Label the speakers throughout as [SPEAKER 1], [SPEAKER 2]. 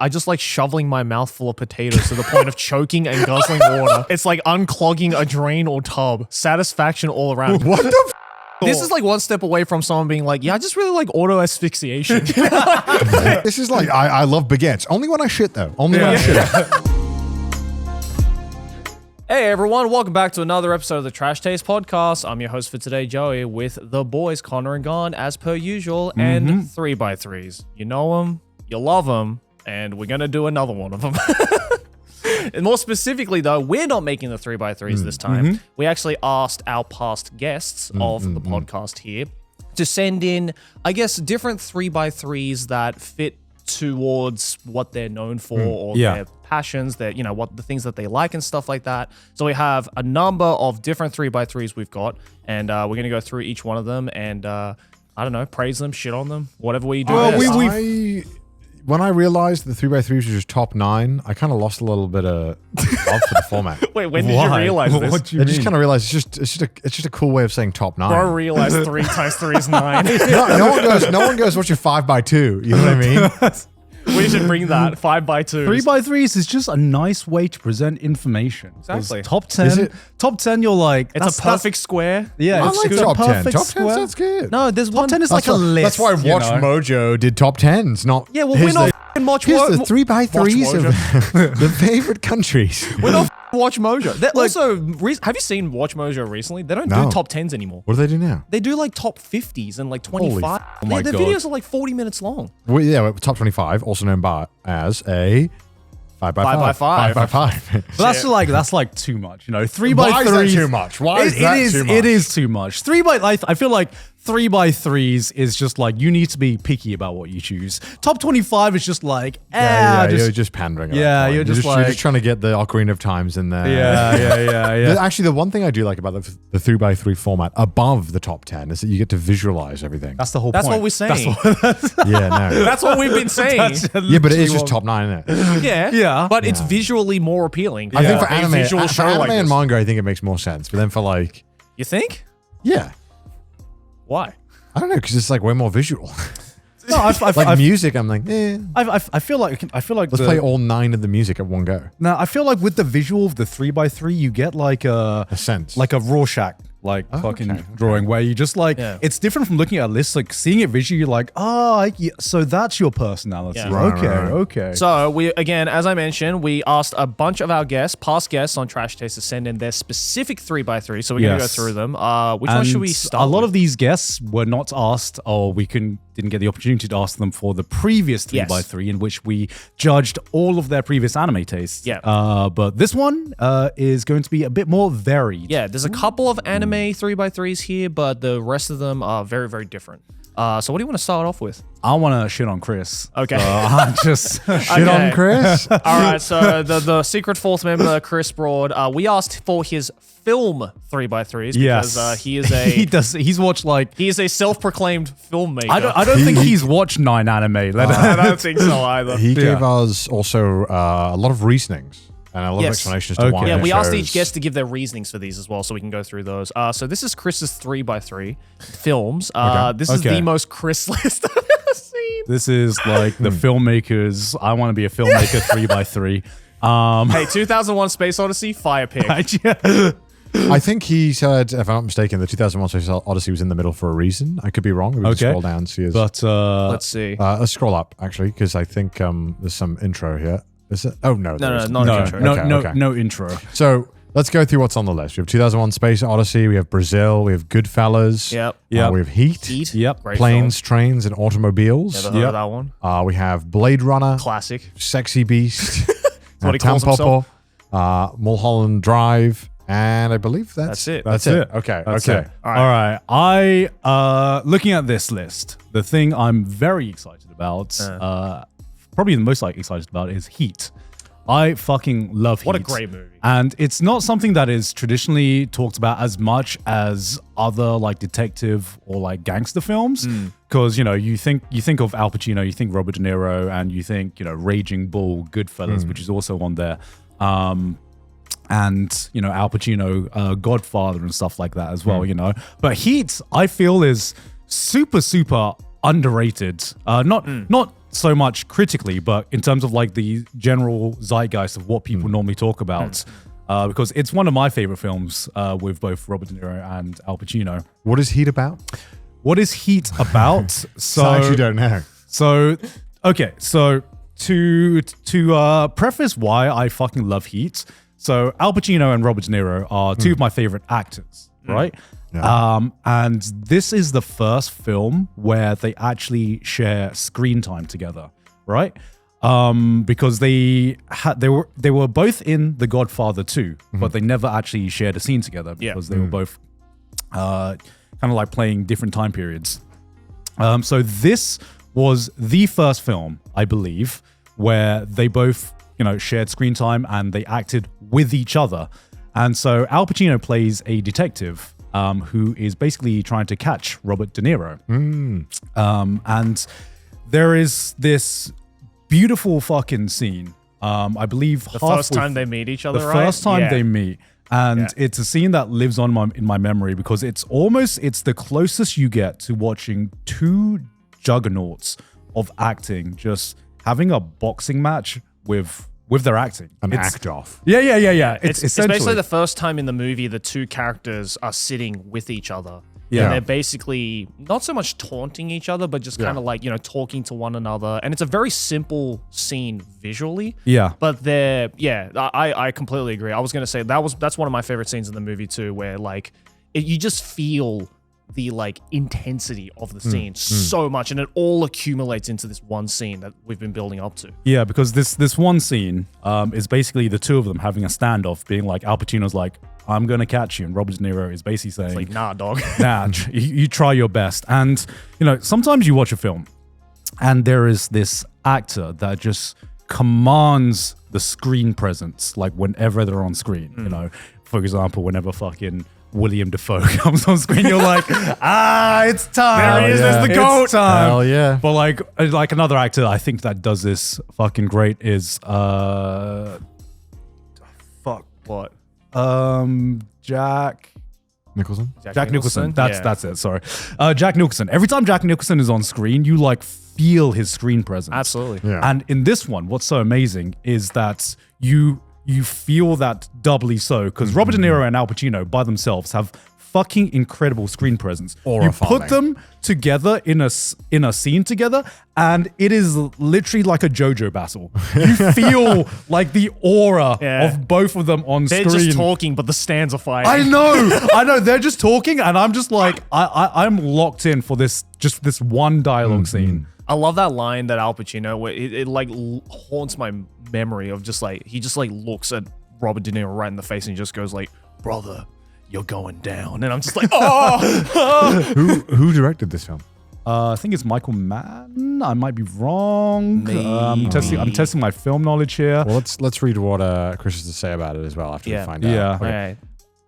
[SPEAKER 1] I just like shoveling my mouth full of potatoes to the point of choking and guzzling water. It's like unclogging a drain or tub. Satisfaction all around.
[SPEAKER 2] What the
[SPEAKER 1] This is like one step away from someone being like, yeah, I just really like auto asphyxiation.
[SPEAKER 2] This is like, I love baguettes. Only when I shit, though. Only when I shit.
[SPEAKER 1] Hey everyone, welcome back to another episode of the Trash Taste Podcast. I'm your host for today, Joey, with the boys, Connor and Gon, as per usual, and 3x3s. You know them, you love them, and we're going to do another one of them. And more specifically, though, we're not making the 3x3s this time. We actually asked our past guests of the podcast here to send in, I guess, different 3x3s that fit towards what they're known for or their passions, their, you know, what the things that they like and stuff like that. So we have a number of different 3x3s we've got, and we're going to go through each one of them and, I don't know, praise them, shit on them, whatever we do.
[SPEAKER 2] When I realized the 3x3s were just top 9, I kind of lost a little bit of love for the format.
[SPEAKER 1] Wait, when did you realize this?
[SPEAKER 2] I just kind of realized it's just a cool way of saying top 9.
[SPEAKER 1] Bro realized 3 times 3 is 9.
[SPEAKER 2] no one goes, what's your 5x2? You know what I mean?
[SPEAKER 1] We should bring that 5x2.
[SPEAKER 3] 3x3s is just a nice way to present information.
[SPEAKER 1] Exactly.
[SPEAKER 3] Top 10, you're like,
[SPEAKER 1] it's a perfect square.
[SPEAKER 3] Yeah,
[SPEAKER 2] I
[SPEAKER 3] it's
[SPEAKER 2] like
[SPEAKER 3] good.
[SPEAKER 2] top 10.
[SPEAKER 3] Perfect
[SPEAKER 2] Top 10
[SPEAKER 3] square.
[SPEAKER 2] sounds good.
[SPEAKER 1] No, there's
[SPEAKER 3] Top
[SPEAKER 1] one.
[SPEAKER 3] 10 is like a list.
[SPEAKER 2] That's why Watch Mojo did top 10s, not.
[SPEAKER 1] Yeah, well, we're not Watch
[SPEAKER 2] Here's
[SPEAKER 1] Mojo.
[SPEAKER 2] the 3x3s of the favorite countries.
[SPEAKER 1] We're not Watch Mojo. Also, have you seen Watch Mojo recently? They don't do top 10s anymore.
[SPEAKER 2] What do they do now?
[SPEAKER 1] They do like top 50s and like 25.
[SPEAKER 3] Oh my
[SPEAKER 1] Their
[SPEAKER 3] God.
[SPEAKER 1] videos are like 40 minutes long.
[SPEAKER 2] Well, yeah, top 25, also known as a 5x5.
[SPEAKER 1] 5x5.
[SPEAKER 3] But that's like too much, you know. 3x3.
[SPEAKER 2] Why is that too much? Why is that too much?
[SPEAKER 3] It is too much. I feel like 3x3s is just like, you need to be picky about what you choose. Top 25 is just like,
[SPEAKER 2] you're just pandering.
[SPEAKER 3] Yeah, you're just
[SPEAKER 2] trying to get the Ocarina of Times in there.
[SPEAKER 3] Yeah.
[SPEAKER 2] Actually, the one thing I do like about the 3x3 format above the top 10 is that you get to visualize everything.
[SPEAKER 3] That's the whole
[SPEAKER 1] That's
[SPEAKER 3] point.
[SPEAKER 1] what we're saying.
[SPEAKER 2] Yeah, no.
[SPEAKER 1] That's what we've been saying.
[SPEAKER 2] Yeah, but it is just top 9, isn't it?
[SPEAKER 1] Yeah. But it's visually more appealing.
[SPEAKER 2] I think for
[SPEAKER 1] A
[SPEAKER 2] anime,
[SPEAKER 1] visual
[SPEAKER 2] for
[SPEAKER 1] show
[SPEAKER 2] anime
[SPEAKER 1] like
[SPEAKER 2] and
[SPEAKER 1] this.
[SPEAKER 2] manga, I think it makes more sense. But then for like,
[SPEAKER 1] You think?
[SPEAKER 2] yeah,
[SPEAKER 1] Why?
[SPEAKER 2] I don't know, because it's like way more visual.
[SPEAKER 3] No,
[SPEAKER 2] Like music, I'm like,
[SPEAKER 3] I feel like
[SPEAKER 2] let's play all 9 of the music at one go.
[SPEAKER 3] Now I feel like with the visual of the 3x3, you get like
[SPEAKER 2] A sense.
[SPEAKER 3] like a Rorschach fucking drawing where you just like it's different from looking at a list, like seeing it visually, you're like, so that's your personality.
[SPEAKER 1] Yeah.
[SPEAKER 3] Okay.
[SPEAKER 1] So we, again, as I mentioned, we asked a bunch of our past guests on Trash Taste to send in their specific 3x3. So we're going to go through them. Which one should we start
[SPEAKER 3] A lot
[SPEAKER 1] with?
[SPEAKER 3] of these guests were not asked, or we didn't get the opportunity to ask them for the previous 3x3 in which we judged all of their previous anime tastes.
[SPEAKER 1] Yeah.
[SPEAKER 3] But this one is going to be a bit more varied.
[SPEAKER 1] Yeah, there's a couple of anime 3x3s here, but the rest of them are very, very different. So what do you want to start off with?
[SPEAKER 3] I want to shit on Chris.
[SPEAKER 1] Okay.
[SPEAKER 3] Just
[SPEAKER 2] Shit on Chris.
[SPEAKER 1] All right, so the secret fourth member, Chris Broad, we asked for his film 3x3s because he is a
[SPEAKER 3] he's watched like
[SPEAKER 1] he is a self-proclaimed filmmaker.
[SPEAKER 3] I don't think he's watched 9 anime.
[SPEAKER 1] I don't think so either.
[SPEAKER 2] He gave us also a lot of reasonings and a lot of explanations to why.
[SPEAKER 1] Yeah, we asked
[SPEAKER 2] shows.
[SPEAKER 1] each guest to give their reasonings for these as well, so we can go through those. So this is Chris's 3x3 films. This is the most Chris list I've ever seen.
[SPEAKER 3] This is like the filmmakers. I want to be a filmmaker 3x3.
[SPEAKER 1] Hey, 2001 Space Odyssey, fire pick.
[SPEAKER 2] I think he said, if I'm not mistaken, the 2001 Space Odyssey was in the middle for a reason. I could be wrong. We can scroll down and see his.
[SPEAKER 3] But
[SPEAKER 1] Let's see.
[SPEAKER 2] Let's scroll up, actually, because I think there's some intro here. Is it? Oh, no.
[SPEAKER 1] No,
[SPEAKER 2] isn't.
[SPEAKER 1] not intro.
[SPEAKER 3] no intro.
[SPEAKER 2] So let's go through what's on the list. We have 2001 Space Odyssey. We have Brazil. We have Goodfellas.
[SPEAKER 1] Yep.
[SPEAKER 2] We have Heat.
[SPEAKER 1] Heat.
[SPEAKER 3] Yep.
[SPEAKER 1] Great
[SPEAKER 2] Planes, Trains, and Automobiles.
[SPEAKER 1] film. Never heard of that one.
[SPEAKER 2] We have Blade Runner.
[SPEAKER 1] Classic.
[SPEAKER 2] Sexy Beast.
[SPEAKER 1] what he calls
[SPEAKER 2] Tampopo. Mulholland Drive. And I believe that's
[SPEAKER 1] it.
[SPEAKER 2] That's it. Okay.
[SPEAKER 3] That's
[SPEAKER 2] okay.
[SPEAKER 3] it. All right. I looking at this list, the thing I'm very excited about, probably the most excited about, is Heat. I fucking love Heat.
[SPEAKER 1] What a great movie.
[SPEAKER 3] And it's not something that is traditionally talked about as much as other like detective or like gangster films. Because, you know, you think of Al Pacino, you think Robert De Niro, and you think, you know, Raging Bull, Goodfellas, which is also on there. And, you know, Al Pacino, Godfather and stuff like that as well, you know. But Heat, I feel, is super, super underrated. Not so much critically, but in terms of like the general zeitgeist of what people normally talk about, because it's one of my favorite films with both Robert De Niro and Al Pacino.
[SPEAKER 2] What is Heat about?
[SPEAKER 3] What is Heat about?
[SPEAKER 2] So I actually don't know.
[SPEAKER 3] So, okay, so to preface why I fucking love Heat, so Al Pacino and Robert De Niro are two of my favorite actors, right? Yeah. And this is the first film where they actually share screen time together, right? Because they were both in The Godfather 2, but they never actually shared a scene together because they were both kind of like playing different time periods. So this was the first film, I believe, where they both, shared screen time and they acted with each other. And so Al Pacino plays a detective who is basically trying to catch Robert De Niro. And there is this beautiful fucking scene. I believe
[SPEAKER 1] the first time they meet each other,
[SPEAKER 3] the first time they meet. And it's a scene that lives on in my memory because it's the closest you get to watching two juggernauts of acting just having a boxing match with their acting.
[SPEAKER 2] Act off.
[SPEAKER 3] Yeah.
[SPEAKER 1] It's basically the first time in the movie the two characters are sitting with each other.
[SPEAKER 3] Yeah.
[SPEAKER 1] And they're basically not so much taunting each other, but just kind of like, talking to one another. And it's a very simple scene visually.
[SPEAKER 3] Yeah.
[SPEAKER 1] But I completely agree. I was going to say that's one of my favorite scenes in the movie too, where like you just feel the like intensity of the scene so much, and it all accumulates into this one scene that we've been building up to.
[SPEAKER 3] Yeah, because this one scene is basically the two of them having a standoff, being like, Al Pacino's like, I'm going to catch you. And Robert De Niro is basically saying,
[SPEAKER 1] it's like, nah, dog.
[SPEAKER 3] Nah, you try your best. And, sometimes you watch a film and there is this actor that just commands the screen presence, like whenever they're on screen, For example, whenever fucking William Dafoe comes on screen, you're like, it's time.
[SPEAKER 1] There he is, there's the goat.
[SPEAKER 3] It's time.
[SPEAKER 2] Hell yeah.
[SPEAKER 3] But like another actor I think that does this fucking great is,
[SPEAKER 1] What?
[SPEAKER 2] Jack Nicholson?
[SPEAKER 3] Jack Nicholson. That's it. Sorry. Jack Nicholson. Every time Jack Nicholson is on screen, you like feel his screen presence.
[SPEAKER 1] Absolutely.
[SPEAKER 3] Yeah. And in this one, what's so amazing is that you feel that doubly so because Robert De Niro and Al Pacino by themselves have fucking incredible screen presence. You put them together in a scene together, and it is literally like a JoJo battle. You feel like the aura of both of them on screen.
[SPEAKER 1] They're just talking, but the stands are fighting.
[SPEAKER 3] I know. They're just talking, and I'm just like, I'm locked in for this one dialogue scene.
[SPEAKER 1] I love that line that Al Pacino, where it like haunts my memory of just like, he just like looks at Robert De Niro right in the face and he just goes like, brother, you're going down. And I'm just like,
[SPEAKER 2] Who directed this film?
[SPEAKER 3] I think it's Michael Mann. I might be wrong. I'm testing my film knowledge here.
[SPEAKER 2] Well, let's read what Chris has to say about it as well after we find out.
[SPEAKER 3] Yeah.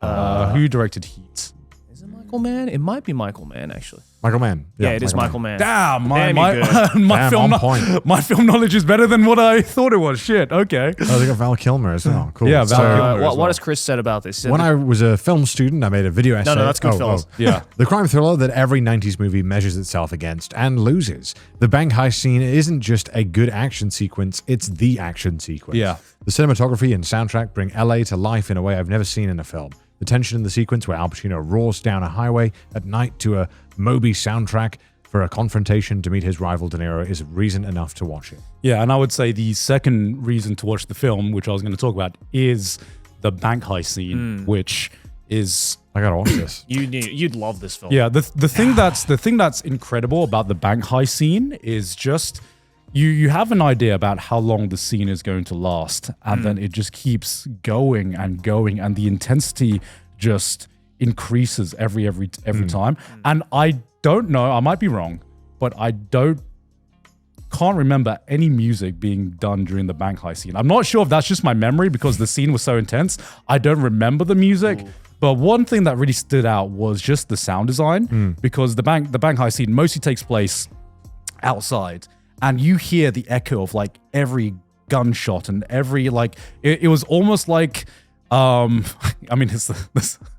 [SPEAKER 1] Okay.
[SPEAKER 3] Who directed Heat?
[SPEAKER 1] Is it Michael Mann? It might be Michael Mann, actually.
[SPEAKER 2] Michael Mann.
[SPEAKER 1] Yeah, it is Michael Mann.
[SPEAKER 3] Damn, my
[SPEAKER 2] on point.
[SPEAKER 3] My film knowledge is better than what I thought it was. Shit. Okay.
[SPEAKER 2] Oh, they got Val Kilmer as well. Cool.
[SPEAKER 3] Yeah, Val Kilmer.
[SPEAKER 1] What has Chris said about this?
[SPEAKER 2] When I was a film student, I made a video essay.
[SPEAKER 1] No, that's Goodfellas.
[SPEAKER 3] Yeah.
[SPEAKER 2] The crime thriller that every 90s movie measures itself against and loses. The bank heist scene isn't just a good action sequence, it's the action sequence.
[SPEAKER 3] Yeah.
[SPEAKER 2] The cinematography and soundtrack bring LA to life in a way I've never seen in a film. The tension in the sequence where Al Pacino roars down a highway at night to a Moby soundtrack for a confrontation to meet his rival De Niro is reason enough to watch it.
[SPEAKER 3] Yeah, and I would say the second reason to watch the film, which I was going to talk about, is the bank heist scene, which is...
[SPEAKER 2] I gotta watch this.
[SPEAKER 1] You'd love this film.
[SPEAKER 3] Yeah, the thing that's incredible about the bank heist scene is just you have an idea about how long the scene is going to last, and then it just keeps going and going, and the intensity just increases every time. And I don't know, I might be wrong, but I can't remember any music being done during the bank heist scene. I'm not sure if that's just my memory because the scene was so intense. I don't remember the music. Ooh. But one thing that really stood out was just the sound design, because the bank heist scene mostly takes place outside, and you hear the echo of like every gunshot and every like it was almost like I mean, it's the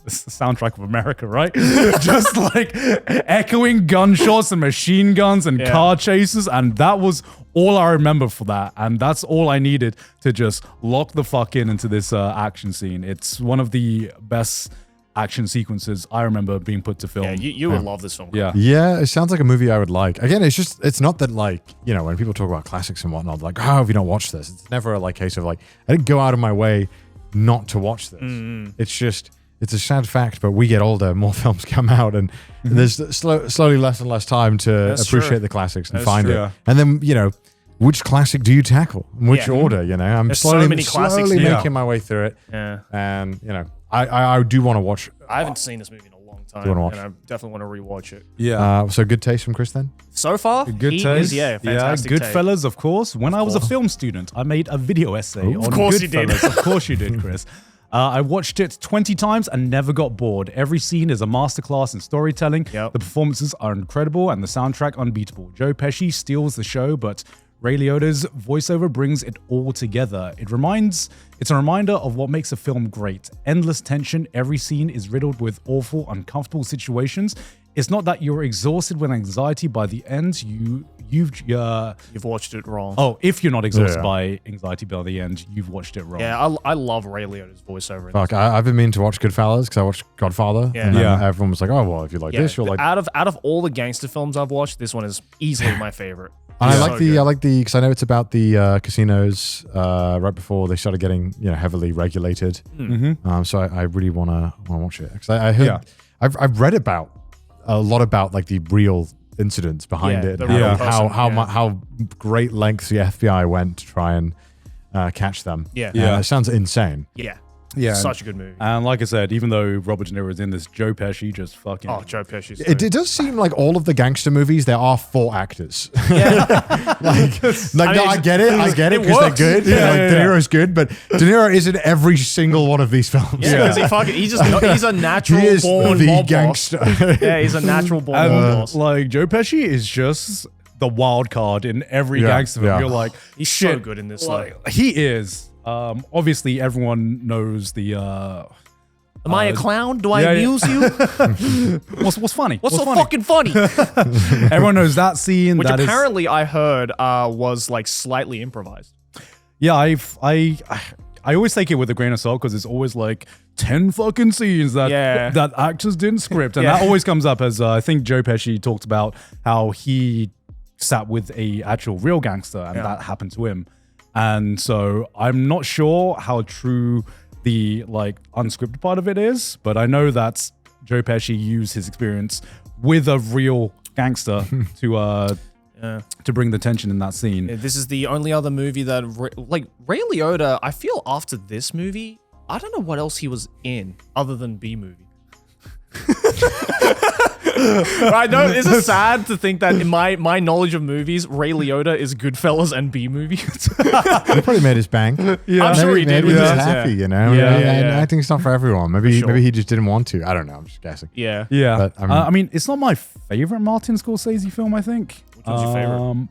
[SPEAKER 3] soundtrack of America, right? Just like echoing gunshots and machine guns and car chases, and that was all I remember for that, and that's all I needed to just lock the fuck into this action scene. It's one of the best action sequences I remember being put to film.
[SPEAKER 1] Yeah, you would love this film.
[SPEAKER 2] Yeah, it sounds like a movie I would like. Again, it's not that like, you know, when people talk about classics and whatnot, like, oh, have you not watched this? It's never a like case of like, I didn't go out of my way not to watch this. It's just, it's a sad fact, but we get older, more films come out, and there's slowly less and less time to appreciate the classics and find it. And then, you know, which classic do you tackle? In which order, you know? I'm
[SPEAKER 1] There's
[SPEAKER 2] slowly
[SPEAKER 1] making
[SPEAKER 2] my way through it.
[SPEAKER 1] Yeah.
[SPEAKER 2] And, you know, I do want to watch.
[SPEAKER 1] I haven't seen this movie in a long time,
[SPEAKER 2] wanna watch?
[SPEAKER 1] and I definitely want to rewatch it.
[SPEAKER 3] Yeah.
[SPEAKER 2] So good taste from Chris then?
[SPEAKER 1] So far,
[SPEAKER 3] Good
[SPEAKER 1] he
[SPEAKER 3] taste.
[SPEAKER 1] is, fantastic taste.
[SPEAKER 3] Goodfellas, of course. When I was a film student, I made a video essay on
[SPEAKER 1] Of course you did.
[SPEAKER 3] Goodfellas. Of course you did, Chris. I watched it 20 times and never got bored. Every scene is a masterclass in storytelling.
[SPEAKER 1] Yep.
[SPEAKER 3] The performances are incredible and the soundtrack unbeatable. Joe Pesci steals the show, but Ray Liotta's voiceover brings it all together. It's a reminder of what makes a film great. Endless tension, every scene is riddled with awful, uncomfortable situations. It's not that you're exhausted with anxiety by the end. You've
[SPEAKER 1] watched it wrong.
[SPEAKER 3] Oh, if you're not exhausted by anxiety by the end, you've watched it wrong.
[SPEAKER 1] Yeah, I love Ray Liotta's voiceover. In
[SPEAKER 2] Fuck, I've been meaning to watch Goodfellas because I watched Godfather.
[SPEAKER 1] Yeah.
[SPEAKER 2] And then everyone was like, oh, well, if you like this, you'll like...
[SPEAKER 1] Out of all the gangster films I've watched, this one is easily my favorite.
[SPEAKER 2] And I like the because I know it's about the casinos right before they started getting, you know, heavily regulated. So I really want to watch it because I heard I've read about a lot about like the real incidents behind it, and how great lengths the FBI went to try and catch them. It sounds insane.
[SPEAKER 3] Yeah,
[SPEAKER 1] such a good movie.
[SPEAKER 3] And like I said, even though Robert De Niro is in this, Joe Pesci just fucking...
[SPEAKER 1] Oh, Joe Pesci's
[SPEAKER 2] It does seem like all of the gangster movies, there are 4 actors. I get it because they're good. De Niro's good, but De Niro is in every single one of these films.
[SPEAKER 1] Yeah, because he's a natural
[SPEAKER 2] he is
[SPEAKER 1] born
[SPEAKER 2] the
[SPEAKER 1] mob
[SPEAKER 2] gangster.
[SPEAKER 1] boss. Yeah, he's a natural born mob boss.
[SPEAKER 3] Like, Joe Pesci is just the wild card in every gangster film. You're like,
[SPEAKER 1] he's so good in this.
[SPEAKER 3] Like, he is. Obviously, everyone knows the...
[SPEAKER 1] Am I a clown? Do I amuse you?
[SPEAKER 3] What's funny?
[SPEAKER 1] What's so fucking funny?
[SPEAKER 3] Everyone knows that scene.
[SPEAKER 1] Which apparently I heard was like slightly improvised.
[SPEAKER 3] Yeah, I always take it with a grain of salt because it's always like 10 fucking scenes that actors didn't script. And that always comes up as I think Joe Pesci talked about how he sat with a actual real gangster and that happened to him. And so I'm not sure how true the like unscripted part of it is, but I know that Joe Pesci used his experience with a real gangster to bring the tension in that scene.
[SPEAKER 1] Yeah, this is the only other movie that Ray Liotta, I feel after this movie, I don't know what else he was in other than B-movie. I know it's sad to think that in my knowledge of movies, Ray Liotta is Goodfellas and B-movie.
[SPEAKER 2] He probably made his bang.
[SPEAKER 1] I'm sure he did.
[SPEAKER 2] Maybe he's happy, you know.
[SPEAKER 1] I
[SPEAKER 2] think it's not for everyone. Maybe he just didn't want to. I don't know. I'm just guessing.
[SPEAKER 1] Yeah.
[SPEAKER 2] But,
[SPEAKER 3] I mean, it's not my favorite Martin Scorsese film. I think.
[SPEAKER 1] Which was your favorite?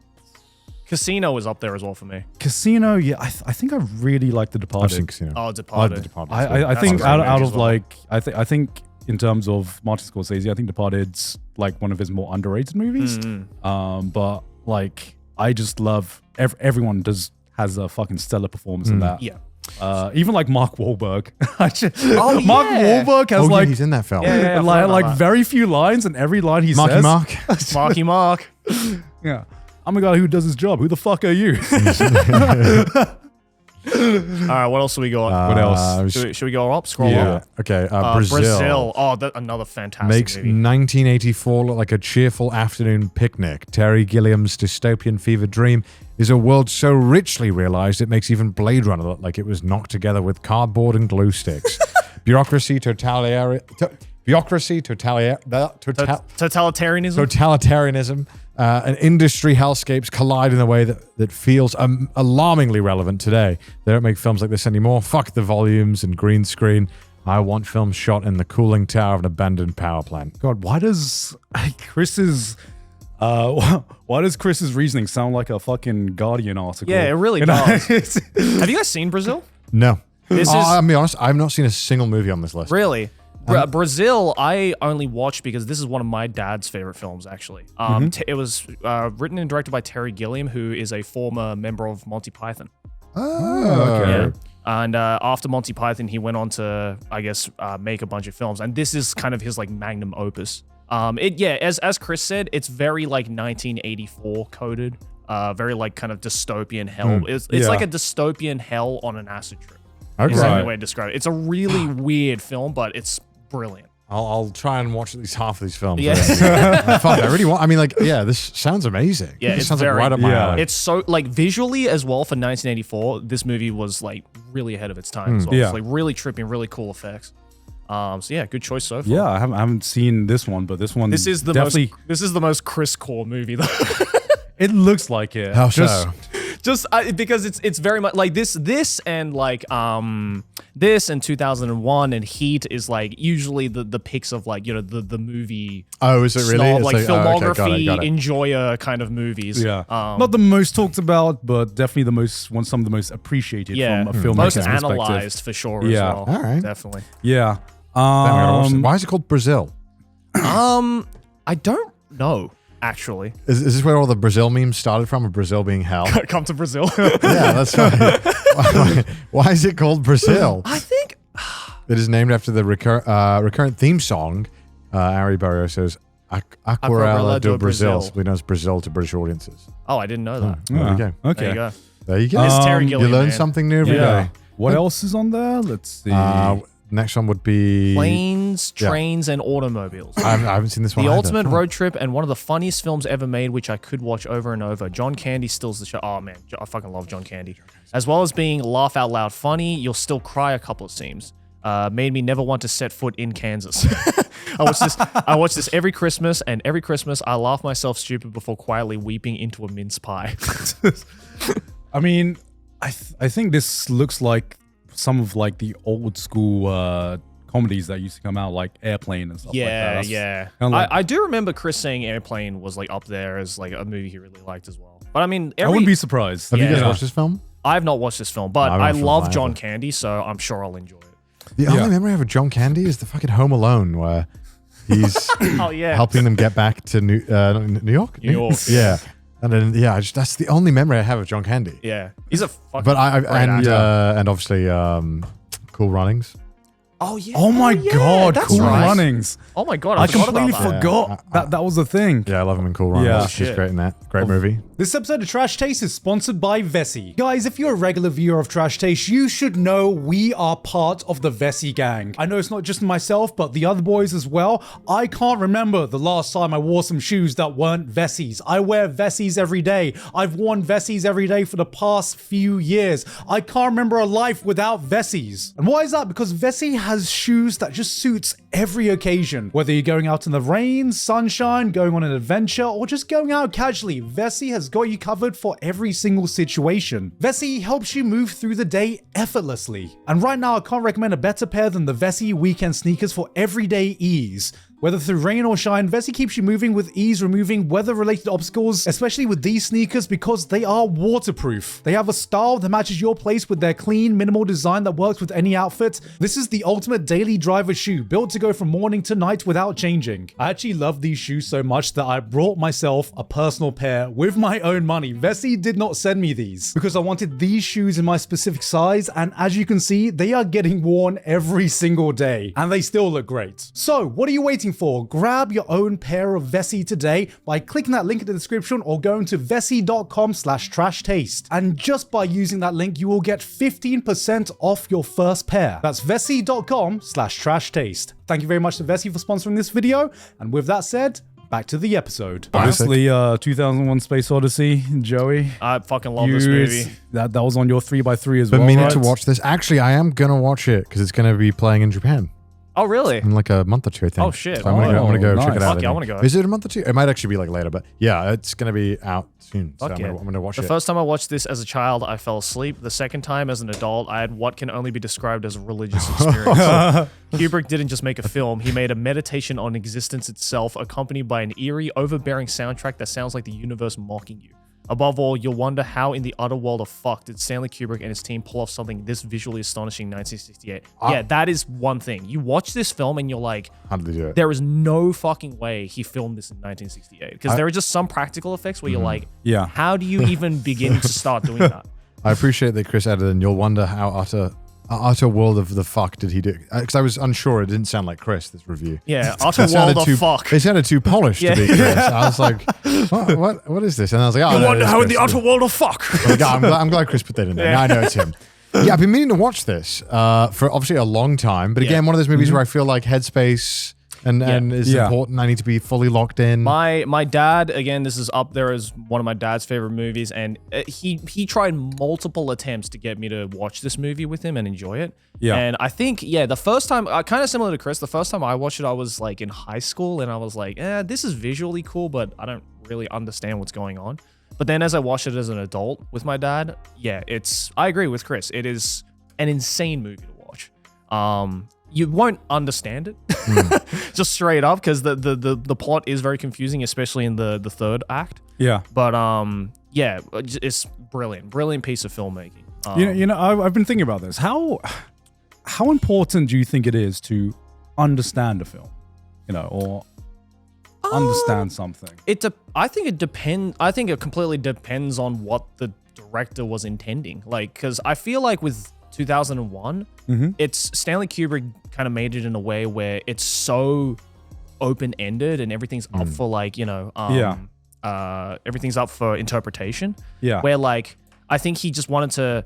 [SPEAKER 1] Casino is up there as well for me.
[SPEAKER 3] Casino, I think I really like The Departed.
[SPEAKER 2] I've seen Casino.
[SPEAKER 1] Oh, Departed.
[SPEAKER 2] The Departed.
[SPEAKER 3] I think out of like I think. In terms of Martin Scorsese, I think Departed's like one of his more underrated movies. But like, I just love everyone has a fucking stellar performance in that.
[SPEAKER 1] Yeah.
[SPEAKER 3] Even like Mark Wahlberg. Mark Wahlberg has
[SPEAKER 2] he's in that film.
[SPEAKER 3] Like very few lines, and every line he says.
[SPEAKER 1] Marky Mark.
[SPEAKER 3] Yeah. I'm a guy who does his job. Who the fuck are you?
[SPEAKER 1] All right, what else do we got?
[SPEAKER 3] What else?
[SPEAKER 1] Should we go up? Scroll up.
[SPEAKER 2] Okay.
[SPEAKER 1] Brazil. Oh, another fantastic
[SPEAKER 2] makes
[SPEAKER 1] movie.
[SPEAKER 2] 1984 look like a cheerful afternoon picnic. Terry Gilliam's dystopian fever dream is a world so richly realized it makes even Blade Runner look like it was knocked together with cardboard and glue sticks. Totalitarianism. And industry hellscapes collide in a way that feels alarmingly relevant today. They don't make films like this anymore. Fuck the volumes and green screen. I want films shot in the cooling tower of an abandoned power plant.
[SPEAKER 3] God, why does Chris's reasoning sound like a fucking Guardian article?
[SPEAKER 1] Yeah, it really does. Have you guys seen Brazil?
[SPEAKER 2] No.
[SPEAKER 1] This is
[SPEAKER 2] I'll be honest, I've not seen a single movie on this list.
[SPEAKER 1] really. Brazil, I only watched because this is one of my dad's favorite films, actually. It was written and directed by Terry Gilliam, who is a former member of Monty Python.
[SPEAKER 2] Oh, okay.
[SPEAKER 1] Yeah. And after Monty Python, he went on to, I guess, make a bunch of films. And this is kind of his like magnum opus. As Chris said, it's very like 1984 coded, very like kind of dystopian hell. It's like a dystopian hell on an acid trip.
[SPEAKER 2] Okay.
[SPEAKER 1] Is the only way to describe it. It's a really weird film, but it's brilliant.
[SPEAKER 2] I'll try and watch at least half of these films.
[SPEAKER 1] Yeah.
[SPEAKER 2] Fuck, I really want. I mean, like, yeah, this sounds amazing.
[SPEAKER 1] Yeah,
[SPEAKER 2] this
[SPEAKER 1] it's
[SPEAKER 2] sounds
[SPEAKER 1] very,
[SPEAKER 2] like right up my alley.
[SPEAKER 1] It's so like visually as well for 1984. This movie was like really ahead of its time as well.
[SPEAKER 3] Yeah.
[SPEAKER 1] It's like really tripping, really cool effects. So yeah, good choice so far.
[SPEAKER 3] Yeah, I haven't seen this one, but this one
[SPEAKER 1] This is the
[SPEAKER 3] definitely.
[SPEAKER 1] This is the most Chris Core movie though.
[SPEAKER 3] It looks like it.
[SPEAKER 2] How so?
[SPEAKER 1] Just because it's very much like this and like this and 2001 and Heat is like usually the picks of like, you know, the movie.
[SPEAKER 2] Oh, is it really?
[SPEAKER 1] Snob,
[SPEAKER 2] It's
[SPEAKER 1] like filmography,
[SPEAKER 2] got it.
[SPEAKER 1] enjoyer kind of movies.
[SPEAKER 3] Yeah, not the most talked about, but definitely some of the most appreciated from a filmmaker's
[SPEAKER 1] most
[SPEAKER 3] perspective.
[SPEAKER 1] analyzed for sure.
[SPEAKER 3] Yeah.
[SPEAKER 1] as well.
[SPEAKER 2] All right.
[SPEAKER 1] Definitely.
[SPEAKER 3] Yeah.
[SPEAKER 2] Damn, I gotta watch this. Why is it called Brazil?
[SPEAKER 1] I don't know actually.
[SPEAKER 2] Is this where all the Brazil memes started from? Of Brazil being hell?
[SPEAKER 1] Come to Brazil.
[SPEAKER 2] Yeah, that's right. Why is it called Brazil?
[SPEAKER 1] I think
[SPEAKER 2] It is named after the recurrent theme song. Ari Barrioso's Aquarela do Brazil, simply known as Brazil to British audiences.
[SPEAKER 1] Oh, I didn't know that.
[SPEAKER 2] There you go.
[SPEAKER 3] Okay.
[SPEAKER 1] There you go.
[SPEAKER 2] There you go.
[SPEAKER 1] It's Terry
[SPEAKER 2] You
[SPEAKER 1] Gilliam,
[SPEAKER 2] learn
[SPEAKER 1] man.
[SPEAKER 2] something new every
[SPEAKER 3] Yeah.
[SPEAKER 2] day.
[SPEAKER 3] What else is on there? Let's see.
[SPEAKER 2] Next one would be
[SPEAKER 1] Planes,
[SPEAKER 2] Yeah.
[SPEAKER 1] trains, and automobiles.
[SPEAKER 2] I haven't seen this one.
[SPEAKER 1] The
[SPEAKER 2] either.
[SPEAKER 1] ultimate road trip and one of the funniest films ever made, which I could watch over and over. John Candy steals the show. Oh man, I fucking love John Candy. As well as being laugh out loud funny, you'll still cry a couple of scenes. Made me never want to set foot in Kansas. I watch this every Christmas, and every Christmas I laugh myself stupid before quietly weeping into a mince pie.
[SPEAKER 3] I mean, I think this looks like some of like the old school comedies that used to come out, like Airplane and stuff like that.
[SPEAKER 1] Yeah,
[SPEAKER 3] That's
[SPEAKER 1] yeah.
[SPEAKER 3] kinda like-
[SPEAKER 1] I do remember Chris saying Airplane was like up there as like a movie he really liked as well. But I mean,
[SPEAKER 3] I wouldn't be surprised.
[SPEAKER 2] Have you guys
[SPEAKER 1] Yeah.
[SPEAKER 2] watched this film?
[SPEAKER 1] I have not watched this film, but
[SPEAKER 2] No, I
[SPEAKER 1] I
[SPEAKER 2] haven't
[SPEAKER 1] love
[SPEAKER 2] watched
[SPEAKER 1] John
[SPEAKER 2] it.
[SPEAKER 1] Candy, so I'm sure I'll enjoy it.
[SPEAKER 2] The only memory I have of John Candy is the fucking Home Alone, where he's
[SPEAKER 1] Oh yeah.
[SPEAKER 2] helping them get back to New York.
[SPEAKER 1] New York,
[SPEAKER 2] Yeah. And then that's the only memory I have of John Candy.
[SPEAKER 1] Yeah. He's a fucking
[SPEAKER 2] But
[SPEAKER 1] great
[SPEAKER 2] and obviously Cool Runnings.
[SPEAKER 1] Oh yeah.
[SPEAKER 3] Oh my God,
[SPEAKER 1] that's
[SPEAKER 3] Cool
[SPEAKER 1] right.
[SPEAKER 3] Runnings.
[SPEAKER 1] Oh my God,
[SPEAKER 3] I
[SPEAKER 1] forgot
[SPEAKER 3] completely
[SPEAKER 1] about that.
[SPEAKER 3] forgot that was a thing.
[SPEAKER 2] Yeah, I love him in Cool Runnings.
[SPEAKER 3] Yeah.
[SPEAKER 2] He's
[SPEAKER 1] Shit.
[SPEAKER 2] great in that. Great movie.
[SPEAKER 3] This episode of Trash Taste is sponsored by Vessi. Guys, if you're a regular viewer of Trash Taste, you should know we are part of the Vessi gang. I know it's not just myself, but the other boys as well. I can't remember the last time I wore some shoes that weren't Vessis. I wear Vessis every day. I've worn Vessis every day for the past few years. I can't remember a life without Vessis. And why is that? Because Vessi has shoes that just suits every occasion. Whether you're going out in the rain, sunshine, going on an adventure, or just going out casually, Vessi has got you covered for every single situation. Vessi helps you move through the day effortlessly. And right now, I can't recommend a better pair than the Vessi weekend sneakers for everyday ease. Whether through rain or shine, Vessi keeps you moving with ease, removing weather-related obstacles, especially with these sneakers because they are waterproof. They have a style that matches your place with their clean, minimal design that works with any outfit. This is the ultimate daily driver shoe, built to go from morning to night without changing. I actually love these shoes so much that I brought myself a personal pair with my own money. Vessi did not send me these because I wanted these shoes in my specific size, and as you can see, they are getting worn every single day, and they still look great. So, what are you waiting for? Grab your own pair of Vessi today by clicking that link in the description or going to vessi.com/trashtaste. And just by using that link, you will get 15% off your first pair. That's vessi.com/trashtaste. Thank you very much to Vessi for sponsoring this video. And with that said, back to the episode. Honestly, 2001 Space Odyssey, Joey.
[SPEAKER 1] I fucking love this movie.
[SPEAKER 3] That was on your 3x3 as well,
[SPEAKER 2] Been meaning
[SPEAKER 3] right?
[SPEAKER 2] to watch this. Actually, I am gonna watch it because it's gonna be playing in Japan
[SPEAKER 1] Oh really?
[SPEAKER 2] in like a month or two, I think.
[SPEAKER 1] Oh, shit.
[SPEAKER 2] So I'm gonna go check
[SPEAKER 3] nice.
[SPEAKER 2] it out.
[SPEAKER 1] Fuck yeah, I
[SPEAKER 2] think.
[SPEAKER 1] wanna go.
[SPEAKER 2] Is it a month or two? It might actually be like later, but yeah, it's gonna be out soon. So
[SPEAKER 1] Fuck
[SPEAKER 2] I'm
[SPEAKER 1] yeah.
[SPEAKER 2] gonna watch
[SPEAKER 1] The
[SPEAKER 2] it.
[SPEAKER 1] first time I watched this as a child, I fell asleep. The second time as an adult, I had what can only be described as a religious experience. Kubrick didn't just make a film, he made a meditation on existence itself, accompanied by an eerie, overbearing soundtrack that sounds like the universe mocking you. Above all, you'll wonder how in the utter world of fuck did Stanley Kubrick and his team pull off something this visually astonishing in 1968. Yeah, that is one thing. You watch this film and you're like,
[SPEAKER 2] How did they do it?
[SPEAKER 1] there is no fucking way he filmed this in 1968. Because there are just some practical effects where you're like,
[SPEAKER 3] Yeah.
[SPEAKER 1] how do you even begin to start doing that?
[SPEAKER 2] I appreciate that Chris added in, you'll wonder how utter world of the fuck did he do? Because I was unsure. It didn't sound like Chris, this review.
[SPEAKER 1] Yeah, utter world of fuck.
[SPEAKER 2] It sounded too polished to be Chris. I was like, what is this? And I was like, oh,
[SPEAKER 1] You
[SPEAKER 2] no,
[SPEAKER 1] wonder
[SPEAKER 2] it's
[SPEAKER 1] how in
[SPEAKER 2] Chris.
[SPEAKER 1] the utter world of fuck.
[SPEAKER 2] Like, I'm glad Chris put that in there.
[SPEAKER 1] Yeah.
[SPEAKER 2] Now I know it's him. Yeah, I've been meaning to watch this for obviously a long time. But again, one of those movies where I feel like headspace and is important. I need to be fully locked in.
[SPEAKER 1] My dad, again, this is up there as one of my dad's favorite movies, and he tried multiple attempts to get me to watch this movie with him and enjoy it.
[SPEAKER 3] Yeah.
[SPEAKER 1] And I think, the first time, kind of similar to Chris, the first time I watched it, I was like in high school, and I was like, this is visually cool, but I don't really understand what's going on. But then as I watched it as an adult with my dad, I agree with Chris. It is an insane movie to watch. You won't understand it just straight up because the plot is very confusing, especially in the third act.
[SPEAKER 3] Yeah.
[SPEAKER 1] But it's brilliant piece of filmmaking.
[SPEAKER 3] I've been thinking about this. How important do you think it is to understand a film, or understand something?
[SPEAKER 1] I think it depends. I think it completely depends on what the director was intending. Like, because I feel like with 2001, it's Stanley Kubrick kind of made it in a way where it's so open-ended and everything's up for everything's up for interpretation.
[SPEAKER 3] Yeah.
[SPEAKER 1] Where like I think he just wanted to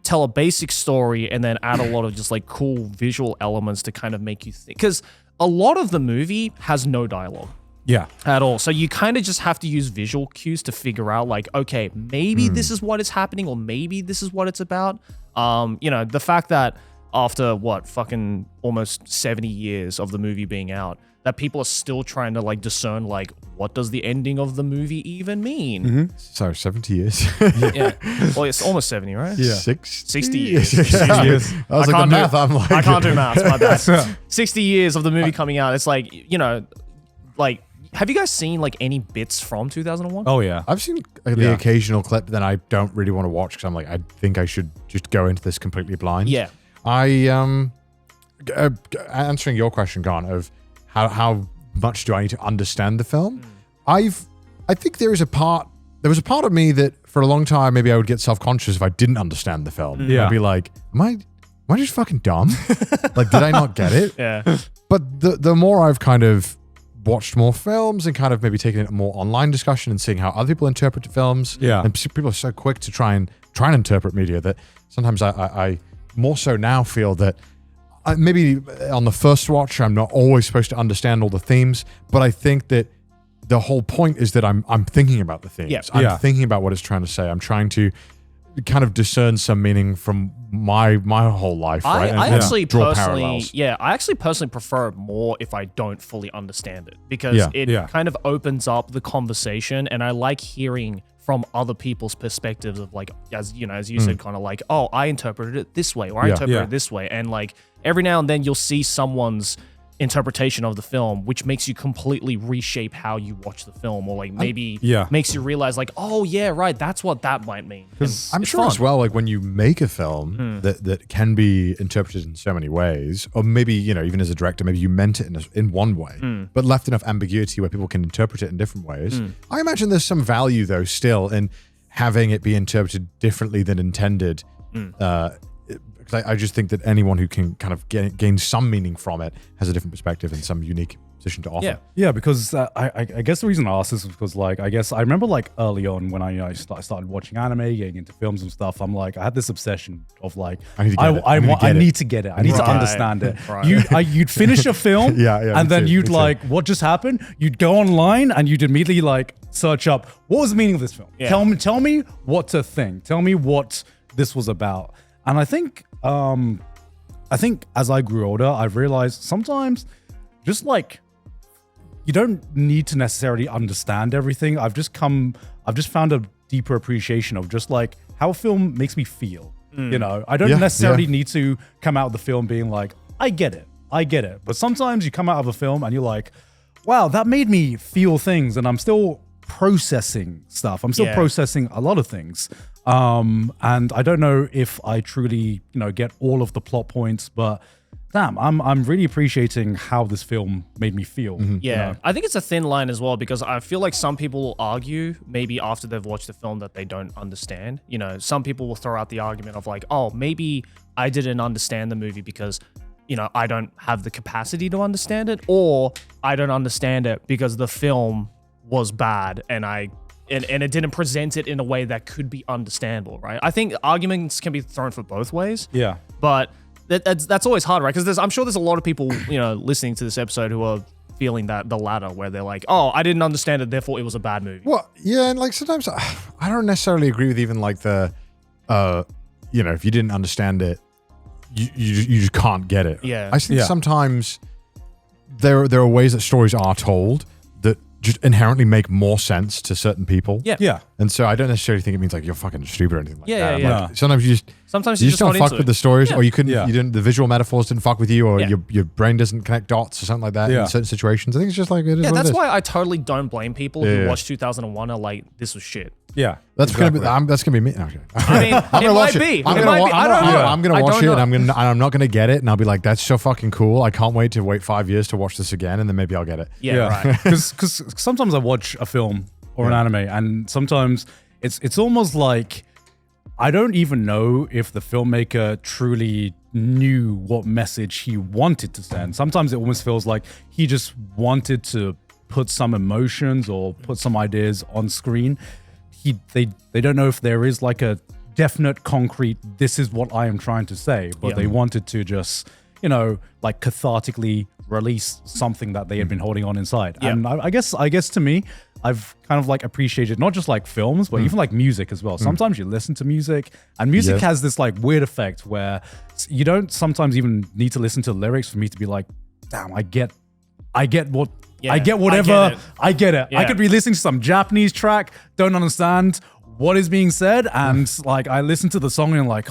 [SPEAKER 1] tell a basic story and then add a lot of just like cool visual elements to kind of make you think. Because a lot of the movie has no dialogue.
[SPEAKER 3] Yeah.
[SPEAKER 1] At all. So you kind of just have to use visual cues to figure out like, okay, maybe this is what is happening or maybe this is what it's about. The fact that after fucking almost 70 years of the movie being out, that people are still trying to like discern like, what does the ending of the movie even mean?
[SPEAKER 2] Sorry, 70 years.
[SPEAKER 1] Yeah. Well, it's almost 70, right?
[SPEAKER 2] Yeah.
[SPEAKER 1] 60 years.
[SPEAKER 2] 60 years. I was like, the math, I'm like...
[SPEAKER 1] I can't do math, my bad. 60 years of the movie coming out. It's like, like, have you guys seen like any bits from 2001?
[SPEAKER 3] Oh yeah,
[SPEAKER 2] I've seen the occasional clip that I don't really want to watch because I'm like, I think I should just go into this completely blind.
[SPEAKER 1] Yeah.
[SPEAKER 2] Answering your question, Canh, of how much do I need to understand the film? I think there was a part of me that for a long time maybe I would get self-conscious if I didn't understand the film.
[SPEAKER 3] Yeah.
[SPEAKER 2] I'd be like, am I just fucking dumb? Like, did I not get it?
[SPEAKER 1] Yeah.
[SPEAKER 2] But the more I've kind of watched more films and kind of maybe taken a more online discussion and seeing how other people interpret films.
[SPEAKER 3] Yeah.
[SPEAKER 2] And people are so quick to try and interpret media that sometimes I more so now feel that maybe on the first watch, I'm not always supposed to understand all the themes, but I think that the whole point is that I'm thinking about the themes.
[SPEAKER 1] Yeah.
[SPEAKER 2] I'm thinking about what it's trying to say. I'm trying to kind of discern some meaning from my whole life, right?
[SPEAKER 1] I actually
[SPEAKER 2] draw
[SPEAKER 1] personally,
[SPEAKER 2] parallels.
[SPEAKER 1] I actually personally prefer it more if I don't fully understand it because it kind of opens up the conversation, and I like hearing from other people's perspectives of like, as you said, kind of like, oh, I interpreted it this way, or I interpreted it this way, and like every now and then you'll see someone's interpretation of the film, which makes you completely reshape how you watch the film, or like maybe makes you realize like, oh yeah, right, that's what that might mean.
[SPEAKER 2] I'm sure as well, like when you make a film that can be interpreted in so many ways, or maybe, even as a director, maybe you meant it in one way, but left enough ambiguity where people can interpret it in different ways. I imagine there's some value though still in having it be interpreted differently than intended. I just think that anyone who can kind of gain some meaning from it has a different perspective and some unique position to offer.
[SPEAKER 3] Yeah, because I guess the reason I asked this is because like I guess I remember like early on when I started watching anime, getting into films and stuff. I'm like I had this obsession of like I need to get it. I need to understand it. Right. You'd finish a film, and then you'd like what just happened. You'd go online and you'd immediately like search up what was the meaning of this film. Yeah. Tell me what to think. Tell me what this was about. And I think as I grew older, I've realized sometimes just like you don't need to necessarily understand everything. I've just found a deeper appreciation of just like how a film makes me feel. I don't necessarily need to come out of the film being like, I get it. But sometimes you come out of a film and you're like, wow, that made me feel things, and I'm still processing stuff. I'm still
[SPEAKER 1] Yeah.
[SPEAKER 3] processing a lot of things. And I don't know if I truly, get all of the plot points, but damn, I'm really appreciating how this film made me feel.
[SPEAKER 1] Yeah, I think it's a thin line as well, because I feel like some people will argue maybe after they've watched the film that they don't understand. Some people will throw out the argument of like, oh, maybe I didn't understand the movie because, I don't have the capacity to understand it, or I don't understand it because the film was bad and it didn't present it in a way that could be understandable, right? I think arguments can be thrown for both ways.
[SPEAKER 3] Yeah.
[SPEAKER 1] But that's always hard, right? Because I'm sure there's a lot of people, listening to this episode who are feeling that the latter, where they're like, "Oh, I didn't understand it, therefore it was a bad movie."
[SPEAKER 2] Well, yeah, and like sometimes I don't necessarily agree with even like the, if you didn't understand it, you just can't get it.
[SPEAKER 1] Yeah.
[SPEAKER 2] I think sometimes there are ways that stories are told that just inherently make more sense to certain people.
[SPEAKER 1] Yeah.
[SPEAKER 3] Yeah.
[SPEAKER 2] And so I don't necessarily think it means like you're fucking stupid or anything like that.
[SPEAKER 1] Yeah.
[SPEAKER 2] Like, sometimes you just don't fuck with the stories, or you didn't, the visual metaphors didn't fuck with you, or your brain doesn't connect dots or something like that in certain situations. I think it's just like it is.
[SPEAKER 1] Yeah,
[SPEAKER 2] what
[SPEAKER 1] that's
[SPEAKER 2] it is.
[SPEAKER 1] why I totally don't blame people who watched 2001 are like, this was shit.
[SPEAKER 3] Yeah.
[SPEAKER 2] That's gonna be me. Okay.
[SPEAKER 1] I mean, it might be.
[SPEAKER 2] I'm
[SPEAKER 1] It
[SPEAKER 2] gonna
[SPEAKER 1] might
[SPEAKER 2] wa-
[SPEAKER 1] be. I don't know.
[SPEAKER 2] I'm gonna
[SPEAKER 1] I
[SPEAKER 2] watch
[SPEAKER 1] don't
[SPEAKER 2] it,
[SPEAKER 1] know.
[SPEAKER 2] and I'm not gonna get it, and I'll be like, that's so fucking cool. I can't wait to wait 5 years to watch this again, and then maybe I'll get it.
[SPEAKER 1] Yeah, right.
[SPEAKER 3] Because sometimes I watch a film or an anime, and sometimes it's almost like I don't even know if the filmmaker truly knew what message he wanted to send. Sometimes it almost feels like he just wanted to put some emotions or put some ideas on screen. They don't know if there is like a definite concrete, this is what I am trying to say, but they wanted to just, like cathartically release something that they had been holding on inside.
[SPEAKER 1] Yeah.
[SPEAKER 3] And I guess to me, I've kind of like appreciated not just like films, but even like music as well. Sometimes you listen to music, and music has this like weird effect where you don't sometimes even need to listen to lyrics for me to be like, damn, I get what.
[SPEAKER 1] Yeah,
[SPEAKER 3] I get whatever. I get it.
[SPEAKER 1] Yeah.
[SPEAKER 3] I could be listening to some Japanese track, don't understand what is being said, and like I listen to the song and I'm like,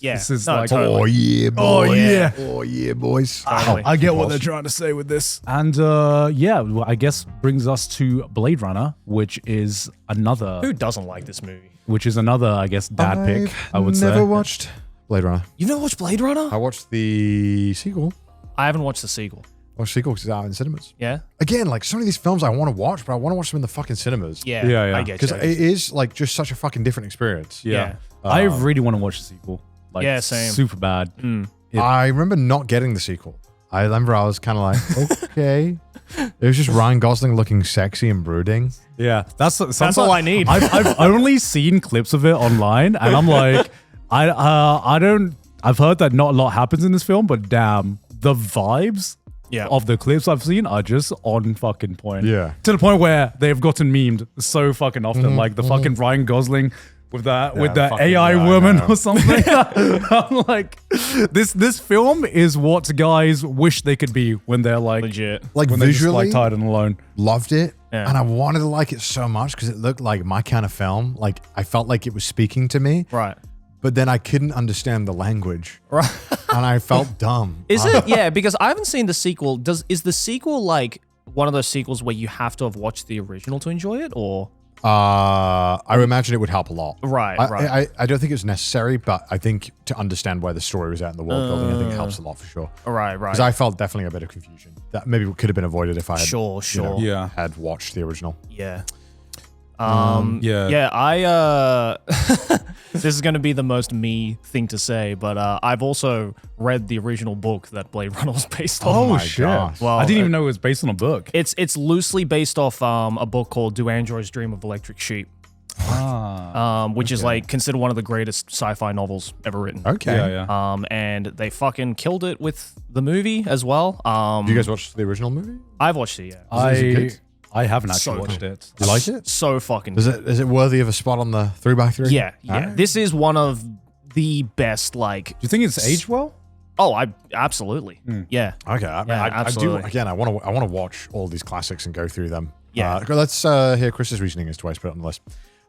[SPEAKER 3] this is like,
[SPEAKER 1] totally.
[SPEAKER 2] Oh yeah, boy.
[SPEAKER 3] oh yeah.
[SPEAKER 2] Oh yeah, boys.
[SPEAKER 1] Totally.
[SPEAKER 3] I get what they're trying to say with this. And well, I guess brings us to Blade Runner, which is another,
[SPEAKER 1] Who doesn't like this movie?
[SPEAKER 3] I guess, dad pick, I would say.
[SPEAKER 2] Never watched Blade Runner.
[SPEAKER 1] You've never watched Blade Runner?
[SPEAKER 2] I watched the sequel.
[SPEAKER 1] I haven't watched the sequel.
[SPEAKER 2] I watched the sequel because it's out in cinemas.
[SPEAKER 1] Yeah?
[SPEAKER 2] Again, like some of these films I want to watch, but I want to watch them in the fucking cinemas.
[SPEAKER 1] Yeah.
[SPEAKER 3] Yeah.
[SPEAKER 1] I get
[SPEAKER 2] Because
[SPEAKER 1] you.
[SPEAKER 2] it is like just such a fucking different experience.
[SPEAKER 1] Yeah.
[SPEAKER 3] I really want to watch the sequel. Like,
[SPEAKER 1] Yeah, same.
[SPEAKER 3] super bad.
[SPEAKER 2] I remember not getting the sequel. I remember I was kind of like, okay. It was just Ryan Gosling looking sexy and brooding.
[SPEAKER 3] Yeah, that's
[SPEAKER 1] all I need.
[SPEAKER 3] I've only seen clips of it online, and I'm like, I've heard that not a lot happens in this film, but damn, the vibes of the clips I've seen are just on fucking point.
[SPEAKER 2] Yeah.
[SPEAKER 3] To the point where they've gotten memed so fucking often, like the fucking Ryan Gosling with that
[SPEAKER 2] fucking
[SPEAKER 3] AI
[SPEAKER 2] guy,
[SPEAKER 3] woman
[SPEAKER 2] man.
[SPEAKER 3] or something. I'm like, this film is what guys wish they could be when they're like
[SPEAKER 1] Legit.
[SPEAKER 2] Like
[SPEAKER 3] when they're just
[SPEAKER 2] visually,
[SPEAKER 3] like tired and alone.
[SPEAKER 2] loved it.
[SPEAKER 1] Yeah.
[SPEAKER 2] And I wanted to like it so much because it looked like my kind of film. Like I felt like it was speaking to me.
[SPEAKER 1] Right.
[SPEAKER 2] But then I couldn't understand the language.
[SPEAKER 1] Right.
[SPEAKER 2] And I felt dumb.
[SPEAKER 1] Is it? Yeah, because I haven't seen the sequel. Is the sequel like one of those sequels where you have to have watched the original to enjoy it, or?
[SPEAKER 2] I imagine it would help a lot.
[SPEAKER 1] Right,
[SPEAKER 2] I,
[SPEAKER 1] right.
[SPEAKER 2] I don't think it's necessary, but I think to understand where the story was at in the world building, I think it helps a lot for sure.
[SPEAKER 1] Right.
[SPEAKER 2] Because I felt definitely a bit of confusion. That maybe could have been avoided if I had,
[SPEAKER 1] Sure.
[SPEAKER 3] Yeah.
[SPEAKER 2] had watched the original.
[SPEAKER 1] Yeah.
[SPEAKER 3] Yeah.
[SPEAKER 1] I this is going to be the most me thing to say, but I've also read the original book that Blade Runner was based on.
[SPEAKER 2] Oh,
[SPEAKER 3] Oh
[SPEAKER 2] my
[SPEAKER 3] shit!
[SPEAKER 2] gosh.
[SPEAKER 1] Well,
[SPEAKER 3] I didn't even know it was based on a book.
[SPEAKER 1] It's loosely based off a book called Do Androids Dream of Electric Sheep, which is like considered one of the greatest sci-fi novels ever written.
[SPEAKER 2] Okay.
[SPEAKER 3] Yeah.
[SPEAKER 1] And they fucking killed it with the movie as well.
[SPEAKER 2] Did you guys watch the original movie?
[SPEAKER 1] I've watched it, yeah.
[SPEAKER 2] Is it good?
[SPEAKER 3] I haven't actually
[SPEAKER 1] So
[SPEAKER 3] watched
[SPEAKER 1] good.
[SPEAKER 3] it.
[SPEAKER 2] You like it?
[SPEAKER 1] So fucking
[SPEAKER 2] Is it worthy of a spot on the 3x3?
[SPEAKER 1] Yeah.
[SPEAKER 2] Alright.
[SPEAKER 1] This is one of the best, like,
[SPEAKER 3] Do you think it's aged well?
[SPEAKER 1] oh, I absolutely. Yeah.
[SPEAKER 2] Okay. I do.
[SPEAKER 1] absolutely.
[SPEAKER 2] Again, I want to watch all these classics and go through them.
[SPEAKER 1] Yeah.
[SPEAKER 2] Let's hear Chris's reasoning as to why he's put it on the list.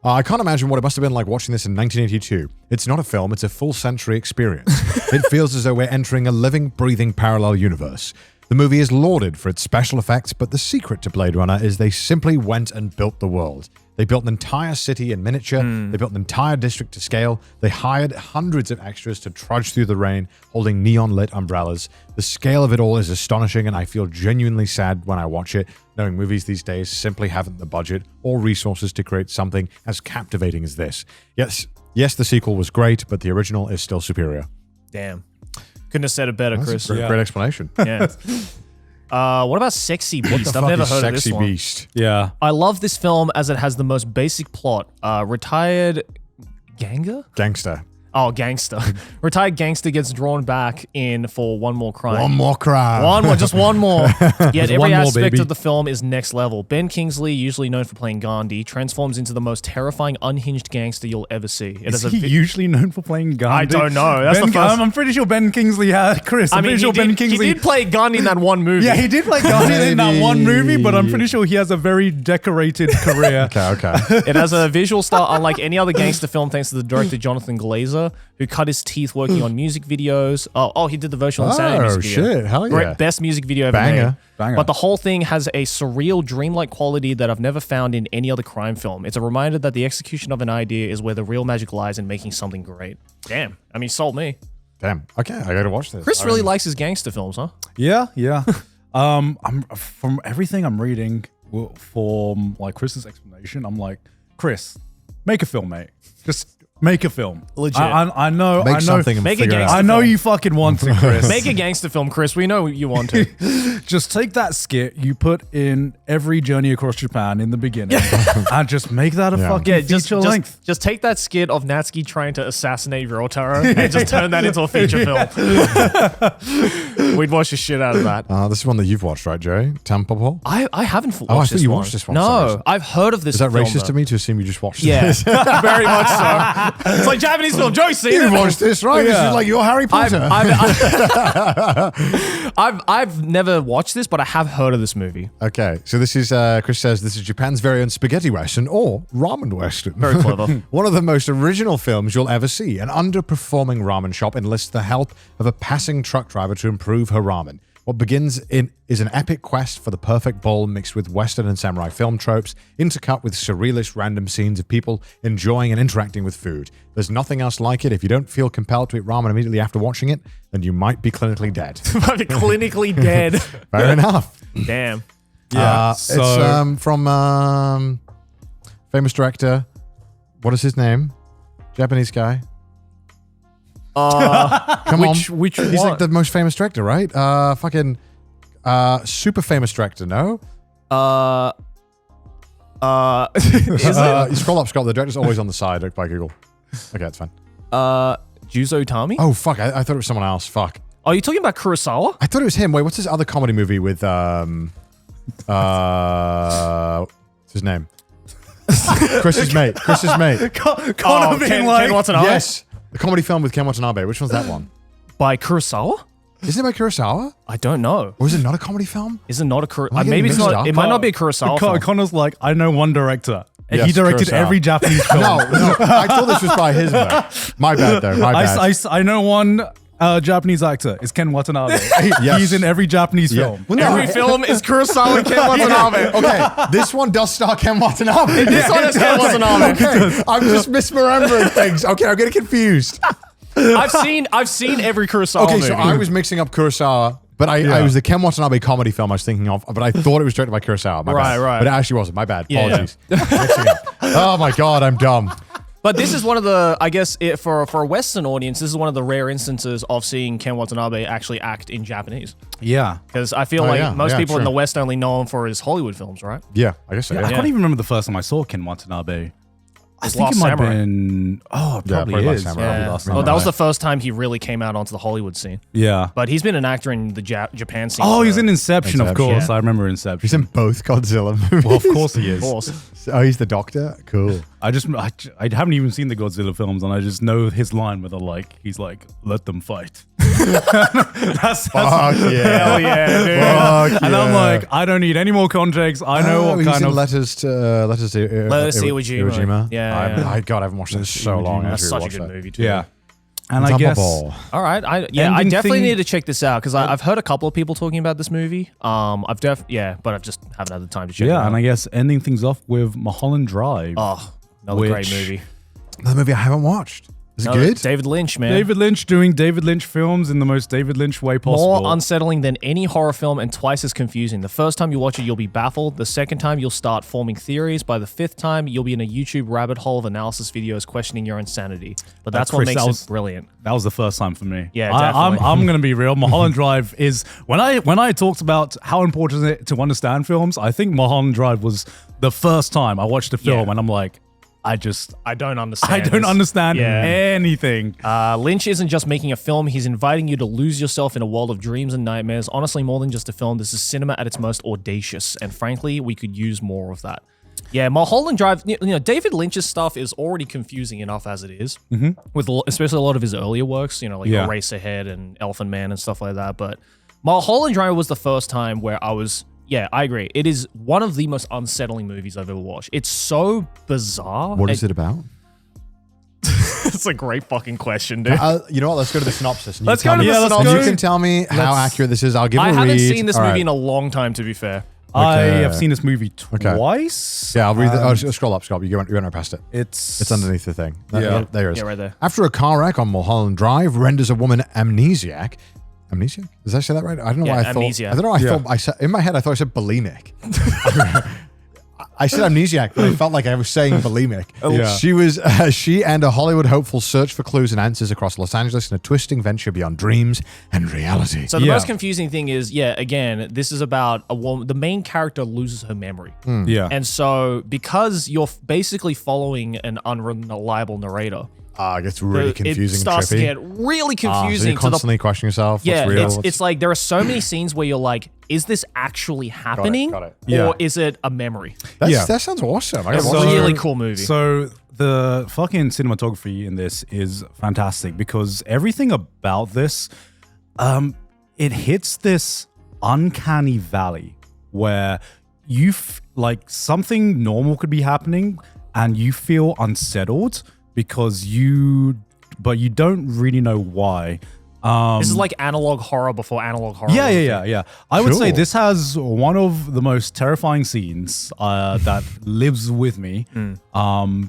[SPEAKER 2] I can't imagine what it must have been like watching this in 1982. It's not a film, it's a full sensory experience. It feels as though we're entering a living, breathing parallel universe. The movie is lauded for its special effects, but the secret to Blade Runner is they simply went and built the world. They built an entire city in miniature. They built an entire district to scale. They hired hundreds of extras to trudge through the rain, holding neon-lit umbrellas. The scale of it all is astonishing, and I feel genuinely sad when I watch it, knowing movies these days simply haven't the budget or resources to create something as captivating as this. Yes, the sequel was great, but the original is still superior.
[SPEAKER 1] Damn. Couldn't have said it better, Chris.
[SPEAKER 2] Great explanation.
[SPEAKER 1] Yeah. What about Sexy Beast? I've never heard of this
[SPEAKER 2] Sexy
[SPEAKER 1] one.
[SPEAKER 2] Beast?
[SPEAKER 3] Yeah.
[SPEAKER 1] I love this film as it has the most basic plot. Retired
[SPEAKER 2] Gangster.
[SPEAKER 1] gangster. Retired gangster gets drawn back in for one more crime.
[SPEAKER 2] One more crime.
[SPEAKER 1] One more, just one more. Yet every
[SPEAKER 3] one more,
[SPEAKER 1] aspect
[SPEAKER 3] baby.
[SPEAKER 1] of the film is next level. Ben Kingsley, usually known for playing Gandhi, transforms into the most terrifying, unhinged gangster you'll ever see. It
[SPEAKER 3] Is
[SPEAKER 1] has
[SPEAKER 3] he usually known for playing Gandhi?
[SPEAKER 1] I don't know. That's the first-
[SPEAKER 3] I'm pretty sure Ben Kingsley had Chris. I'm pretty sure Ben Kingsley.
[SPEAKER 1] he did play Gandhi in that one movie.
[SPEAKER 3] Yeah, he did play Gandhi in that one movie, but I'm pretty sure he has a very decorated career.
[SPEAKER 2] Okay.
[SPEAKER 1] It has a visual style unlike any other gangster film thanks to the director Jonathan Glazer, who cut his teeth working on music videos. Oh, he did the Virtual Insanity music video.
[SPEAKER 2] Oh, shit. Hell yeah.
[SPEAKER 1] Best music video ever
[SPEAKER 2] Banger.
[SPEAKER 1] made.
[SPEAKER 3] Banger.
[SPEAKER 1] But the whole thing has a surreal, dreamlike quality that I've never found in any other crime film. It's a reminder that the execution of an idea is where the real magic lies in making something great. Damn. I mean, sold me.
[SPEAKER 2] Damn. Okay, I gotta watch this.
[SPEAKER 1] Chris really likes his gangster films, huh?
[SPEAKER 3] Yeah. I'm from everything I'm reading from like Chris's explanation. I'm like, Chris, make a film, mate. Just make a film.
[SPEAKER 1] Legit.
[SPEAKER 3] I know.
[SPEAKER 2] Make
[SPEAKER 3] I know.
[SPEAKER 2] something and
[SPEAKER 1] Make a
[SPEAKER 2] figure it
[SPEAKER 1] gangster
[SPEAKER 2] out.
[SPEAKER 3] I know
[SPEAKER 1] film.
[SPEAKER 3] you fucking want to, Chris.
[SPEAKER 1] Make a gangster film, Chris. We know you want to.
[SPEAKER 3] Just take that skit you put in every Journey Across Japan in the beginning and just make that a fucking feature length.
[SPEAKER 1] Just take that skit of Natsuki trying to assassinate Ryotaro and just turn that into a feature film. We'd watch the shit out of that.
[SPEAKER 2] This is one that you've watched, right, Joey? Tampopo?
[SPEAKER 1] I haven't watched
[SPEAKER 2] I thought
[SPEAKER 1] this
[SPEAKER 2] you
[SPEAKER 1] one.
[SPEAKER 2] watched this one for some
[SPEAKER 1] No,
[SPEAKER 2] reason.
[SPEAKER 1] I've heard of this
[SPEAKER 2] Is that
[SPEAKER 1] film,
[SPEAKER 2] racist
[SPEAKER 1] though.
[SPEAKER 2] to me to assume you just watched
[SPEAKER 1] Yeah,
[SPEAKER 2] this?
[SPEAKER 1] very much so. It's like Japanese film. Joey, see
[SPEAKER 2] You
[SPEAKER 1] it?
[SPEAKER 2] watched this, right? This is like your Harry Potter.
[SPEAKER 1] I've never watched this, but I have heard of this movie.
[SPEAKER 2] Okay, so this is, Chris says, this is Japan's very own spaghetti western or ramen western.
[SPEAKER 1] Very clever.
[SPEAKER 2] One of the most original films you'll ever see. An underperforming ramen shop enlists the help of a passing truck driver to improve her ramen. What begins is an epic quest for the perfect bowl mixed with Western and samurai film tropes, intercut with surrealist random scenes of people enjoying and interacting with food. There's nothing else like it. If you don't feel compelled to eat ramen immediately after watching it, then you might be clinically dead.
[SPEAKER 1] Might be clinically dead.
[SPEAKER 2] Fair enough.
[SPEAKER 1] Damn.
[SPEAKER 3] Yeah.
[SPEAKER 2] It's from famous director. What is his name? Japanese guy. Come on.
[SPEAKER 1] Which
[SPEAKER 2] He's
[SPEAKER 1] one?
[SPEAKER 2] like the most famous director, right? Super famous director, no?
[SPEAKER 1] Is it?
[SPEAKER 2] You scroll up, Scott. The director's always on the side by Google. Okay, that's fine.
[SPEAKER 1] Juzo Utami?
[SPEAKER 2] Oh, fuck. I thought it was someone else. Fuck.
[SPEAKER 1] Are you talking about Kurosawa?
[SPEAKER 2] I thought it was him. Wait, what's his other comedy movie with, what's his name? Chris's mate. Chris's mate.
[SPEAKER 3] Connor being
[SPEAKER 1] Ken
[SPEAKER 3] like,
[SPEAKER 1] Watanabe?
[SPEAKER 2] Yes. The comedy film with Ken Watanabe. Which one's that one?
[SPEAKER 1] By Kurosawa?
[SPEAKER 2] Isn't it by Kurosawa?
[SPEAKER 1] I don't know.
[SPEAKER 2] Or is it not a comedy film?
[SPEAKER 1] Is it not a
[SPEAKER 2] Am I
[SPEAKER 1] Kurosawa? Maybe it's
[SPEAKER 2] getting
[SPEAKER 1] not.
[SPEAKER 2] mixed
[SPEAKER 1] It
[SPEAKER 2] up?
[SPEAKER 1] might not be a Kurosawa film.
[SPEAKER 3] Connor's like, I know one director. And
[SPEAKER 2] Yes,
[SPEAKER 3] he directed
[SPEAKER 2] Kurosawa.
[SPEAKER 3] every Japanese film.
[SPEAKER 2] No, I thought this was by his though. My bad though. My bad.
[SPEAKER 3] I know one Japanese actor. It's Ken Watanabe.
[SPEAKER 2] Yes.
[SPEAKER 3] He's in every Japanese film.
[SPEAKER 2] Well, no,
[SPEAKER 1] Every film is Kurosawa and Ken Watanabe.
[SPEAKER 2] Okay, this one does star Ken Watanabe.
[SPEAKER 1] This one is Ken Watanabe.
[SPEAKER 2] Okay, I'm just misremembering things. Okay, I'm getting confused.
[SPEAKER 1] I've seen every Kurosawa
[SPEAKER 2] Okay,
[SPEAKER 1] movie.
[SPEAKER 2] so I was mixing up Kurosawa, but I was the Ken Watanabe comedy film I was thinking of, but I thought it was directed by Kurosawa. My bad.
[SPEAKER 1] Right.
[SPEAKER 2] But it actually wasn't. My bad.
[SPEAKER 1] Yeah,
[SPEAKER 2] Apologies. Mixing up. Oh my god, I'm dumb.
[SPEAKER 1] But this is one of the, I guess, for a Western audience, this is one of the rare instances of seeing Ken Watanabe actually act in Japanese.
[SPEAKER 3] Yeah.
[SPEAKER 1] Because I feel most people in the West only know him for his Hollywood films, right?
[SPEAKER 2] Yeah, I guess so.
[SPEAKER 3] I
[SPEAKER 2] Yeah.
[SPEAKER 3] can't even remember the first time I saw Ken Watanabe. I think
[SPEAKER 1] Last
[SPEAKER 3] it might have
[SPEAKER 1] Samurai.
[SPEAKER 3] been. Oh, it probably
[SPEAKER 2] probably Last
[SPEAKER 3] is.
[SPEAKER 2] Samurai.
[SPEAKER 3] Probably
[SPEAKER 1] Yeah.
[SPEAKER 3] Last
[SPEAKER 1] Well,
[SPEAKER 3] Samurai.
[SPEAKER 1] that was the first time he really came out onto the Hollywood scene.
[SPEAKER 3] Yeah.
[SPEAKER 1] But he's been an actor in the Japan scene.
[SPEAKER 3] Oh,
[SPEAKER 1] for-
[SPEAKER 3] he's in Inception, of
[SPEAKER 2] Inception.
[SPEAKER 3] course.
[SPEAKER 1] Yeah.
[SPEAKER 3] I remember Inception.
[SPEAKER 2] He's in both Godzilla movies.
[SPEAKER 3] Well, of course he
[SPEAKER 1] Of
[SPEAKER 3] is.
[SPEAKER 1] course.
[SPEAKER 2] Oh, he's the Doctor? Cool.
[SPEAKER 3] I haven't even seen the Godzilla films, and I just know his line where he's like, "Let them fight." that's
[SPEAKER 2] Fuck yeah.
[SPEAKER 1] Hell yeah, dude.
[SPEAKER 2] Fuck
[SPEAKER 3] and I'm
[SPEAKER 2] yeah.
[SPEAKER 3] like, I don't need any more context. I know what
[SPEAKER 2] he's
[SPEAKER 3] kind
[SPEAKER 2] in
[SPEAKER 3] of.
[SPEAKER 2] letters to
[SPEAKER 1] Iwo Jima.
[SPEAKER 2] Iwo Jima.
[SPEAKER 1] Yeah.
[SPEAKER 2] God, I haven't watched this in so long. I
[SPEAKER 1] That's
[SPEAKER 2] should
[SPEAKER 1] such a
[SPEAKER 2] rewatch
[SPEAKER 1] good
[SPEAKER 2] that.
[SPEAKER 1] movie, too.
[SPEAKER 3] Yeah. And I guess
[SPEAKER 2] Tampopo.
[SPEAKER 1] All right. I
[SPEAKER 3] Ending
[SPEAKER 1] definitely
[SPEAKER 3] thing-
[SPEAKER 1] need to check this out because I've heard a couple of people talking about this movie. But I've just haven't had the time to check it out.
[SPEAKER 3] and I guess ending things off with Mulholland Drive.
[SPEAKER 1] Oh, another great movie.
[SPEAKER 2] Another movie I haven't watched. Is it
[SPEAKER 1] Another-
[SPEAKER 2] good?
[SPEAKER 1] David Lynch, man.
[SPEAKER 3] David Lynch doing David Lynch films in the most David Lynch way possible.
[SPEAKER 1] More unsettling than any horror film and twice as confusing. The first time you watch it, you'll be baffled. The second time, you'll start forming theories. By the fifth time, you'll be in a YouTube rabbit hole of analysis videos questioning your insanity. But that's what
[SPEAKER 3] Chris,
[SPEAKER 1] makes it brilliant.
[SPEAKER 3] That was the first time for me.
[SPEAKER 1] Yeah,
[SPEAKER 3] I'm
[SPEAKER 1] definitely.
[SPEAKER 3] going to be real. Mulholland Drive is when I talked about how important it is to understand films. I think Mulholland Drive was the first time I watched a film, and I'm like, I
[SPEAKER 1] don't understand.
[SPEAKER 3] I don't
[SPEAKER 1] this.
[SPEAKER 3] understand
[SPEAKER 1] Yeah.
[SPEAKER 3] anything.
[SPEAKER 1] Lynch isn't just making a film, he's inviting you to lose yourself in a world of dreams and nightmares. Honestly, more than just a film, this is cinema at its most audacious, and frankly, we could use more of that. Yeah, Mulholland Drive, David Lynch's stuff is already confusing enough as it is, with especially a lot of his earlier works, like Eraserhead and Elephant Man and stuff like that. But Mulholland Drive was the first time where I was... Yeah, I agree. It is one of the most unsettling movies I've ever watched. It's so bizarre.
[SPEAKER 2] What is it about?
[SPEAKER 1] It's a great fucking question, dude.
[SPEAKER 2] You know what? Let's go to the synopsis. And
[SPEAKER 1] Let's
[SPEAKER 2] you
[SPEAKER 1] go
[SPEAKER 2] tell
[SPEAKER 1] to
[SPEAKER 2] me-
[SPEAKER 1] the synopsis.
[SPEAKER 2] You can tell me how accurate this is. I'll give it a read.
[SPEAKER 1] I haven't seen this
[SPEAKER 2] All
[SPEAKER 1] movie
[SPEAKER 2] right.
[SPEAKER 1] in a long time, to be fair.
[SPEAKER 3] I
[SPEAKER 2] Okay.
[SPEAKER 3] have seen this movie twice.
[SPEAKER 2] Yeah, I'll read the... scroll up, Scott. You went right past it.
[SPEAKER 3] It's
[SPEAKER 2] It's underneath the thing.
[SPEAKER 3] Yeah.
[SPEAKER 2] There it is.
[SPEAKER 1] Yeah, right there.
[SPEAKER 2] After a car wreck on Mulholland Drive renders a woman amnesiac. Amnesiac? Did I say that right? I don't know why I
[SPEAKER 1] amnesia.
[SPEAKER 2] thought... I don't know why I thought... in my head, I thought I said bulimic. I said amnesiac, but I felt like I was saying bulimic.
[SPEAKER 3] Yeah.
[SPEAKER 2] She and a Hollywood hopeful search for clues and answers across Los Angeles in a twisting venture beyond dreams and reality.
[SPEAKER 1] So the
[SPEAKER 3] Yeah.
[SPEAKER 1] most confusing thing is, again, this is about a woman. The main character loses her memory.
[SPEAKER 3] yeah.
[SPEAKER 1] And so because you're basically following an unreliable narrator,
[SPEAKER 2] It gets really confusing
[SPEAKER 1] it starts
[SPEAKER 2] and
[SPEAKER 1] to
[SPEAKER 2] trippy.
[SPEAKER 1] get really
[SPEAKER 2] So
[SPEAKER 1] confusing
[SPEAKER 2] you're
[SPEAKER 1] to the
[SPEAKER 2] constantly questioning yourself.
[SPEAKER 1] Yeah,
[SPEAKER 2] what's real?
[SPEAKER 1] it's like there are so many scenes where you're like, is this actually happening?
[SPEAKER 2] got it.
[SPEAKER 3] Yeah.
[SPEAKER 1] Or is it a memory?
[SPEAKER 2] That sounds awesome. I
[SPEAKER 1] It's
[SPEAKER 2] gotta
[SPEAKER 1] a
[SPEAKER 2] watch it.
[SPEAKER 1] really cool movie.
[SPEAKER 3] So the fucking cinematography in this is fantastic because everything about this, it hits this uncanny valley where like something normal could be happening and you feel unsettled because but you don't really know why.
[SPEAKER 1] This is like analog horror before analog horror.
[SPEAKER 3] Yeah. I would say
[SPEAKER 2] Cool.
[SPEAKER 3] this has one of the most terrifying scenes that lives with me.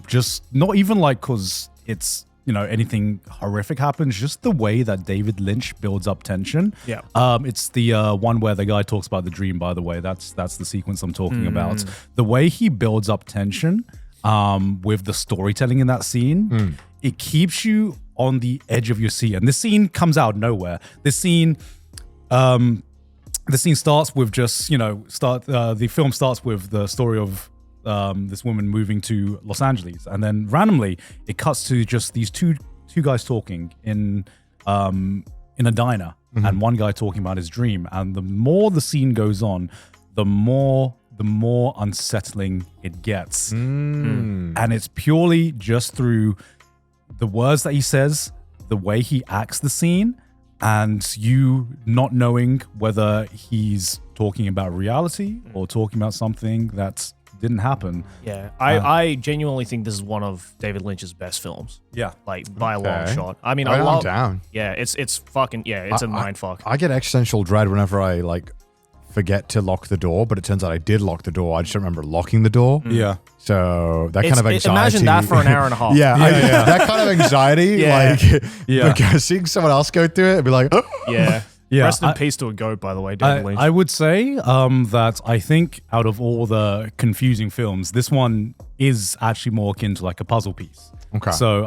[SPEAKER 3] Just not even like because it's anything horrific happens, just the way that David Lynch builds up tension.
[SPEAKER 1] Yeah.
[SPEAKER 3] It's the one where the guy talks about the dream. By the way, that's the sequence I'm talking about. The way he builds up tension with the storytelling in that scene, it keeps you on the edge of your seat. And this scene comes out of nowhere. This scene starts with just, the film starts with the story of this woman moving to Los Angeles. And then randomly it cuts to just these two guys talking in a diner and one guy talking about his dream. And the more the scene goes on, the more unsettling it gets. And it's purely just through the words that he says, the way he acts the scene, and you not knowing whether he's talking about reality or talking about something that didn't happen.
[SPEAKER 1] Yeah. I genuinely think this is one of David Lynch's best films.
[SPEAKER 3] Yeah.
[SPEAKER 1] Like by a long
[SPEAKER 2] Okay.
[SPEAKER 1] shot. I mean,
[SPEAKER 2] I'm
[SPEAKER 1] I love.
[SPEAKER 2] down.
[SPEAKER 1] Yeah, it's fucking. Yeah, it's a mind fuck.
[SPEAKER 2] I get existential dread whenever I forget to lock the door, but it turns out I did lock the door. I just don't remember locking the door.
[SPEAKER 3] Yeah.
[SPEAKER 2] So that kind of anxiety.
[SPEAKER 1] Imagine that for an hour and a half.
[SPEAKER 2] That kind of anxiety,
[SPEAKER 3] Yeah.
[SPEAKER 2] seeing someone else go through it and be like, oh.
[SPEAKER 1] Yeah.
[SPEAKER 3] Yeah,
[SPEAKER 1] Rest in peace to a goat, by the way, David Lynch.
[SPEAKER 3] I would say that I think out of all the confusing films, this one is actually more akin to like a puzzle piece.
[SPEAKER 2] Okay.
[SPEAKER 3] So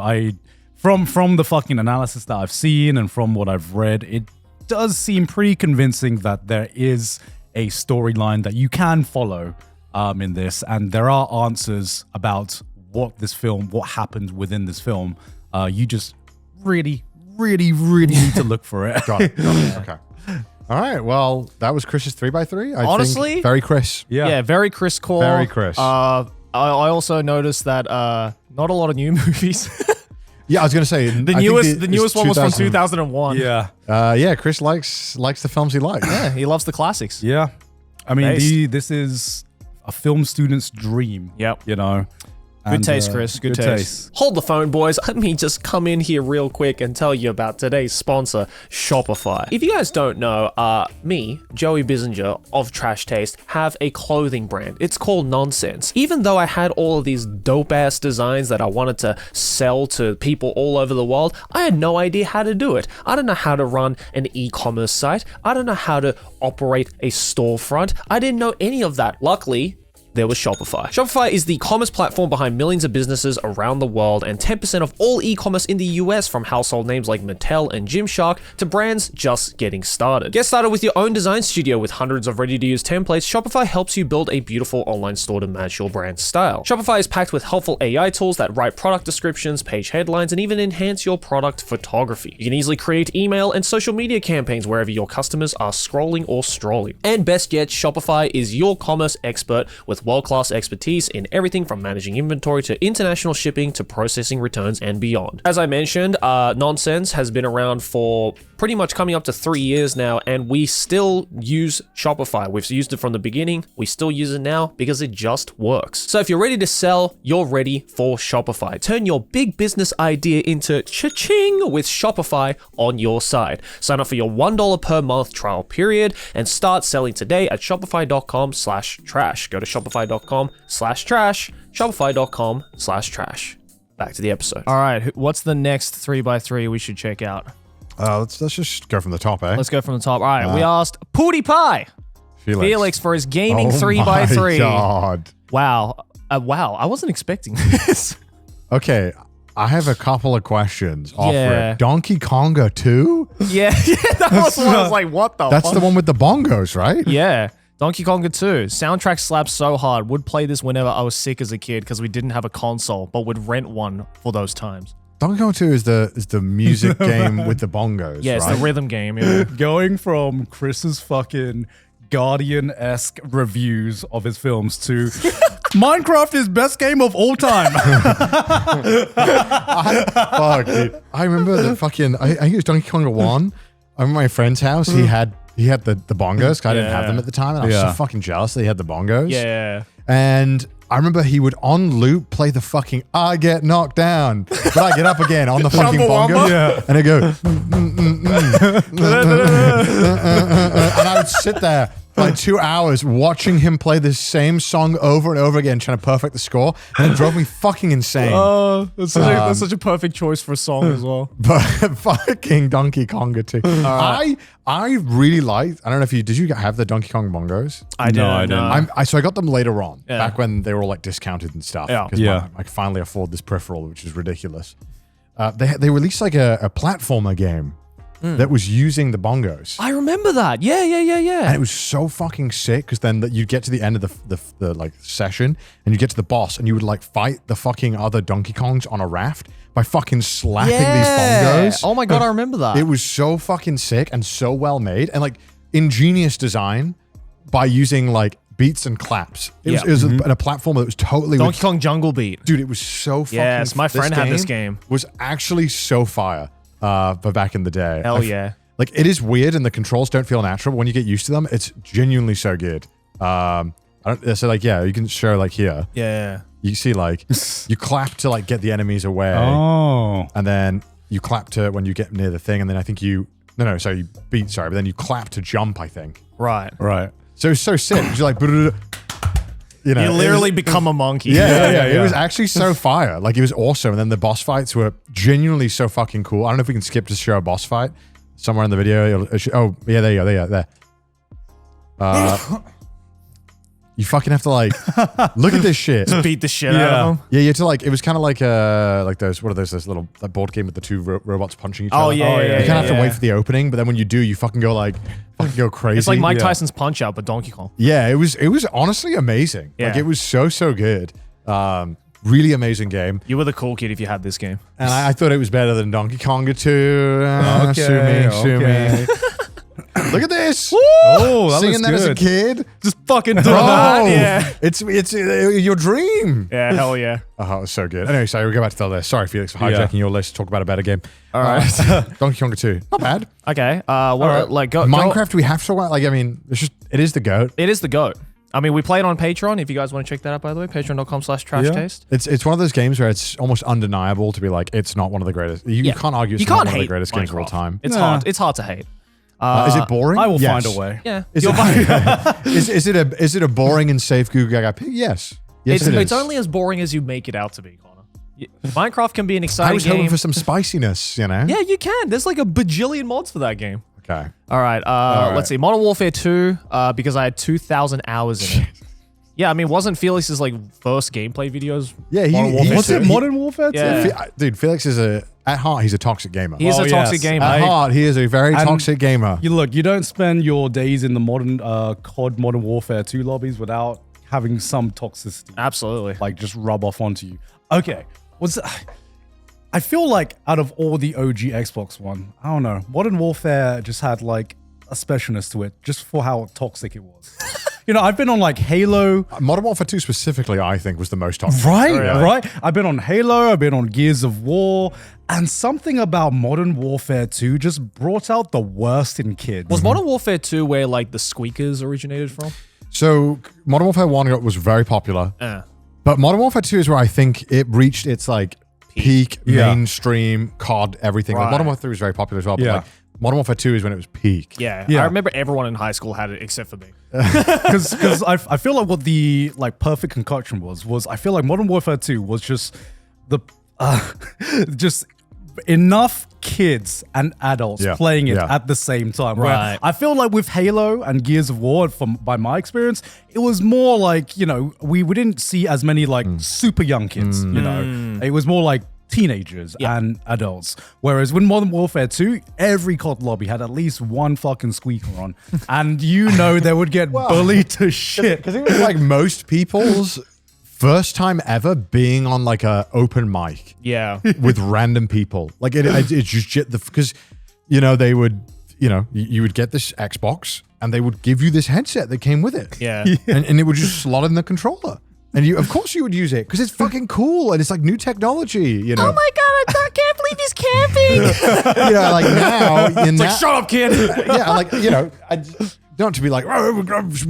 [SPEAKER 3] from the fucking analysis that I've seen and from what I've read, it does seem pretty convincing that there is a storyline that you can follow in this, and there are answers about what happened within this film. You just really need to look for it.
[SPEAKER 2] Got it. Okay. All right. Well, that was Chris's 3x3.
[SPEAKER 1] Honestly?
[SPEAKER 2] think very Chris.
[SPEAKER 1] yeah, very Chris core.
[SPEAKER 2] Very Chris.
[SPEAKER 1] I also noticed that not a lot of new movies.
[SPEAKER 2] Yeah, I was going to say
[SPEAKER 1] The newest one was from 2001.
[SPEAKER 3] Yeah.
[SPEAKER 2] Chris likes the films he likes.
[SPEAKER 1] Yeah, he loves the classics.
[SPEAKER 3] Yeah. I mean,
[SPEAKER 1] Based.
[SPEAKER 3] this is a film student's dream.
[SPEAKER 1] Yep. Good taste, Chris. Good taste. Hold the phone, boys. Let me just come in here real quick and tell you about today's sponsor, Shopify. If you guys don't know, me, Joey Bissinger of Trash Taste, have a clothing brand. It's called Nonsense. Even though I had all of these dope-ass designs that I wanted to sell to people all over the world, I had no idea how to do it. I don't know how to run an e-commerce site. I don't know how to operate a storefront. I didn't know any of that. Luckily, there was Shopify. Shopify is the commerce platform behind millions of businesses around the world and 10% of all e-commerce in the US, from household names like Mattel and Gymshark to brands just getting started. Get started with your own design studio with hundreds of ready-to-use templates. Shopify helps you build a beautiful online store to match your brand style. Shopify is packed with helpful AI tools that write product descriptions, page headlines, and even enhance your product photography. You can easily create email and social media campaigns wherever your customers are scrolling or strolling. And best yet, Shopify is your commerce expert with world-class expertise in everything from managing inventory to international shipping to processing returns and beyond. As I mentioned, Nonsense has been around for pretty much coming up to 3 years now, and we still use Shopify. We've used it from the beginning. We still use it now because it just works. So if you're ready to sell, you're ready for Shopify. Turn your big business idea into cha-ching with Shopify on your side. Sign up for your $1 per month trial period and start selling today at shopify.com/trash. Go to shopify.com/trash, shopify.com/trash. Back to the episode. All right, what's the next 3x3 we should check out?
[SPEAKER 2] Let's just go from the top, eh?
[SPEAKER 1] Let's go from the top. All right, we asked Pewdiepie Felix for his gaming 3x3.
[SPEAKER 2] Oh my God.
[SPEAKER 1] Wow. Wow, I wasn't expecting this.
[SPEAKER 2] Okay, I have a couple of questions off
[SPEAKER 1] Yeah.
[SPEAKER 2] rip. Donkey Konga 2?
[SPEAKER 1] Yeah, that was one. I was like, what the
[SPEAKER 2] That's
[SPEAKER 1] fuck?
[SPEAKER 2] the one with the bongos, right?
[SPEAKER 1] Yeah. Donkey Konga 2. Soundtrack slaps so hard. Would play this whenever I was sick as a kid because we didn't have a console, but would rent one for those times.
[SPEAKER 2] Donkey Konga 2 is the music game with the bongos,
[SPEAKER 1] Yeah, it's
[SPEAKER 2] right?
[SPEAKER 1] the rhythm game. Yeah.
[SPEAKER 3] Going from Chris's fucking Guardian-esque reviews of his films to Minecraft is best game of all time.
[SPEAKER 2] Fuck, dude. I remember the fucking, I think it was Donkey Konga 1. I'm at my friend's house. He had the bongos, 'cause I didn't have them at the time, and I was so fucking jealous that he had the bongos.
[SPEAKER 1] Yeah.
[SPEAKER 2] And I remember he would on loop play the fucking I get knocked down, but I get up again on the fucking bongo.
[SPEAKER 3] Yeah.
[SPEAKER 2] And I go, and I would sit there for like 2 hours watching him play the same song over and over again, trying to perfect the score, and it drove me fucking insane.
[SPEAKER 1] Oh, that's such a perfect choice for a song as well.
[SPEAKER 2] But fucking Donkey Konga 2. I really liked, I don't know if did you have the Donkey Kong bongos?
[SPEAKER 1] I didn't.
[SPEAKER 2] So I got them later on,
[SPEAKER 1] Yeah.
[SPEAKER 2] back when they were all like discounted and stuff.
[SPEAKER 1] Yeah.
[SPEAKER 2] 'Cause
[SPEAKER 3] Yeah.
[SPEAKER 2] I could finally afford this peripheral, which is ridiculous. They released like a platformer game that was using the bongos.
[SPEAKER 1] I remember that. Yeah.
[SPEAKER 2] And it was so fucking sick because then you'd get to the end of the like session and you get to the boss and you would like fight the fucking other Donkey Kongs on a raft by fucking slapping these bongos.
[SPEAKER 1] Oh my God, I remember that.
[SPEAKER 2] It was so fucking sick and so well made and like ingenious design by using like beats and claps. It was a platform that was totally
[SPEAKER 1] Donkey Kong Jungle Beat.
[SPEAKER 2] dude, it was so fucking
[SPEAKER 1] Yes, my friend had this game.
[SPEAKER 2] Was actually so fire for back in the day.
[SPEAKER 1] Hell yeah.
[SPEAKER 2] Like it is weird and the controls don't feel natural, but when you get used to them, it's genuinely so good. So like, yeah, you can show like here.
[SPEAKER 1] Yeah.
[SPEAKER 2] You see like, you clap to like get the enemies away.
[SPEAKER 3] Oh.
[SPEAKER 2] And then you clap to when you get near the thing. And then I think you beat, but then you clap to jump, I think.
[SPEAKER 1] Right.
[SPEAKER 3] Right.
[SPEAKER 2] So it's so sick. You're like, you
[SPEAKER 1] literally become a monkey.
[SPEAKER 2] Yeah. It was actually so fire. Like it was awesome. And then the boss fights were genuinely so fucking cool. I don't know if we can skip to show a boss fight somewhere in the video. Oh yeah, there you go. There. You fucking have to like look at this shit.
[SPEAKER 1] Beat the shit out of them.
[SPEAKER 2] Yeah, you had to like. It was kind of like those. What are those? This little board game with the two robots punching each other.
[SPEAKER 1] Yeah.
[SPEAKER 2] You kind of have to wait for the opening, but then when you do, you fucking go crazy.
[SPEAKER 1] It's like Mike Tyson's Punch Out, but Donkey Kong.
[SPEAKER 2] Yeah, it was honestly amazing.
[SPEAKER 1] Yeah.
[SPEAKER 2] Like it was so good. Really amazing game.
[SPEAKER 1] You were the cool kid if you had this game.
[SPEAKER 2] And I thought it was better than Donkey Konga 2. Sue me. Look at this.
[SPEAKER 3] Oh, that
[SPEAKER 2] Singing
[SPEAKER 3] looks
[SPEAKER 2] that as a
[SPEAKER 3] good.
[SPEAKER 2] kid.
[SPEAKER 1] Just fucking do
[SPEAKER 2] Bro,
[SPEAKER 1] that. Yeah.
[SPEAKER 2] It's your dream.
[SPEAKER 1] Yeah, hell yeah.
[SPEAKER 2] Oh, it was so good. Anyway, we'll go back to tell this. Sorry, Felix, for hijacking your list to talk about a better game.
[SPEAKER 1] All right.
[SPEAKER 2] Donkey Konga 2. Not bad.
[SPEAKER 1] Okay.
[SPEAKER 2] Minecraft, we have to talk about. Like, I mean, it is the GOAT.
[SPEAKER 1] It is the GOAT. I mean, we play it on Patreon. If you guys want to check that out, by the way, patreon.com/trashtaste.
[SPEAKER 2] It's one of those games where it's almost undeniable to be like, it's not one of the greatest. You can't argue it's not one of the greatest games of all time.
[SPEAKER 1] It's hard. It's hard to hate.
[SPEAKER 2] Is it boring?
[SPEAKER 3] I will find a way.
[SPEAKER 1] Yeah.
[SPEAKER 2] Is it a boring and safe Goo Gaga pig? Yes. Yes,
[SPEAKER 1] it's only as boring as you make it out to be, Connor. Minecraft can be an exciting game.
[SPEAKER 2] I was hoping for some spiciness, you know?
[SPEAKER 1] Yeah, you can. There's like a bajillion mods for that game.
[SPEAKER 2] Okay.
[SPEAKER 1] All right. Let's see. Modern Warfare 2, because I had 2,000 hours in it. Yeah, I mean, wasn't Felix's like first gameplay videos?
[SPEAKER 2] Yeah,
[SPEAKER 3] was it Modern Warfare 2?
[SPEAKER 1] Yeah.
[SPEAKER 2] Dude, Felix is at heart, he's a toxic gamer.
[SPEAKER 1] He's a toxic gamer.
[SPEAKER 2] At heart, he is a very toxic gamer.
[SPEAKER 3] You don't spend your days in the modern COD Modern Warfare 2 lobbies without having some toxicity.
[SPEAKER 1] Absolutely.
[SPEAKER 3] Like just rub off onto you. Okay. I feel like out of all the OG Xbox One, I don't know, Modern Warfare just had like a specialness to it just for how toxic it was. I've been on like Halo.
[SPEAKER 2] Modern Warfare 2 specifically, I think, was the most toxic.
[SPEAKER 3] Right. I've been on Halo, I've been on Gears of War, and something about Modern Warfare 2 just brought out the worst in kids.
[SPEAKER 1] Was Modern Warfare 2 where like the squeakers originated from?
[SPEAKER 2] So Modern Warfare 1 was very popular. But Modern Warfare 2 is where I think it reached its like peak mainstream COD everything. Like, Modern Warfare 3 was very popular as well, but like Modern Warfare 2 is when it was peak.
[SPEAKER 1] Yeah. I remember everyone in high school had it except for me.
[SPEAKER 3] Because I feel like what the like perfect concoction was I feel like Modern Warfare 2 was just the just enough kids and adults playing it at the same time.
[SPEAKER 1] Right.
[SPEAKER 3] Where I feel like with Halo and Gears of War, by my experience, it was more like, we didn't see as many like super young kids, It was more like teenagers and adults. Whereas with Modern Warfare 2, every COD lobby had at least one fucking squeaker on. And they would get bullied to shit.
[SPEAKER 2] Because it was like most people's first time ever being on like a open mic.
[SPEAKER 1] Yeah.
[SPEAKER 2] With random people. Like it's just because, they would, you would get this Xbox and they would give you this headset that came with it.
[SPEAKER 1] Yeah.
[SPEAKER 2] And it would just slot in the controller. And of course you would use it because it's fucking cool and it's like new technology,
[SPEAKER 1] Oh my God, I can't believe he's camping.
[SPEAKER 2] Like now.
[SPEAKER 1] It's like, shut up, kid.
[SPEAKER 2] Yeah, like, don't to be like,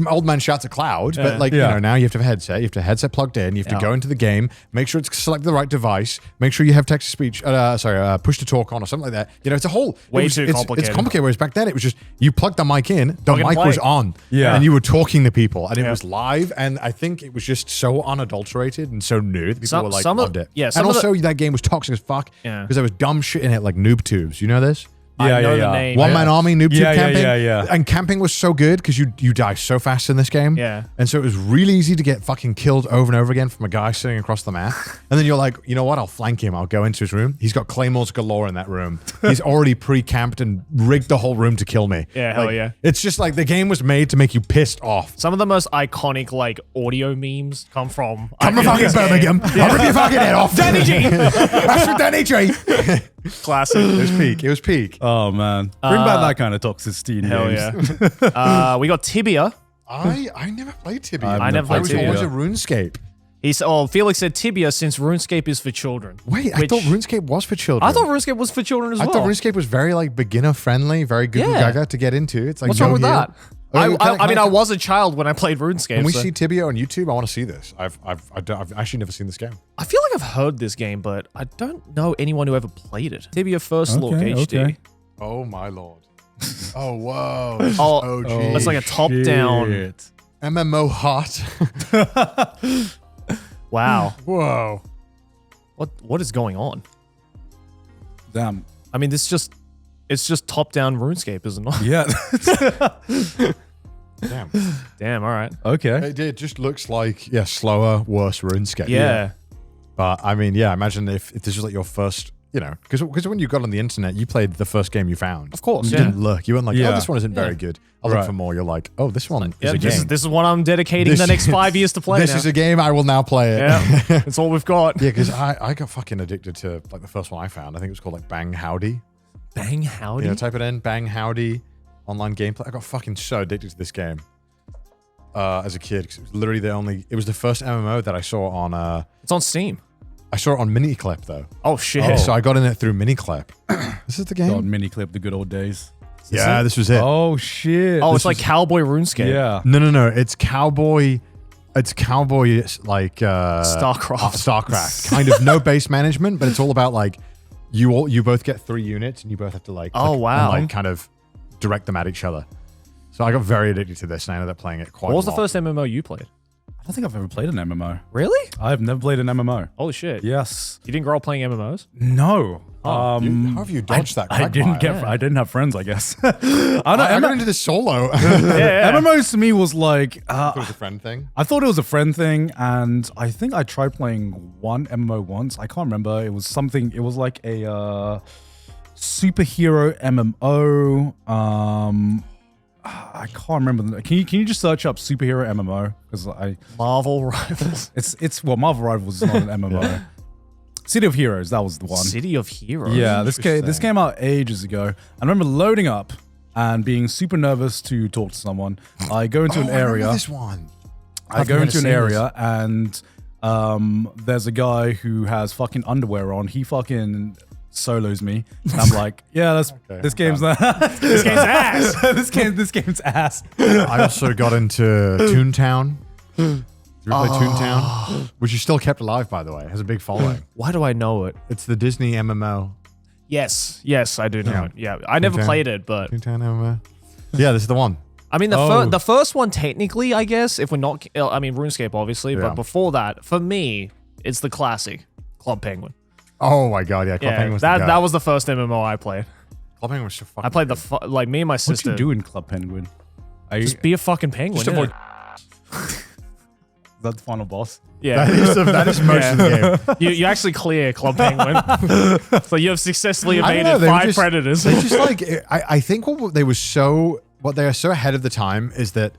[SPEAKER 2] old man shouts at cloud, but like, now you have to have a headset, you have to have a headset plugged in, you have to go into the game, make sure it's select the right device, make sure you have text to speech, push to talk on or something like that. It's a whole
[SPEAKER 1] too complicated.
[SPEAKER 2] It's complicated, whereas back then it was just, you plugged the mic in, the mic was on, and you were talking to people, and it was live, and I think it was just so unadulterated and so new that people loved it.
[SPEAKER 1] Yeah,
[SPEAKER 2] and also that game was toxic as fuck, because there was dumb shit in it like noob tubes, you know this?
[SPEAKER 1] I know the name.
[SPEAKER 2] One Man Army, noob tube camping.
[SPEAKER 3] Yeah.
[SPEAKER 2] And camping was so good because you die so fast in this game.
[SPEAKER 1] Yeah.
[SPEAKER 2] And so it was really easy to get fucking killed over and over again from a guy sitting across the map. And then you're like, you know what? I'll flank him. I'll go into his room. He's got claymores galore in that room. He's already pre-camped and rigged the whole room to kill me.
[SPEAKER 1] Yeah, hell yeah.
[SPEAKER 2] It's just like the game was made to make you pissed off.
[SPEAKER 1] Some of the most iconic like audio memes come from
[SPEAKER 2] fucking Birmingham. I'll rip your fucking head off.
[SPEAKER 1] Danny G.
[SPEAKER 2] That's with Danny G.
[SPEAKER 1] Classic.
[SPEAKER 2] It was peak.
[SPEAKER 3] Oh man. Bring back that kind of toxicity in
[SPEAKER 1] hell
[SPEAKER 3] games.
[SPEAKER 1] Yeah. We got Tibia.
[SPEAKER 2] I never played Tibia.
[SPEAKER 1] I never played Tibia.
[SPEAKER 2] I was always a RuneScape.
[SPEAKER 1] Felix said Tibia since RuneScape is for children.
[SPEAKER 2] Wait, I thought RuneScape was for children.
[SPEAKER 1] I thought RuneScape was for children as well.
[SPEAKER 2] I thought RuneScape was very like beginner friendly, very good gaga to get into. It's like
[SPEAKER 1] what's wrong with that? I was a child when I played RuneScape.
[SPEAKER 2] Can we see Tibia on YouTube? I want to see this. I've actually never seen this game.
[SPEAKER 1] I feel like I've heard this game, but I don't know anyone who ever played it. Tibia First Look HD.
[SPEAKER 3] Okay.
[SPEAKER 2] Oh my lord. Oh whoa.
[SPEAKER 1] OG. It's like a top-down
[SPEAKER 2] MMO hot.
[SPEAKER 1] Wow.
[SPEAKER 2] Whoa.
[SPEAKER 1] What is going on?
[SPEAKER 3] Damn.
[SPEAKER 1] I mean, it's just top-down RuneScape, isn't it?
[SPEAKER 3] Yeah.
[SPEAKER 2] Damn.
[SPEAKER 1] All right.
[SPEAKER 3] Okay.
[SPEAKER 2] It just looks like slower, worse RuneScape.
[SPEAKER 1] Yeah.
[SPEAKER 2] But I mean, imagine if this was like your first, because when you got on the internet, you played the first game you found.
[SPEAKER 1] Of course.
[SPEAKER 2] You didn't look. You weren't like, oh, this one isn't very good. I'll look for more. You're like, oh, this one is a game.
[SPEAKER 1] This is what I'm dedicating the next 5 years to play.
[SPEAKER 2] This is a game. I will now play it.
[SPEAKER 1] Yeah. That's all we've got.
[SPEAKER 2] Yeah, because I got fucking addicted to like the first one I found. I think it was called like Bang Howdy.
[SPEAKER 1] Bang Howdy?
[SPEAKER 2] Type it in, Bang Howdy, online gameplay. I got fucking so addicted to this game as a kid. 'Cause it was literally it was the first MMO that I saw on...
[SPEAKER 1] It's on Steam.
[SPEAKER 2] I saw it on Miniclip though.
[SPEAKER 1] Oh shit.
[SPEAKER 2] So I got in it through Miniclip. This is the game?
[SPEAKER 3] God, Miniclip, the good old days.
[SPEAKER 2] Yeah, this was it.
[SPEAKER 3] Oh shit!
[SPEAKER 1] Oh, it's like Cowboy RuneScape.
[SPEAKER 3] yeah.
[SPEAKER 2] No. It's Cowboy. It's Cowboy like
[SPEAKER 1] StarCraft.
[SPEAKER 2] Kind of no base management, but it's all about like you both get 3 units and you both have to like
[SPEAKER 1] Oh,
[SPEAKER 2] click
[SPEAKER 1] wow.
[SPEAKER 2] and, like kind of direct them at each other. So I got very addicted to this and I ended up playing it quite
[SPEAKER 1] What was
[SPEAKER 2] a
[SPEAKER 1] the
[SPEAKER 2] lot.
[SPEAKER 1] first MMO you played?
[SPEAKER 3] I don't think I've ever played an MMO.
[SPEAKER 1] Really?
[SPEAKER 3] I've never played an MMO.
[SPEAKER 1] Holy shit.
[SPEAKER 3] Yes.
[SPEAKER 1] You didn't grow up playing MMOs?
[SPEAKER 3] No.
[SPEAKER 2] How have you dodged that?
[SPEAKER 3] I didn't
[SPEAKER 2] quagmire?
[SPEAKER 3] I didn't have friends, I guess. I
[SPEAKER 2] I got into this solo.
[SPEAKER 1] Yeah.
[SPEAKER 3] MMOs to me was like
[SPEAKER 2] It was a friend thing.
[SPEAKER 3] I thought it was a friend thing, and I think I tried playing one MMO once. I can't remember. It was something. It was like a superhero MMO. I can't remember. Can you just search up superhero MMO? Because
[SPEAKER 1] Marvel Rivals.
[SPEAKER 3] it's Marvel Rivals is not an MMO. City of Heroes, that was the one.
[SPEAKER 1] City of Heroes.
[SPEAKER 3] Yeah, this came out ages ago. I remember loading up and being super nervous to talk to someone. I go into an
[SPEAKER 2] I remember
[SPEAKER 3] area.
[SPEAKER 2] this one.
[SPEAKER 3] I go into an area and there's a guy who has fucking underwear on. He fucking solos me. And I'm like, yeah, this game's
[SPEAKER 1] This game's ass.
[SPEAKER 3] this game's ass.
[SPEAKER 2] I also got into Toontown. Did you ever play Toontown? Which is still kept alive, by the way. It has a big following.
[SPEAKER 1] Why do I know it?
[SPEAKER 2] It's the Disney MMO.
[SPEAKER 1] Yes, I do know
[SPEAKER 2] Yeah.
[SPEAKER 1] it. Yeah, I never
[SPEAKER 2] Toontown.
[SPEAKER 1] played it, but
[SPEAKER 2] Toontown MMO. Yeah, this is the one.
[SPEAKER 1] I mean the first one technically, I guess, if we're not, I mean RuneScape obviously,
[SPEAKER 2] Yeah.
[SPEAKER 1] but before that, for me, it's the classic Club Penguin.
[SPEAKER 2] Oh my god, yeah. Club
[SPEAKER 1] Yeah,
[SPEAKER 2] Penguin was
[SPEAKER 1] that
[SPEAKER 2] the guy.
[SPEAKER 1] that was the first MMO I played.
[SPEAKER 2] Club Penguin was so fucking
[SPEAKER 1] I played
[SPEAKER 2] good.
[SPEAKER 1] like me and my
[SPEAKER 3] What
[SPEAKER 1] sister.
[SPEAKER 3] you do in Club Penguin?
[SPEAKER 1] Just be a fucking penguin.
[SPEAKER 2] Just avoid-
[SPEAKER 3] Is that the final boss?
[SPEAKER 1] Yeah.
[SPEAKER 2] That is most of the game.
[SPEAKER 1] You actually clear Club Penguin. So you have successfully
[SPEAKER 2] I don't know,
[SPEAKER 1] evaded
[SPEAKER 2] they were
[SPEAKER 1] 5
[SPEAKER 2] just-
[SPEAKER 1] predators.
[SPEAKER 2] They just like I think what they are so ahead of the time is that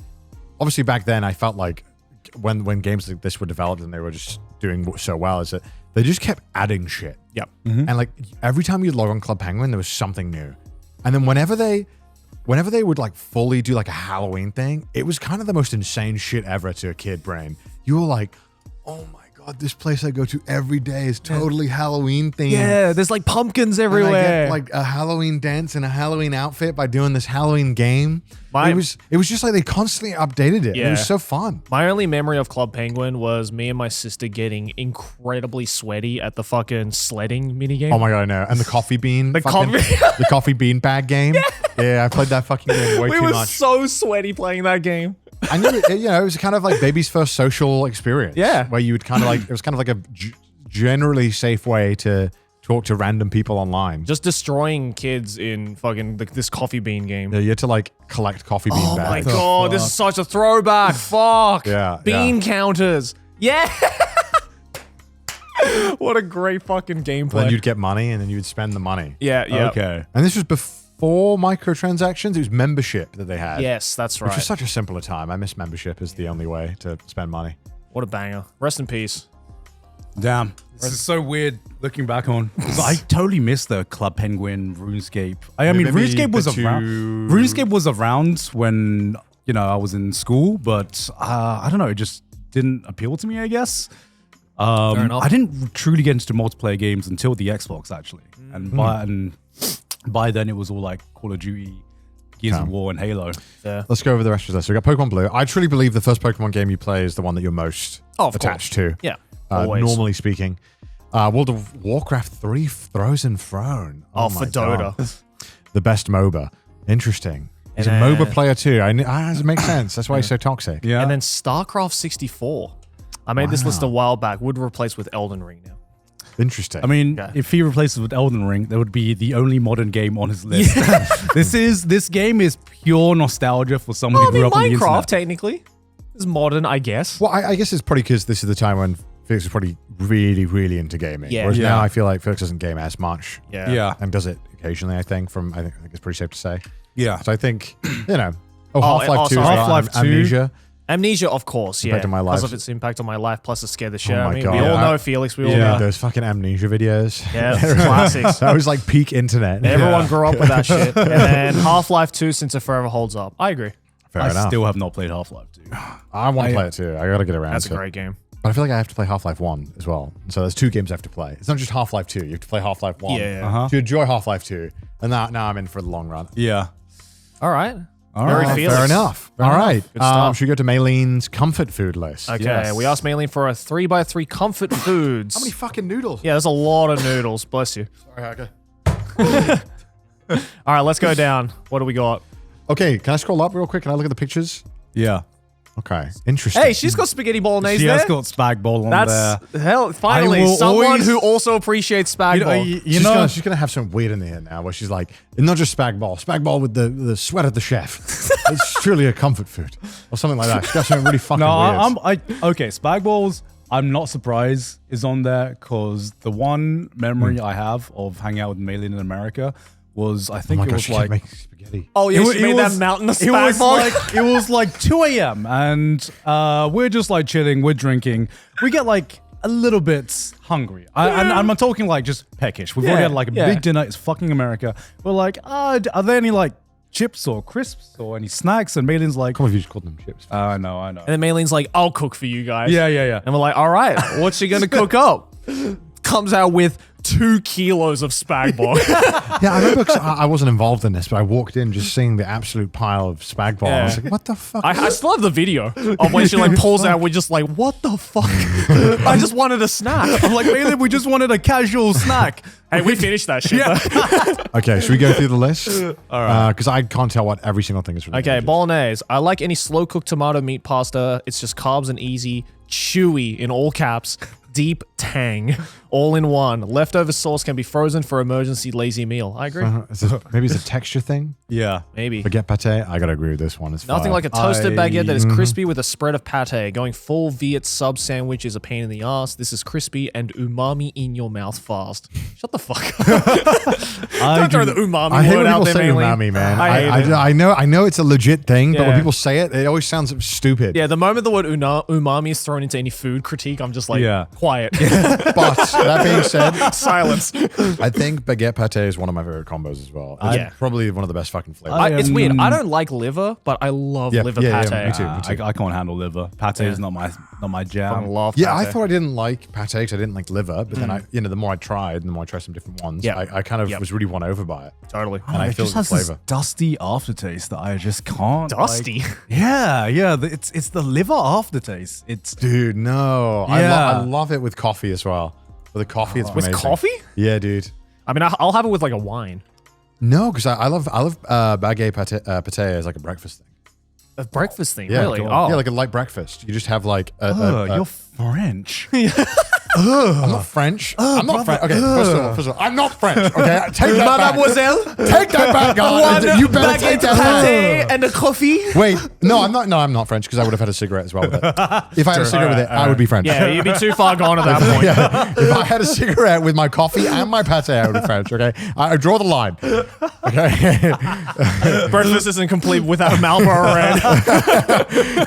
[SPEAKER 2] obviously back then I felt like when games like this were developed and they were just doing so well is that they just kept adding shit.
[SPEAKER 1] Yep.
[SPEAKER 2] And like every time you log on Club Penguin, there was something new. And then whenever they would like fully do like a Halloween thing, it was kind of the most insane shit ever to a kid brain. You were like, oh my god, this place I go to every day is totally Halloween themed.
[SPEAKER 1] Yeah, there's like pumpkins
[SPEAKER 2] And I
[SPEAKER 1] everywhere.
[SPEAKER 2] get like a Halloween dance and a Halloween outfit by doing this Halloween game.
[SPEAKER 1] My-
[SPEAKER 2] it was just like they constantly updated it. It
[SPEAKER 1] Yeah.
[SPEAKER 2] was so fun.
[SPEAKER 1] My only memory of Club Penguin was me and my sister getting incredibly sweaty at the fucking sledding minigame.
[SPEAKER 2] Oh my god, I know. And the coffee bean,
[SPEAKER 1] The
[SPEAKER 2] fucking-
[SPEAKER 1] coffee-
[SPEAKER 2] the coffee bean bag game. Yeah, I played that fucking game way
[SPEAKER 1] we
[SPEAKER 2] too
[SPEAKER 1] were
[SPEAKER 2] much.
[SPEAKER 1] so sweaty playing that game.
[SPEAKER 2] I knew it, it was kind of like baby's first social experience.
[SPEAKER 1] Yeah.
[SPEAKER 2] Where you would kind of like, it was kind of like a generally safe way to talk to random people online.
[SPEAKER 1] Just destroying kids in fucking this coffee bean game.
[SPEAKER 2] Yeah, you had to like collect coffee bean
[SPEAKER 1] Oh my
[SPEAKER 2] bags.
[SPEAKER 1] god, this is such a throwback. Fuck.
[SPEAKER 2] Yeah,
[SPEAKER 1] Bean
[SPEAKER 2] yeah.
[SPEAKER 1] counters. Yeah. What a great fucking gameplay.
[SPEAKER 2] Then you'd get money and then you would spend the money.
[SPEAKER 1] yeah.
[SPEAKER 3] Okay.
[SPEAKER 2] And this was before microtransactions. It was membership that they had.
[SPEAKER 1] Yes, that's
[SPEAKER 2] Which
[SPEAKER 1] right.
[SPEAKER 2] was such a simpler time. I miss membership as the only way to spend money.
[SPEAKER 1] What a banger. Rest in peace.
[SPEAKER 3] Damn. This is so weird looking back on. 'Cause I totally missed the Club Penguin RuneScape. I mean,
[SPEAKER 2] Maybe
[SPEAKER 3] RuneScape was
[SPEAKER 2] the
[SPEAKER 3] around.
[SPEAKER 2] two-
[SPEAKER 3] RuneScape was around when, I was in school, but I don't know, it just didn't appeal to me, I guess.
[SPEAKER 1] Fair enough.
[SPEAKER 3] I didn't truly get into multiplayer games until the Xbox, actually. And by then, it was all like Call of Duty, Gears of War, and Halo.
[SPEAKER 1] Yeah.
[SPEAKER 2] Let's go over the rest of this. So we got Pokemon Blue. I truly believe the first Pokemon game you play is the one that you're most
[SPEAKER 1] Oh, of
[SPEAKER 2] attached
[SPEAKER 1] course.
[SPEAKER 2] to.
[SPEAKER 1] Yeah. Always.
[SPEAKER 2] Normally speaking. World of Warcraft 3 Frozen Throne.
[SPEAKER 1] Oh,
[SPEAKER 2] my
[SPEAKER 1] for Dota.
[SPEAKER 2] God. The best MOBA. Interesting. He's a
[SPEAKER 1] And
[SPEAKER 2] MOBA player too. It makes sense. That's why he's so toxic.
[SPEAKER 3] Yeah.
[SPEAKER 1] And then StarCraft 64. I made this list a while back. Would replace with Elden Ring now.
[SPEAKER 2] Interesting.
[SPEAKER 3] I mean,
[SPEAKER 1] Yeah.
[SPEAKER 3] if he replaces with Elden Ring, that would be the only modern game on his list. This game is pure nostalgia for someone
[SPEAKER 1] Well, I
[SPEAKER 3] who grew
[SPEAKER 1] mean,
[SPEAKER 3] up on the
[SPEAKER 1] Minecraft
[SPEAKER 3] internet.
[SPEAKER 1] technically is modern, I guess.
[SPEAKER 2] well, I guess it's probably because this is the time when Felix is probably really, really into gaming.
[SPEAKER 1] Yeah.
[SPEAKER 2] Whereas
[SPEAKER 3] Yeah.
[SPEAKER 2] now I feel like Felix doesn't game as much.
[SPEAKER 1] Yeah.
[SPEAKER 3] Yeah,
[SPEAKER 2] And does it occasionally, I think it's pretty safe to say.
[SPEAKER 3] yeah.
[SPEAKER 2] So I think, Half-Life
[SPEAKER 1] also
[SPEAKER 2] 2 as well,
[SPEAKER 3] Half-Life 2.
[SPEAKER 2] Amnesia.
[SPEAKER 1] Amnesia, of course, yeah.
[SPEAKER 2] Impact on my life.
[SPEAKER 1] Because of its impact on my life, plus it scared the shit
[SPEAKER 2] Oh
[SPEAKER 1] out of
[SPEAKER 2] my
[SPEAKER 1] me.
[SPEAKER 2] God.
[SPEAKER 1] We all
[SPEAKER 2] Yeah.
[SPEAKER 1] know Felix. We all
[SPEAKER 3] Yeah.
[SPEAKER 1] know.
[SPEAKER 2] Those fucking Amnesia videos.
[SPEAKER 1] Yeah, classics.
[SPEAKER 2] That was like peak internet.
[SPEAKER 1] Everyone grew up with that shit. And then Half-Life 2, since it forever holds up. I agree.
[SPEAKER 2] Fair
[SPEAKER 3] I
[SPEAKER 2] enough.
[SPEAKER 3] still have not played Half-Life 2.
[SPEAKER 2] I want to play it too. I got to get around
[SPEAKER 1] That's
[SPEAKER 2] to
[SPEAKER 1] a
[SPEAKER 2] it.
[SPEAKER 1] great game.
[SPEAKER 2] But I feel like I have to play Half-Life 1 as well. So there's 2 games I have to play. It's not just Half-Life 2. You have to play Half-Life 1
[SPEAKER 1] Yeah.
[SPEAKER 3] Uh-huh.
[SPEAKER 2] to enjoy Half-Life 2. And now I'm in for the long run.
[SPEAKER 3] Yeah.
[SPEAKER 1] All right.
[SPEAKER 3] Very
[SPEAKER 1] fearless.
[SPEAKER 2] Fair enough. All right.
[SPEAKER 1] Good stuff.
[SPEAKER 2] Should we go to Maylyne's comfort food list?
[SPEAKER 1] Okay,
[SPEAKER 3] Yes.
[SPEAKER 1] we asked Meilyne for a 3x3 comfort foods.
[SPEAKER 2] How many fucking noodles?
[SPEAKER 1] Yeah, there's a lot of noodles. Bless you.
[SPEAKER 2] Sorry, okay.
[SPEAKER 1] All right, let's go down. What do we got?
[SPEAKER 2] Okay, can I scroll up real quick? Can I look at the pictures?
[SPEAKER 3] Yeah.
[SPEAKER 2] Okay, interesting.
[SPEAKER 1] Hey, she's got spaghetti bolognese
[SPEAKER 3] She
[SPEAKER 1] there.
[SPEAKER 3] has got spag bol on there.
[SPEAKER 1] That's hell. Finally,
[SPEAKER 3] I will
[SPEAKER 1] someone
[SPEAKER 3] always-
[SPEAKER 1] who also appreciates spag bol.
[SPEAKER 2] She's gonna have some weird in there now, where she's like, not just spag bol with the sweat of the chef. It's truly a comfort food or something like that. She's got something really fucking weird.
[SPEAKER 3] Okay, spag balls. I'm not surprised is on there because the one memory I have of hanging out with Meilyne in America was I think
[SPEAKER 2] Oh my
[SPEAKER 3] it
[SPEAKER 2] gosh,
[SPEAKER 3] was
[SPEAKER 2] she kept
[SPEAKER 3] like
[SPEAKER 2] making spaghetti.
[SPEAKER 1] Oh yeah,
[SPEAKER 3] It
[SPEAKER 1] she made
[SPEAKER 3] was-
[SPEAKER 1] that mountain of
[SPEAKER 3] it was
[SPEAKER 1] spag bol.
[SPEAKER 3] like it was like 2 a.m. and we're just like chilling, we're drinking. We get like a little bit hungry. And I'm not talking like just peckish. We've already had like a big dinner. It's fucking America. We're like, are there any like chips or crisps or any snacks? And Maylyne's like,
[SPEAKER 2] Come on, if you just called them chips.
[SPEAKER 3] I know.
[SPEAKER 1] And then Mayline's like, I'll cook for you guys.
[SPEAKER 3] Yeah.
[SPEAKER 1] And we're like, all right, what's she gonna cook up? Comes out with 2 kilos of spag bol.
[SPEAKER 2] Yeah, I remember 'cause I wasn't involved in this, but I walked in just seeing the absolute pile of spag bol. I was
[SPEAKER 1] Yeah.
[SPEAKER 2] like, what the fuck?
[SPEAKER 1] I still have the video of when she like pulls out. We're just like, what the fuck? I just wanted a snack.
[SPEAKER 3] I'm like, Maylyne, we just wanted a casual snack.
[SPEAKER 1] Hey, we finished that shit. though.
[SPEAKER 2] Okay, should we go through the list? All right. Because I can't tell what every single thing is from. the
[SPEAKER 1] Okay,
[SPEAKER 2] images.
[SPEAKER 1] bolognese. I like any slow cooked tomato meat pasta. It's just carbs and easy. Chewy in all caps. Deep tang. All in one. Leftover sauce can be frozen for emergency lazy meal. I agree.
[SPEAKER 2] Maybe it's a texture thing.
[SPEAKER 3] Yeah.
[SPEAKER 1] Maybe.
[SPEAKER 2] Baguette pate. I gotta agree with this one. It's
[SPEAKER 1] Nothing
[SPEAKER 2] fire.
[SPEAKER 1] like a toasted baguette that is
[SPEAKER 2] Mm-hmm.
[SPEAKER 1] crispy with a spread of pate. Going full Viet sub sandwich is a pain in the ass. This is crispy and umami in your mouth fast. Shut the fuck up. Don't throw the umami
[SPEAKER 2] I hate
[SPEAKER 1] word
[SPEAKER 2] when
[SPEAKER 1] out
[SPEAKER 2] people
[SPEAKER 1] there,
[SPEAKER 2] say
[SPEAKER 1] Meilyne.
[SPEAKER 2] umami, man.
[SPEAKER 1] I hate it.
[SPEAKER 2] I know it's a legit thing, but when
[SPEAKER 1] Yeah.
[SPEAKER 2] people say it, it always sounds stupid.
[SPEAKER 1] Yeah, the moment the word umami is thrown into any food critique, I'm just like, quiet.
[SPEAKER 2] But that being said,
[SPEAKER 1] Silence.
[SPEAKER 2] I think baguette pate is one of my favorite combos as well. It's
[SPEAKER 1] Yeah.
[SPEAKER 2] probably one of the best fucking flavors.
[SPEAKER 1] It's weird. I don't like liver, but I love liver pate.
[SPEAKER 2] me too.
[SPEAKER 3] I can't handle liver. Pate is not my
[SPEAKER 1] I
[SPEAKER 3] jam.
[SPEAKER 1] love
[SPEAKER 2] Yeah, I
[SPEAKER 1] pate.
[SPEAKER 2] thought I didn't like pate 'cause I didn't like liver, but then the more I tried, the more I tried some different ones,
[SPEAKER 1] Yeah.
[SPEAKER 2] I kind of was really won over by it.
[SPEAKER 1] Totally.
[SPEAKER 2] And I
[SPEAKER 3] it
[SPEAKER 2] feel
[SPEAKER 3] just
[SPEAKER 2] the
[SPEAKER 3] has this
[SPEAKER 2] flavor.
[SPEAKER 3] dusty aftertaste that I just can't.
[SPEAKER 1] Dusty?
[SPEAKER 3] It's the liver aftertaste. It's
[SPEAKER 2] Dude, no.
[SPEAKER 3] Yeah.
[SPEAKER 2] I love it with coffee as well. With the coffee, it's
[SPEAKER 1] With
[SPEAKER 2] amazing.
[SPEAKER 1] coffee?
[SPEAKER 2] Yeah, dude.
[SPEAKER 1] I mean, I'll have it with like a wine.
[SPEAKER 2] No, because I love baguette pate as like a breakfast thing.
[SPEAKER 1] A breakfast thing,
[SPEAKER 2] Yeah,
[SPEAKER 1] really?
[SPEAKER 2] cool.
[SPEAKER 1] Oh.
[SPEAKER 2] Yeah, like a light breakfast. You just have like
[SPEAKER 3] you're French.
[SPEAKER 2] I'm not French. I'm not French. Okay, first of all, I'm not French. Okay, take that back.
[SPEAKER 1] Mademoiselle?
[SPEAKER 2] Take that back, guys. You better take that back.
[SPEAKER 1] pate and a coffee?
[SPEAKER 2] Wait, no, I'm not. No, I'm not French because I would have had a cigarette as well with it. If I had a cigarette with it, I would be French.
[SPEAKER 1] Yeah, you'd be too far gone at that point.
[SPEAKER 2] Yeah. If I had a cigarette with my coffee and my pate, I would be French. Okay, I draw the line. Okay,
[SPEAKER 1] Breakfast isn't complete without a Marlboro Red.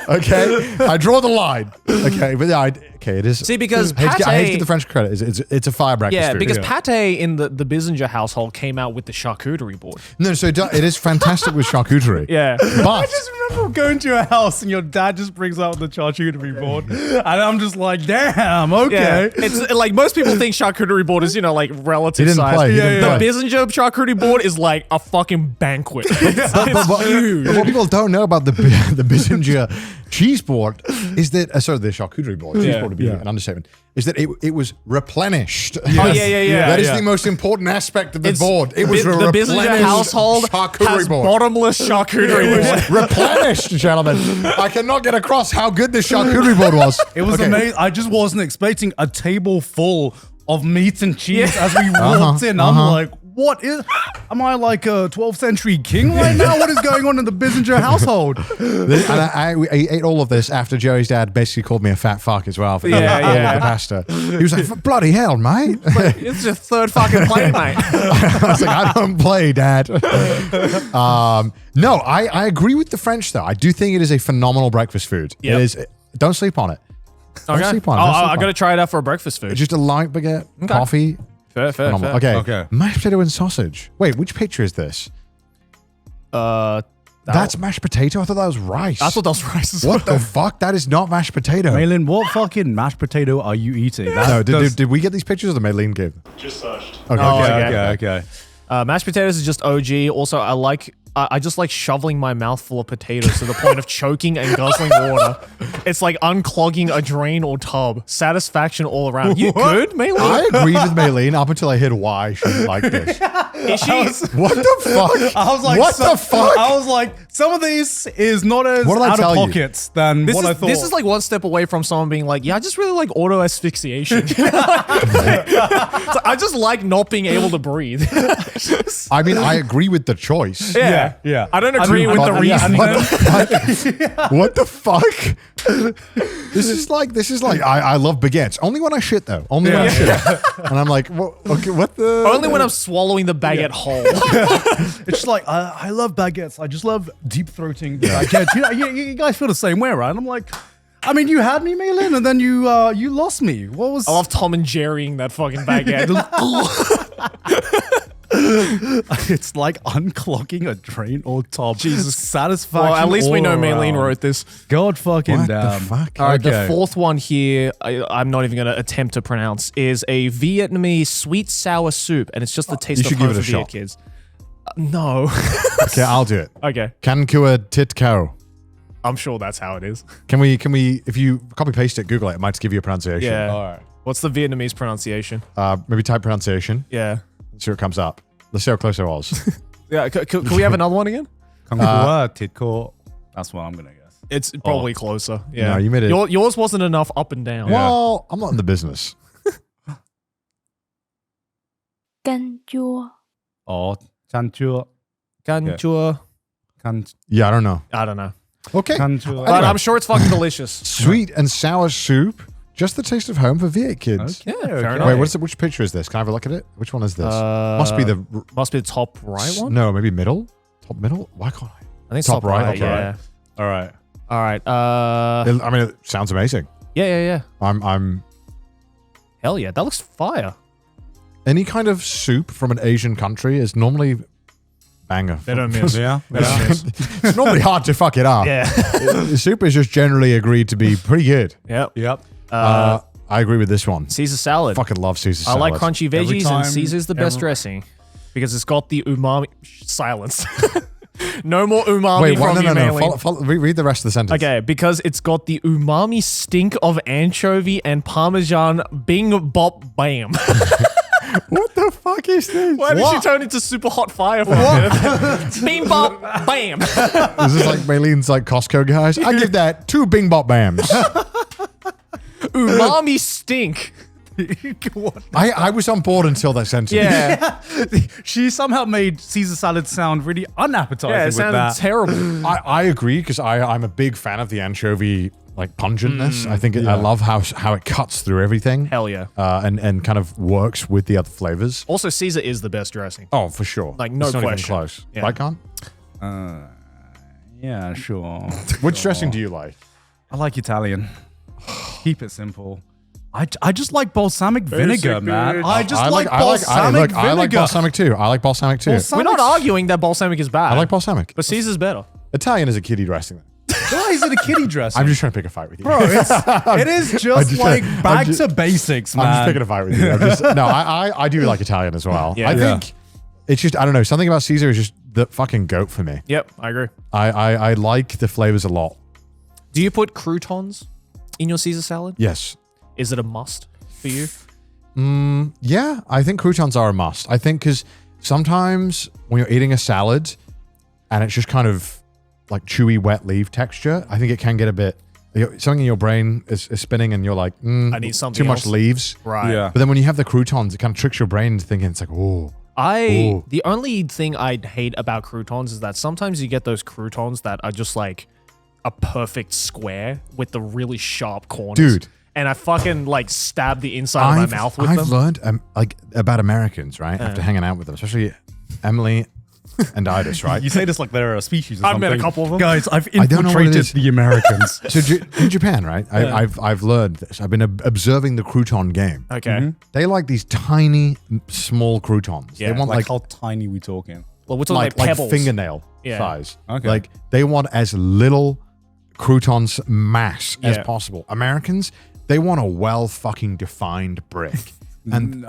[SPEAKER 2] okay, I draw the line. Okay, but yeah, okay, it is.
[SPEAKER 1] See, because
[SPEAKER 2] I hate to
[SPEAKER 1] pate-
[SPEAKER 2] give the French credit. It's a fire breakfast.
[SPEAKER 1] Yeah,
[SPEAKER 2] food.
[SPEAKER 1] because pate in the Bissinger household came out with the charcuterie board.
[SPEAKER 2] No, so it is fantastic with charcuterie.
[SPEAKER 1] Yeah.
[SPEAKER 2] But
[SPEAKER 3] I just remember going to a house and your dad just brings out the charcuterie board, and I'm just like, damn, okay.
[SPEAKER 1] Yeah. It's like most people think charcuterie board is, like relative
[SPEAKER 2] He didn't
[SPEAKER 1] size.
[SPEAKER 2] play, he didn't
[SPEAKER 1] The
[SPEAKER 2] play.
[SPEAKER 1] Bissinger charcuterie board is like a fucking banquet. It's huge.
[SPEAKER 2] But what people don't know about the Bissinger cheese board is that the charcuterie board, cheese board would be an understatement, is that it was replenished.
[SPEAKER 1] Oh, yeah.
[SPEAKER 2] That is the most important aspect of the board. It was
[SPEAKER 1] the Bissinger
[SPEAKER 2] replenished
[SPEAKER 1] household
[SPEAKER 2] charcuterie
[SPEAKER 1] has
[SPEAKER 2] board.
[SPEAKER 1] bottomless charcuterie board.
[SPEAKER 2] Replenished, gentlemen. I cannot get across how good this charcuterie board was.
[SPEAKER 3] It was amazing. I just wasn't expecting a table full of meat and cheese as we walked in. I'm like, what is? Am I like a 12th century king right now? What is going on in the Bissinger household?
[SPEAKER 2] And I ate all of this after Joey's dad basically called me a fat fuck as well for eating all of the pasta. He was like, bloody hell, mate.
[SPEAKER 1] It's your third fucking plate, mate.
[SPEAKER 2] I was like, I don't play, Dad. No, I agree with the French, though. I do think it is a phenomenal breakfast food.
[SPEAKER 1] Yep.
[SPEAKER 2] It is. Don't sleep on it. Don't sleep on it.
[SPEAKER 1] I got to try it out for a breakfast food.
[SPEAKER 2] Just a light baguette, coffee.
[SPEAKER 1] Fair.
[SPEAKER 2] Phenomenal. Okay. Mashed potato and sausage. Wait, which picture is this? That's mashed potato? I thought that was rice.
[SPEAKER 1] I thought that was rice as
[SPEAKER 2] What the fuck? That is not mashed potato.
[SPEAKER 3] Meilyne, what fucking mashed potato are you eating?
[SPEAKER 2] No, did we get these pictures or the Meilyne gave?
[SPEAKER 4] Just searched.
[SPEAKER 2] Okay.
[SPEAKER 1] Oh, okay.
[SPEAKER 3] Okay.
[SPEAKER 1] Mashed potatoes is just OG. Also, I like I just like shoveling my mouth full of potatoes to the point of choking and guzzling water. It's like unclogging a drain or tub. Satisfaction all around. You good, Meilyne?
[SPEAKER 2] I agreed with Meilyne up until I heard why she didn't like this.
[SPEAKER 1] Is she?
[SPEAKER 2] What the fuck?
[SPEAKER 3] I was like,
[SPEAKER 2] what the fuck?
[SPEAKER 3] I was like, some of these is not as
[SPEAKER 2] What did I
[SPEAKER 3] out
[SPEAKER 2] tell
[SPEAKER 3] of
[SPEAKER 2] you?
[SPEAKER 3] pockets than what I thought.
[SPEAKER 1] This is like one step away from someone being like, yeah, I just really like auto asphyxiation. So I just like not being able to breathe.
[SPEAKER 2] I mean, I agree with the choice.
[SPEAKER 3] yeah.
[SPEAKER 1] I don't agree with the reasoning.
[SPEAKER 2] What the fuck? This is like I love baguettes. Only when I shit though. Only when I shit. And I'm like, okay, what the?
[SPEAKER 1] Only when I'm swallowing the baguette whole.
[SPEAKER 3] It's just like, I love baguettes. I just love deep throating baguettes. You guys feel the same way, right? And I'm like, I mean, you had me, Meilyne, and then you lost me. What was?
[SPEAKER 1] I love Tom and Jerrying that fucking baguette.
[SPEAKER 3] It's like unclogging a drain or tub. Jesus, satisfaction.
[SPEAKER 1] Well, at least we know
[SPEAKER 3] all
[SPEAKER 1] Meilyne
[SPEAKER 3] around.
[SPEAKER 1] wrote this.
[SPEAKER 3] God fucking
[SPEAKER 2] What
[SPEAKER 3] damn.
[SPEAKER 2] the fuck?
[SPEAKER 1] All right, the
[SPEAKER 3] Okay.
[SPEAKER 1] fourth one here, I'm not even going to attempt to pronounce, is a Vietnamese sweet sour soup, and it's just the taste
[SPEAKER 2] you
[SPEAKER 1] of
[SPEAKER 2] should
[SPEAKER 1] home
[SPEAKER 2] give it
[SPEAKER 1] for
[SPEAKER 2] a
[SPEAKER 1] Viet
[SPEAKER 2] shot.
[SPEAKER 1] kids. No.
[SPEAKER 2] Okay, I'll do it.
[SPEAKER 1] Okay,
[SPEAKER 2] Canh Cua Thit Cow.
[SPEAKER 1] I'm sure that's how it is.
[SPEAKER 2] Can we, if you copy paste it, Google it, it might give you a pronunciation.
[SPEAKER 1] Yeah.
[SPEAKER 3] All right.
[SPEAKER 1] What's the Vietnamese pronunciation?
[SPEAKER 2] Maybe type pronunciation.
[SPEAKER 1] Yeah.
[SPEAKER 2] Let's see what comes up. Let's see how close I was.
[SPEAKER 1] Yeah. Can we have another one again?
[SPEAKER 3] Titco. That's what I'm gonna guess.
[SPEAKER 1] It's probably closer. Yeah.
[SPEAKER 2] No, you made it.
[SPEAKER 1] Yours wasn't enough up and down.
[SPEAKER 2] Well, I'm not in the business.
[SPEAKER 4] Canh chua.
[SPEAKER 3] Oh, canh chua.
[SPEAKER 1] Canh chua.
[SPEAKER 2] Yeah, I don't know.
[SPEAKER 1] I don't know.
[SPEAKER 2] Okay.
[SPEAKER 3] Canh chua.
[SPEAKER 1] But
[SPEAKER 2] Anyway.
[SPEAKER 1] I'm sure it's fucking delicious.
[SPEAKER 2] Sweet and sour soup. Just the taste of home for Viet kids.
[SPEAKER 3] Okay,
[SPEAKER 1] fair
[SPEAKER 3] okay.
[SPEAKER 1] enough.
[SPEAKER 2] Wait, which picture is this? Can I have a look at it? Which one is this? Must be the
[SPEAKER 1] Must be the top right one.
[SPEAKER 2] No, maybe middle. Top middle. Why can't I?
[SPEAKER 1] I think it's
[SPEAKER 2] top
[SPEAKER 1] top
[SPEAKER 2] right,
[SPEAKER 1] right.
[SPEAKER 2] okay.
[SPEAKER 1] Yeah.
[SPEAKER 3] All right.
[SPEAKER 1] All right.
[SPEAKER 2] I mean, it sounds amazing.
[SPEAKER 1] Yeah.
[SPEAKER 2] I'm
[SPEAKER 1] Hell yeah, that looks fire.
[SPEAKER 2] any kind of soup from an Asian country is normally banger.
[SPEAKER 1] They don't miss.
[SPEAKER 3] Yeah.
[SPEAKER 2] It's normally hard to fuck it up.
[SPEAKER 1] Yeah.
[SPEAKER 2] Soup is just generally agreed to be pretty good.
[SPEAKER 1] Yep.
[SPEAKER 3] Yep.
[SPEAKER 2] I agree with this one.
[SPEAKER 1] Caesar salad.
[SPEAKER 2] Fucking love Caesar
[SPEAKER 1] I
[SPEAKER 2] salad.
[SPEAKER 1] like crunchy
[SPEAKER 3] Every
[SPEAKER 1] veggies,
[SPEAKER 3] time-
[SPEAKER 1] and Caesar's the best dressing because it's got the umami. Silence. No more umami
[SPEAKER 2] Wait,
[SPEAKER 1] from
[SPEAKER 2] what?
[SPEAKER 1] you,
[SPEAKER 2] No.
[SPEAKER 1] Meilyne.
[SPEAKER 2] Read the rest of the sentence.
[SPEAKER 1] Okay, because it's got the umami stink of anchovy and parmesan. Bing bop bam.
[SPEAKER 2] What the fuck is this?
[SPEAKER 1] Why did she turn into super hot fire for a minute? Bing bop bam.
[SPEAKER 2] Is this like Meilyne's like Costco guys? I give that 2 Bing Bop Bams.
[SPEAKER 1] Umami stink.
[SPEAKER 2] I was on board until that sentence.
[SPEAKER 1] Yeah.
[SPEAKER 3] She somehow made Caesar salad sound really unappetizing
[SPEAKER 1] Yeah, it
[SPEAKER 3] with
[SPEAKER 1] sounded
[SPEAKER 3] that.
[SPEAKER 1] terrible.
[SPEAKER 2] I agree because I'm a big fan of the anchovy like pungentness. I think I love how it cuts through everything.
[SPEAKER 1] Hell yeah.
[SPEAKER 2] And kind of works with the other flavors.
[SPEAKER 1] Also, Caesar is the best dressing.
[SPEAKER 2] Oh, for sure.
[SPEAKER 1] Like, no
[SPEAKER 2] It's not even
[SPEAKER 1] question.
[SPEAKER 2] close.
[SPEAKER 1] Yeah.
[SPEAKER 2] Right, Canh?
[SPEAKER 3] Yeah, sure.
[SPEAKER 2] Which dressing do you like?
[SPEAKER 3] I like Italian. Keep it simple. I just like balsamic vinegar, man. I just like balsamic vinegar.
[SPEAKER 2] I like balsamic too. I like balsamic too.
[SPEAKER 1] We're not arguing that balsamic is bad.
[SPEAKER 2] I like balsamic.
[SPEAKER 1] But Caesar's better.
[SPEAKER 2] Italian is a kiddie dressing.
[SPEAKER 3] Why is it a kiddie dressing?
[SPEAKER 2] I'm just trying to pick a fight with you.
[SPEAKER 3] Bro, it is just like back to basics, man.
[SPEAKER 2] I'm just picking a fight with you. No, I do like Italian as well.
[SPEAKER 1] Yeah.
[SPEAKER 2] I think it's just, I don't know, something about Caesar is just the fucking goat for me.
[SPEAKER 1] Yep, I agree.
[SPEAKER 2] I like the flavors a lot.
[SPEAKER 1] Do you put croutons in your Caesar salad?
[SPEAKER 2] Yes.
[SPEAKER 1] Is it a must for you?
[SPEAKER 2] Yeah, I think croutons are a must. I think because sometimes when you're eating a salad and it's just kind of like chewy, wet leaf texture, I think it can get a bit, something in your brain is spinning and you're like,
[SPEAKER 1] I need something
[SPEAKER 2] too much
[SPEAKER 1] else.
[SPEAKER 2] leaves.
[SPEAKER 1] Right.
[SPEAKER 3] Yeah.
[SPEAKER 2] But then when you have the croutons, it kind of tricks your brain into thinking it's like, oh. Ooh.
[SPEAKER 1] The only thing I hate about croutons is that sometimes you get those croutons that are just like a perfect square with the really sharp corners.
[SPEAKER 2] Dude.
[SPEAKER 1] And I fucking like stab the inside of my mouth with
[SPEAKER 2] I've
[SPEAKER 1] them.
[SPEAKER 2] learned like about Americans, right? After hanging out with them, especially Emily and Idis, right?
[SPEAKER 3] You say this like they're a species or
[SPEAKER 1] I've
[SPEAKER 3] something.
[SPEAKER 1] met a couple of them.
[SPEAKER 3] Guys, I've
[SPEAKER 2] I don't know what it
[SPEAKER 3] infiltrated
[SPEAKER 2] is.
[SPEAKER 3] the Americans.
[SPEAKER 2] So in Japan, right? I've learned this. I've been observing the crouton game.
[SPEAKER 1] Okay.
[SPEAKER 2] They like these tiny, small croutons.
[SPEAKER 1] Yeah,
[SPEAKER 2] They want
[SPEAKER 3] like
[SPEAKER 2] like
[SPEAKER 3] how tiny we talking?
[SPEAKER 1] Well, we're talking
[SPEAKER 2] like
[SPEAKER 1] pebbles.
[SPEAKER 2] fingernail
[SPEAKER 1] Yeah.
[SPEAKER 2] size.
[SPEAKER 3] Okay.
[SPEAKER 2] Like they want as little croutons mass as
[SPEAKER 1] Yeah.
[SPEAKER 2] possible. Americans, they want a well fucking defined brick. And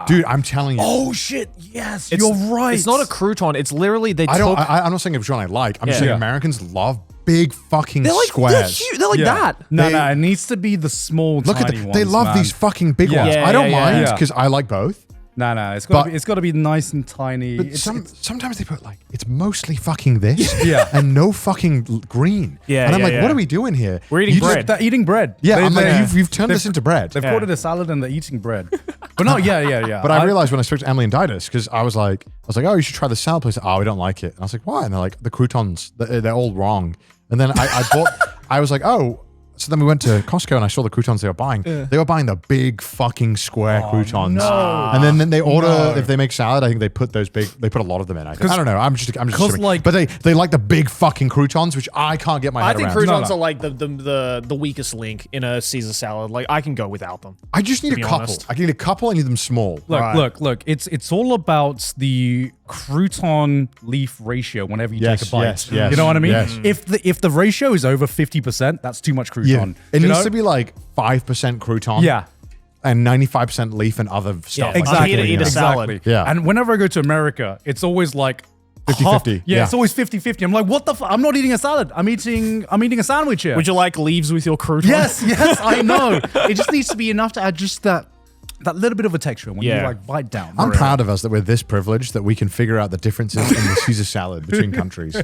[SPEAKER 2] dude, I'm telling you.
[SPEAKER 3] Oh shit! Yes,
[SPEAKER 1] It's-
[SPEAKER 3] you're right.
[SPEAKER 1] It's not a crouton. It's literally they
[SPEAKER 2] I'm
[SPEAKER 1] took.
[SPEAKER 2] not saying it's one I like. I'm just saying
[SPEAKER 3] Yeah.
[SPEAKER 2] Americans love big fucking
[SPEAKER 1] They're like
[SPEAKER 2] squares.
[SPEAKER 1] they're huge. They're like that.
[SPEAKER 3] No,
[SPEAKER 2] They-
[SPEAKER 3] it needs to be the small,
[SPEAKER 2] Look at
[SPEAKER 3] tiny
[SPEAKER 2] them.
[SPEAKER 3] ones.
[SPEAKER 2] They love
[SPEAKER 3] man.
[SPEAKER 2] these fucking big
[SPEAKER 3] Yeah.
[SPEAKER 2] ones.
[SPEAKER 1] Yeah,
[SPEAKER 2] I don't
[SPEAKER 1] yeah,
[SPEAKER 2] mind
[SPEAKER 3] yeah.
[SPEAKER 2] because I like both.
[SPEAKER 3] No, it's
[SPEAKER 2] But-
[SPEAKER 3] got to be nice and tiny.
[SPEAKER 2] But sometimes they put like it's mostly fucking this,
[SPEAKER 3] Yeah.
[SPEAKER 2] and no fucking green.
[SPEAKER 1] Yeah,
[SPEAKER 2] and I'm
[SPEAKER 1] yeah,
[SPEAKER 2] like,
[SPEAKER 1] yeah.
[SPEAKER 2] what are we doing here?
[SPEAKER 1] We're eating
[SPEAKER 2] You just-
[SPEAKER 1] bread.
[SPEAKER 3] They're eating bread.
[SPEAKER 2] Yeah, I'm like,
[SPEAKER 3] They-
[SPEAKER 2] you've turned this into bread.
[SPEAKER 3] They've
[SPEAKER 1] Yeah.
[SPEAKER 3] called it a salad and they're eating bread. But no, yeah.
[SPEAKER 2] But I realized when I spoke to Emily and Didas, because I was like, oh, you should try the salad place. Oh, we don't like it. And I was like, why? And they're like, the croutons, they're all wrong. And then I bought, I was like, oh. So then we went to Costco and I saw the croutons they were buying. They were buying the big fucking square croutons.
[SPEAKER 3] no.
[SPEAKER 2] And then they order,
[SPEAKER 3] No.
[SPEAKER 2] if they make salad, I think they put those big, they put a lot of them in. I don't know. I'm just assuming.
[SPEAKER 3] like-
[SPEAKER 2] but they like the big fucking croutons, which I can't get my
[SPEAKER 1] I
[SPEAKER 2] head
[SPEAKER 1] think
[SPEAKER 2] around.
[SPEAKER 1] croutons
[SPEAKER 3] No.
[SPEAKER 1] are like the weakest link in a Caesar salad. Like I can go without them.
[SPEAKER 2] I just need a
[SPEAKER 1] be
[SPEAKER 2] couple.
[SPEAKER 1] honest.
[SPEAKER 2] I need a couple. I need them small.
[SPEAKER 3] Look,
[SPEAKER 1] Right.
[SPEAKER 3] look. It's all about the crouton leaf ratio whenever you
[SPEAKER 2] Yes,
[SPEAKER 3] take a bite.
[SPEAKER 2] yes,
[SPEAKER 3] You know what I mean?
[SPEAKER 2] yes.
[SPEAKER 3] If the ratio is over 50%, that's too much crouton.
[SPEAKER 2] It
[SPEAKER 3] You
[SPEAKER 2] needs
[SPEAKER 3] know?
[SPEAKER 2] to be like 5% crouton.
[SPEAKER 3] Yeah.
[SPEAKER 2] And 95% leaf and other stuff.
[SPEAKER 1] Yeah,
[SPEAKER 2] like
[SPEAKER 1] I'm here to
[SPEAKER 2] that,
[SPEAKER 1] eat
[SPEAKER 2] you
[SPEAKER 1] a
[SPEAKER 2] know.
[SPEAKER 1] salad.
[SPEAKER 3] Exactly.
[SPEAKER 2] Yeah.
[SPEAKER 3] And whenever I go to America, it's always like
[SPEAKER 2] 50-50.
[SPEAKER 3] Yeah,
[SPEAKER 2] Yeah.
[SPEAKER 3] it's always 50-50. I'm like, what the fuck? I'm not eating a salad. I'm eating a sandwich here.
[SPEAKER 1] Would you like leaves with your crouton?
[SPEAKER 3] Yes, I know. It just needs to be enough to add just that little bit of a texture when
[SPEAKER 1] Yeah.
[SPEAKER 3] you like bite down.
[SPEAKER 2] I'm proud of us that we're this privileged that we can figure out the differences in the Caesar salad between countries.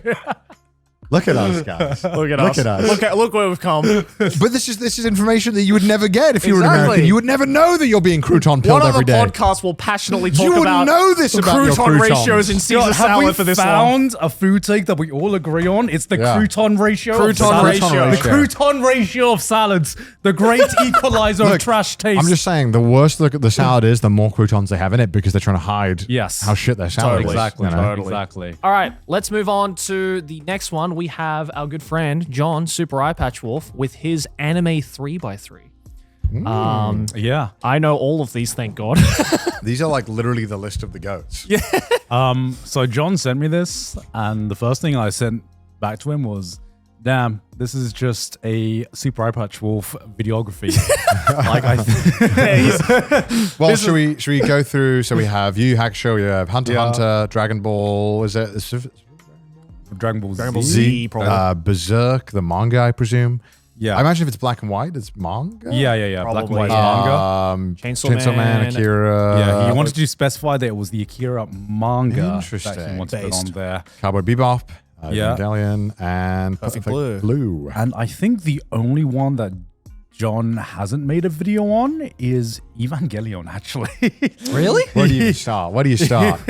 [SPEAKER 2] Look at us, guys.
[SPEAKER 1] Look at us. Look where we've come.
[SPEAKER 2] But this is information that you would never get if you were an
[SPEAKER 1] Exactly.
[SPEAKER 2] American. You would never know that you're being crouton pilled
[SPEAKER 1] One
[SPEAKER 2] every
[SPEAKER 1] other
[SPEAKER 2] day.
[SPEAKER 1] podcast will passionately talk
[SPEAKER 2] You wouldn't
[SPEAKER 1] about
[SPEAKER 2] know this about your
[SPEAKER 1] crouton
[SPEAKER 2] croutons.
[SPEAKER 1] ratios in Caesar
[SPEAKER 3] God, have we
[SPEAKER 1] salad for this long.
[SPEAKER 3] found a food take that we all agree on? It's the
[SPEAKER 2] Yeah.
[SPEAKER 3] crouton ratio.
[SPEAKER 1] Crouton
[SPEAKER 3] of salads.
[SPEAKER 1] ratio.
[SPEAKER 3] The crouton ratio of salads. The great equalizer of
[SPEAKER 2] Look,
[SPEAKER 3] trash taste.
[SPEAKER 2] I'm just saying, the worse the salad is, the more croutons they have in it because they're trying to hide
[SPEAKER 3] Yes.
[SPEAKER 2] how shit their salad
[SPEAKER 1] Totally.
[SPEAKER 2] is.
[SPEAKER 3] exactly.
[SPEAKER 2] you know?
[SPEAKER 3] Exactly.
[SPEAKER 1] All right, let's move on to the next one. We have our good friend John, Super Eyepatch Wolf, with his anime 3x3.
[SPEAKER 3] Yeah.
[SPEAKER 1] I know all of these, thank God.
[SPEAKER 2] These are like literally the list of the goats.
[SPEAKER 3] So John sent me this, and the first thing I sent back to him was, "Damn, this is just a Super Eyepatch Wolf videography."
[SPEAKER 2] Well, should we go through? So we have YuYu Hakusho, we have Hunter x
[SPEAKER 3] Yeah.
[SPEAKER 2] Hunter, Dragon Ball. Is it
[SPEAKER 3] Dragon Ball
[SPEAKER 1] Ball
[SPEAKER 3] Z.
[SPEAKER 1] Z, probably.
[SPEAKER 2] Berserk, the manga, I presume?
[SPEAKER 3] Yeah.
[SPEAKER 2] I imagine if it's black and white, it's manga.
[SPEAKER 3] Yeah. Black and
[SPEAKER 1] Probably,
[SPEAKER 3] white
[SPEAKER 1] yeah.
[SPEAKER 3] manga.
[SPEAKER 1] Chainsaw Man.
[SPEAKER 2] Akira.
[SPEAKER 3] Yeah, he wanted to specify that it was the Akira manga that
[SPEAKER 2] Interesting.
[SPEAKER 3] he wanted to put on there.
[SPEAKER 2] Cowboy Bebop,
[SPEAKER 3] Yeah.
[SPEAKER 2] Evangelion, and
[SPEAKER 1] Perfect
[SPEAKER 2] Blue.
[SPEAKER 3] And I think the only one that John hasn't made a video on is Evangelion, actually.
[SPEAKER 1] Really?
[SPEAKER 2] Where do you even start? Where do you start?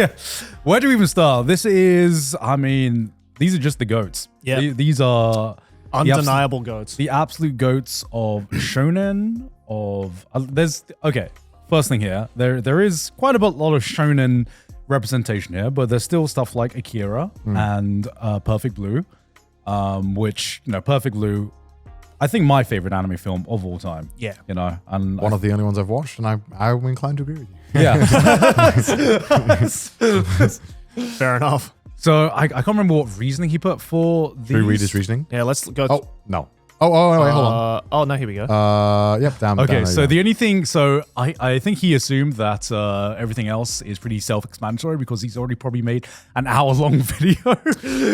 [SPEAKER 3] Where do we even start? This is, I mean, these are just the goats.
[SPEAKER 1] Yeah.
[SPEAKER 3] These are
[SPEAKER 1] Undeniable goats.
[SPEAKER 3] the absolute goats of shonen, first thing here, there is quite a lot of shonen representation here, but there's still stuff like Akira and Perfect Blue, which, Perfect Blue, I think my favorite anime film of all time.
[SPEAKER 1] Yeah.
[SPEAKER 3] And
[SPEAKER 2] One of the only ones I've watched, and I'm inclined to agree with you.
[SPEAKER 1] Fair enough.
[SPEAKER 3] So I can't remember what reasoning he put for these.
[SPEAKER 2] Should we read his reasoning?
[SPEAKER 1] Yeah, let's go.
[SPEAKER 2] Oh, no. Oh, wait, hold on.
[SPEAKER 1] Oh, no, here we go.
[SPEAKER 2] Yep, down.
[SPEAKER 3] Okay,
[SPEAKER 2] down,
[SPEAKER 3] so
[SPEAKER 2] yeah.
[SPEAKER 3] the only thing, I think he assumed that everything else is pretty self-explanatory because he's already probably made an hour-long video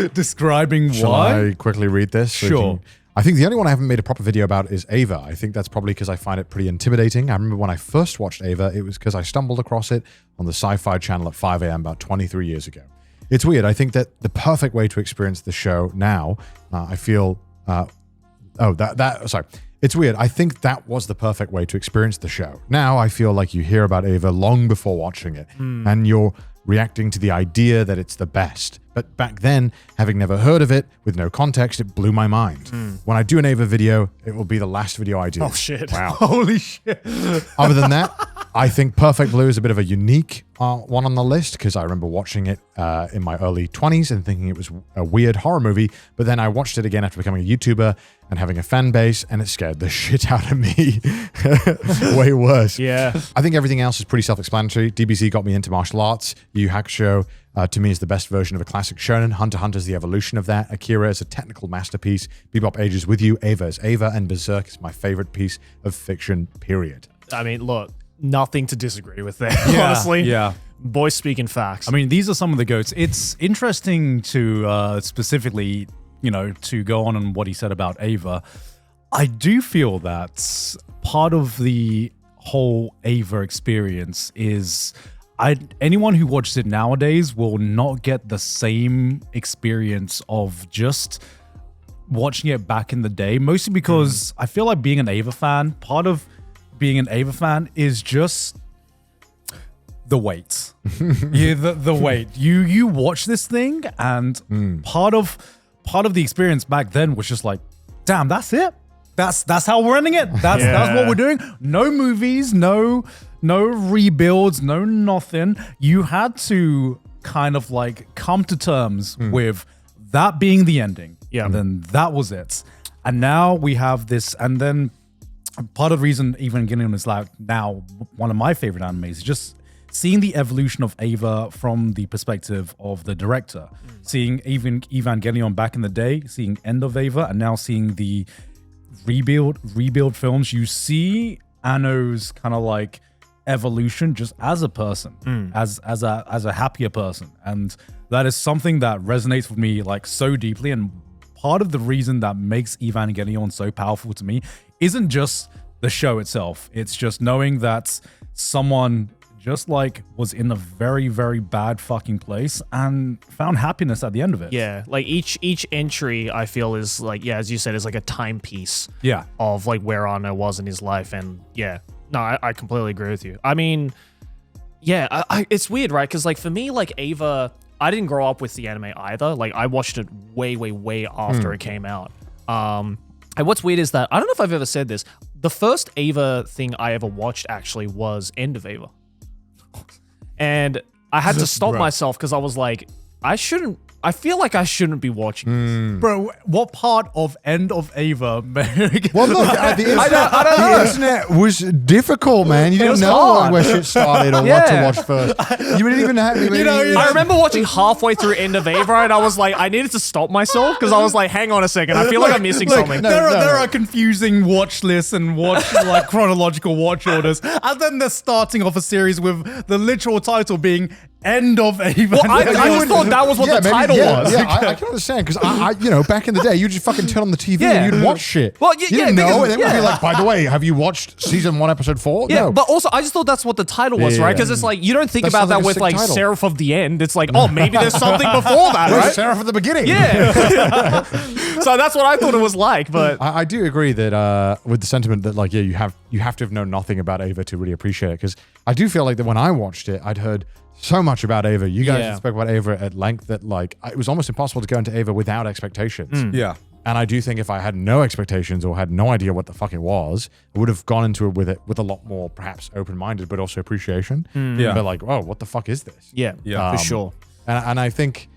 [SPEAKER 3] describing
[SPEAKER 2] Shall
[SPEAKER 3] why.
[SPEAKER 2] I quickly read this? So you
[SPEAKER 3] Sure.
[SPEAKER 2] can- I think the only one I haven't made a proper video about is Ava. I think that's probably because I find it pretty intimidating. I remember when I first watched Ava, it was because I stumbled across it on the Sci-Fi Channel at 5 a.m. about 23 years ago. It's weird. I think that the perfect way to experience the show now, I feel... sorry. It's weird. I think that was the perfect way to experience the show. Now I feel like you hear about Ava long before watching it, and you're reacting to the idea that it's the best. But back then, having never heard of it, with no context, it blew my mind. When I do an Ava video, it will be the last video I do.
[SPEAKER 1] Oh, shit.
[SPEAKER 2] Wow.
[SPEAKER 3] Holy shit.
[SPEAKER 2] Other than that, I think Perfect Blue is a bit of a unique one on the list because I remember watching it in my early 20s and thinking it was a weird horror movie. But then I watched it again after becoming a YouTuber and having a fan base, and it scared the shit out of me. Way worse.
[SPEAKER 1] Yeah.
[SPEAKER 2] I think everything else is pretty self-explanatory. DBZ got me into martial arts. YuYu Hakusho, to me, is the best version of a classic shonen. Hunter x Hunter is the evolution of that. Akira is a technical masterpiece. Bebop ages with you. Ava is Ava. And Berserk is my favorite piece of fiction, period.
[SPEAKER 1] I mean, look, nothing to disagree with there.
[SPEAKER 3] Yeah,
[SPEAKER 1] Honestly,
[SPEAKER 3] yeah.
[SPEAKER 1] Boy speaking facts.
[SPEAKER 3] I mean, these are some of the goats. It's interesting to specifically, to go on and what he said about Ava. I do feel that part of the whole Ava experience is anyone who watches it nowadays will not get the same experience of just watching it back in the day, mostly because I feel like being an Ava fan, part of being an Ava fan is just the wait. Yeah, the wait. You watch this thing, and part of the experience back then was just like, damn, that's it. That's how we're ending it. That's what we're doing. No movies, no rebuilds, no nothing. You had to kind of like come to terms with that being the ending.
[SPEAKER 1] Yeah.
[SPEAKER 3] And then that was it. And now we have this, and then part of the reason Evangelion is like now one of my favorite animes is just seeing the evolution of Ava from the perspective of the director. Seeing even Evangelion back in the day, seeing End of Ava, and now seeing the rebuild films. You see Anno's kind of like evolution just as a person, as a happier person, and that is something that resonates with me like so deeply. And part of the reason that makes Evangelion so powerful to me isn't just the show itself. It's just knowing that someone just like was in a very, very bad fucking place and found happiness at the end of it.
[SPEAKER 1] Yeah, like each entry I feel is like, yeah, as you said, is like a timepiece.
[SPEAKER 3] Yeah.
[SPEAKER 1] Of like where Anno was in his life, and yeah, no, I completely agree with you. I mean, yeah, it's weird, right? Because like for me, like Ava, I didn't grow up with the anime either. Like I watched it way after it came out. And what's weird is that I don't know if I've ever said this. The first Ava thing I ever watched actually was End of Ava. And I had to stop myself because I was like, I feel like I shouldn't be watching this.
[SPEAKER 3] Bro, what part of End of Ava?
[SPEAKER 2] Well, look, the internet was difficult, man. You didn't know
[SPEAKER 1] hard.
[SPEAKER 2] where shit started or what to watch first. You didn't even have.
[SPEAKER 1] I remember watching halfway through End of Ava, and I was like, I needed to stop myself because I was like, hang on a second, I feel like I'm missing something.
[SPEAKER 3] There are confusing watch lists and watch like chronological watch orders, and then they're starting off a series with the literal title being End of Ava.
[SPEAKER 1] Well, I just thought that was what the title was.
[SPEAKER 2] Yeah, I can understand because I, back in the day, you just fucking turn on the TV and you'd watch shit.
[SPEAKER 1] Well,
[SPEAKER 2] you didn't know, and then we'd be like, by the way, have you watched season 1, episode 4?
[SPEAKER 1] Yeah,
[SPEAKER 2] No.
[SPEAKER 1] but also I just thought that's what the title was, right? Because it's like you don't think
[SPEAKER 2] That
[SPEAKER 1] about
[SPEAKER 2] sounds
[SPEAKER 1] that
[SPEAKER 2] like a
[SPEAKER 1] with
[SPEAKER 2] sick
[SPEAKER 1] like
[SPEAKER 2] title.
[SPEAKER 1] Seraph of the End. It's like, oh, maybe there's something before that,
[SPEAKER 2] Where's
[SPEAKER 1] right?
[SPEAKER 2] Seraph at the beginning?
[SPEAKER 1] Yeah. So that's what I thought it was like, but
[SPEAKER 2] I do agree that with the sentiment that like, yeah, you have to have known nothing about Ava to really appreciate it, because I do feel like that when I watched it, I'd heard so much about Ava. You guys spoke about Ava at length that like it was almost impossible to go into Ava without expectations.
[SPEAKER 3] Yeah.
[SPEAKER 2] And I do think if I had no expectations or had no idea what the fuck it was, I would have gone into it with a lot more perhaps open-minded, but also appreciation.
[SPEAKER 3] Yeah.
[SPEAKER 2] But like, oh, what the fuck is this?
[SPEAKER 1] yeah, for sure.
[SPEAKER 2] And I think